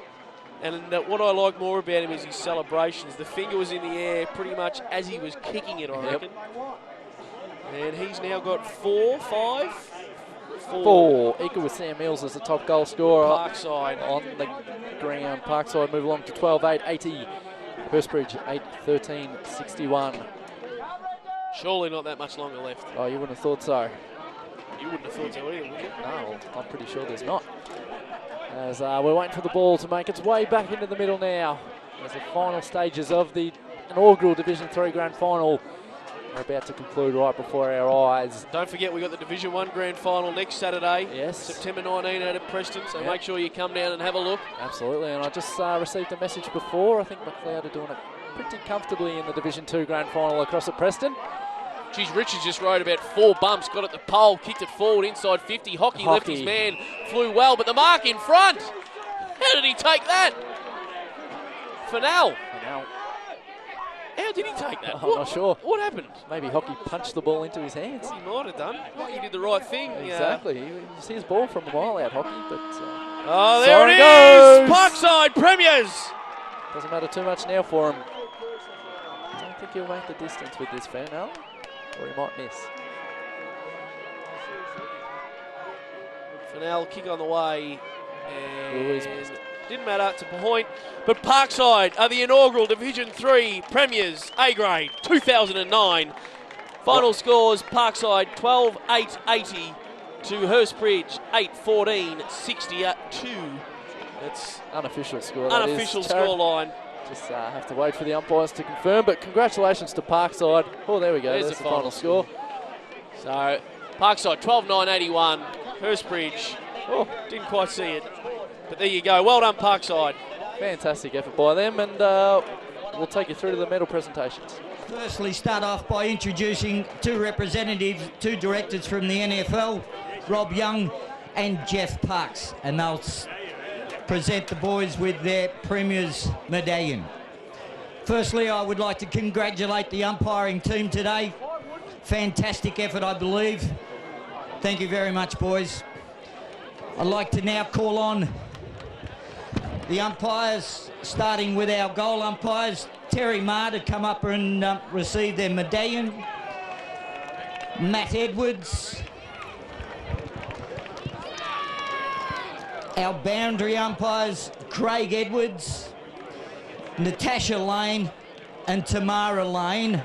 And what I like more about him is his celebrations. The finger was in the air pretty much as he was kicking it, I reckon. And he's now got 4. Equal with Sam Mills as the top goal scorer. Parkside on the ground. Parkside move along to 12-8-80. Hurstbridge 8-13-61. Surely not that much longer left. Oh, you wouldn't have thought so. You wouldn't have thought so either, would you? No, I'm pretty sure there's not. As we're waiting for the ball to make its way back into the middle now. As the final stages of the inaugural Division 3 Grand Final are about to conclude right before our eyes. Don't forget, we've got the Division 1 Grand Final next Saturday. Yes. September 19 out at Preston, so make sure you come down and have a look. Absolutely, and I just received a message before. I think McLeod are doing it pretty comfortably in the Division 2 Grand Final across at Preston. Geez, Richards just rode about 4 bumps, got at the pole, kicked it forward inside 50. Hockey left his man, flew well, but the mark in front. How did he take that? Fennell. How did he take that? I'm not sure. What happened? Maybe Hockey punched the ball into his hands. He might have done. Hockey did the right thing. Exactly. You see his ball from a mile out, Hockey, but... oh, there it is! Parkside Premiers! Doesn't matter too much now for him. I don't think he'll make the distance with this Fennell, or he might miss. Fennell, kick on the way, and didn't matter to point. But Parkside are the inaugural Division 3 Premiers, A grade, 2009. Final scores: Parkside 12-8-80 to Hurstbridge 8-14-62. That's unofficial score. Unofficial scoreline. Just have to wait for the umpires to confirm. But congratulations to Parkside. Oh, there we go. There's the final score. So Parkside 12-9-81. Hurstbridge didn't quite see it. But there you go. Well done, Parkside. Fantastic effort by them, and we'll take you through to the medal presentations. Firstly, start off by introducing 2 representatives, 2 directors from the NFL, Rob Young and Jeff Parks, and they'll present the boys with their Premier's medallion. Firstly, I would like to congratulate the umpiring team today. Fantastic effort, I believe. Thank you very much, boys. I'd like to now call on the umpires, starting with our goal umpires, Terry Marr, to come up and receive their medallion. Matt Edwards. Our boundary umpires, Craig Edwards, Natasha Lane and Tamara Lane.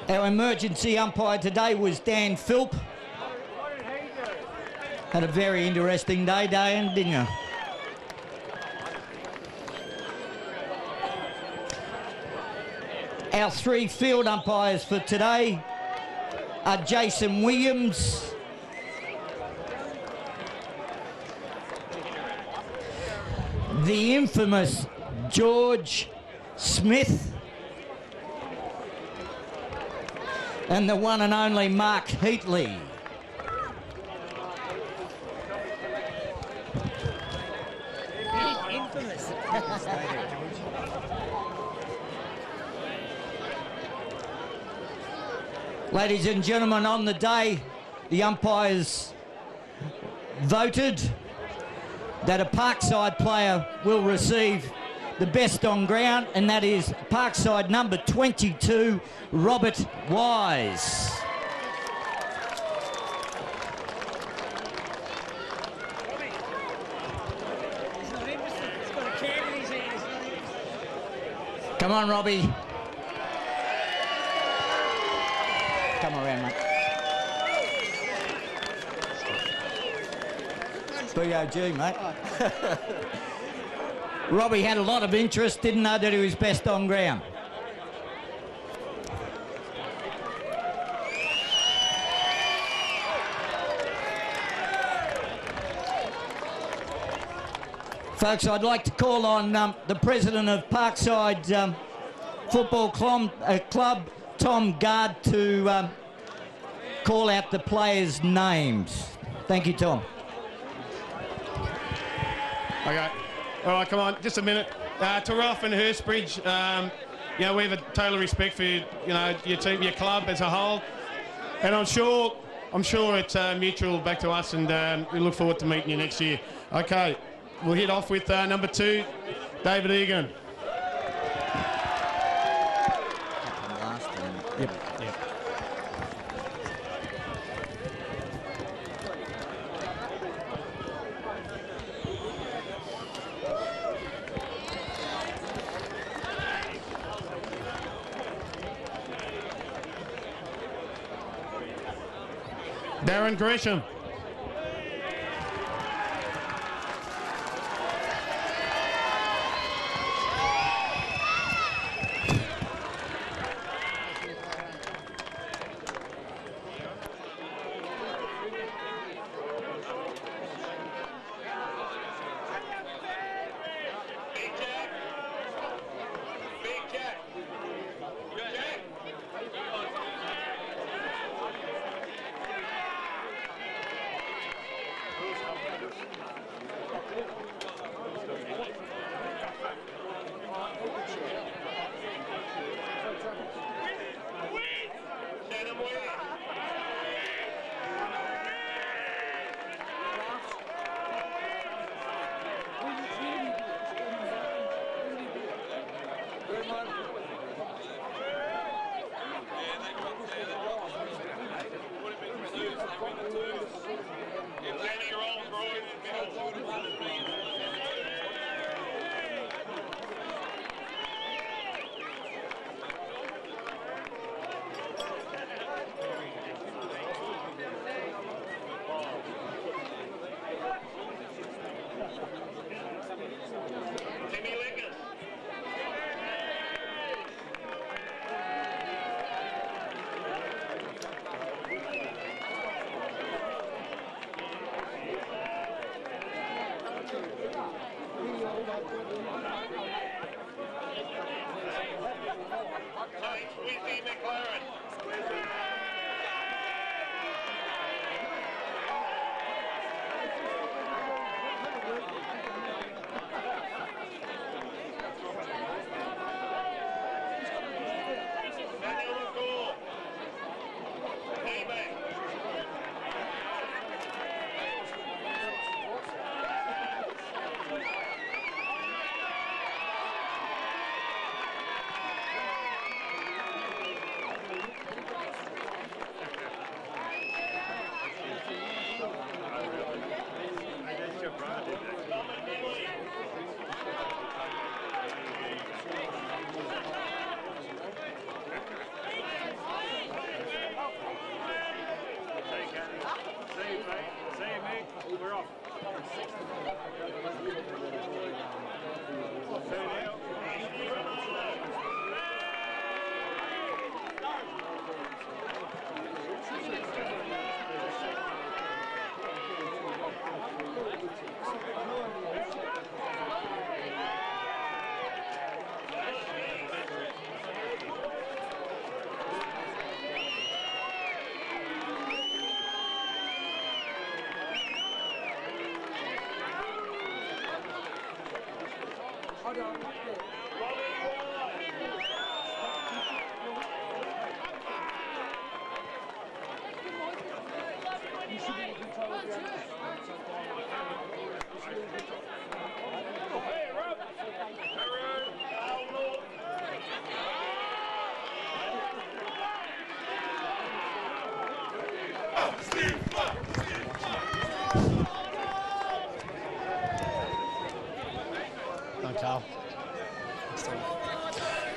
Our emergency umpire today was Dan Philp. Had a very interesting day, Dan, didn't you? Our 3 field umpires for today are Jason Williams, the infamous George Smith, and the one and only Mark Heatley. Infamous. Ladies and gentlemen, on the day, the umpires voted that a Parkside player will receive the best on ground, and that is Parkside number 22, Robert Wise. Come on, Robbie. Come around, mate. BOG, mate. Robbie had a lot of interest, didn't know that he was best on ground. Folks, I'd like to call on the president of Parkside Football Club, Tom Gard, to call out the players' names. Thank you, Tom. Okay. All right, come on, just a minute. Taroff and Hurstbridge, you know, we have a total respect for, you know, your team, your club as a whole. And I'm sure it's mutual back to us, and we look forward to meeting you next year. Okay, we'll hit off with number 2, David Egan. Yep. Darren Gresham.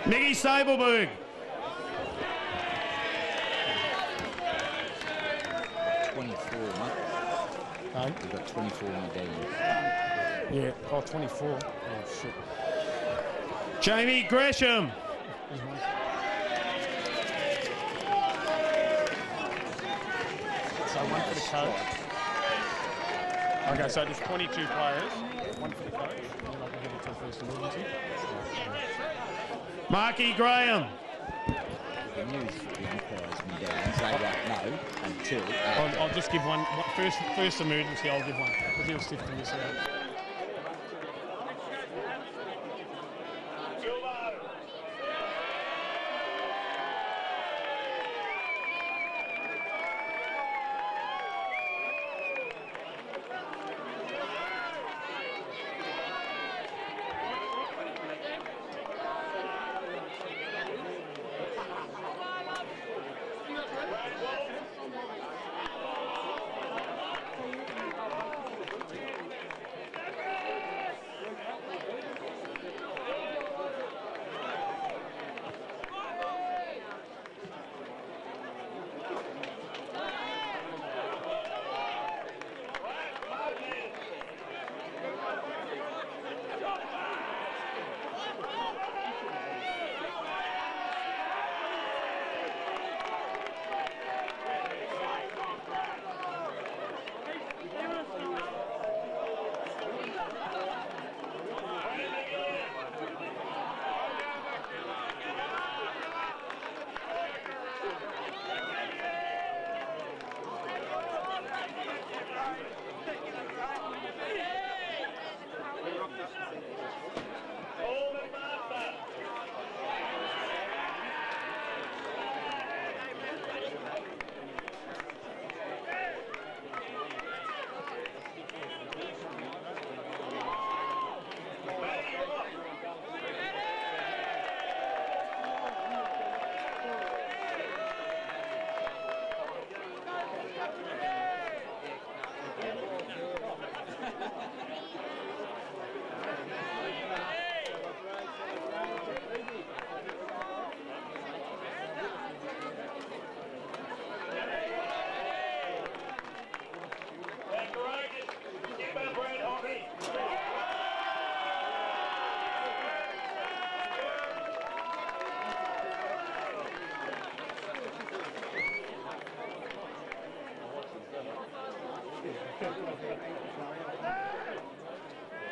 Nicky Sableberg. 24, mate. No? We've got 24 in the game. Yeah, oh, 24. Oh, shit. Jamie Gresham. So one for the coach. Okay, so there's 22 players. One for the coach, and then I can give it to the first emergency. Marky Graham. The news for the umpires and downs, they won't know until... I'll just give one. First emergency, I'll give one. Because he'll stiff this out.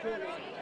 Cool.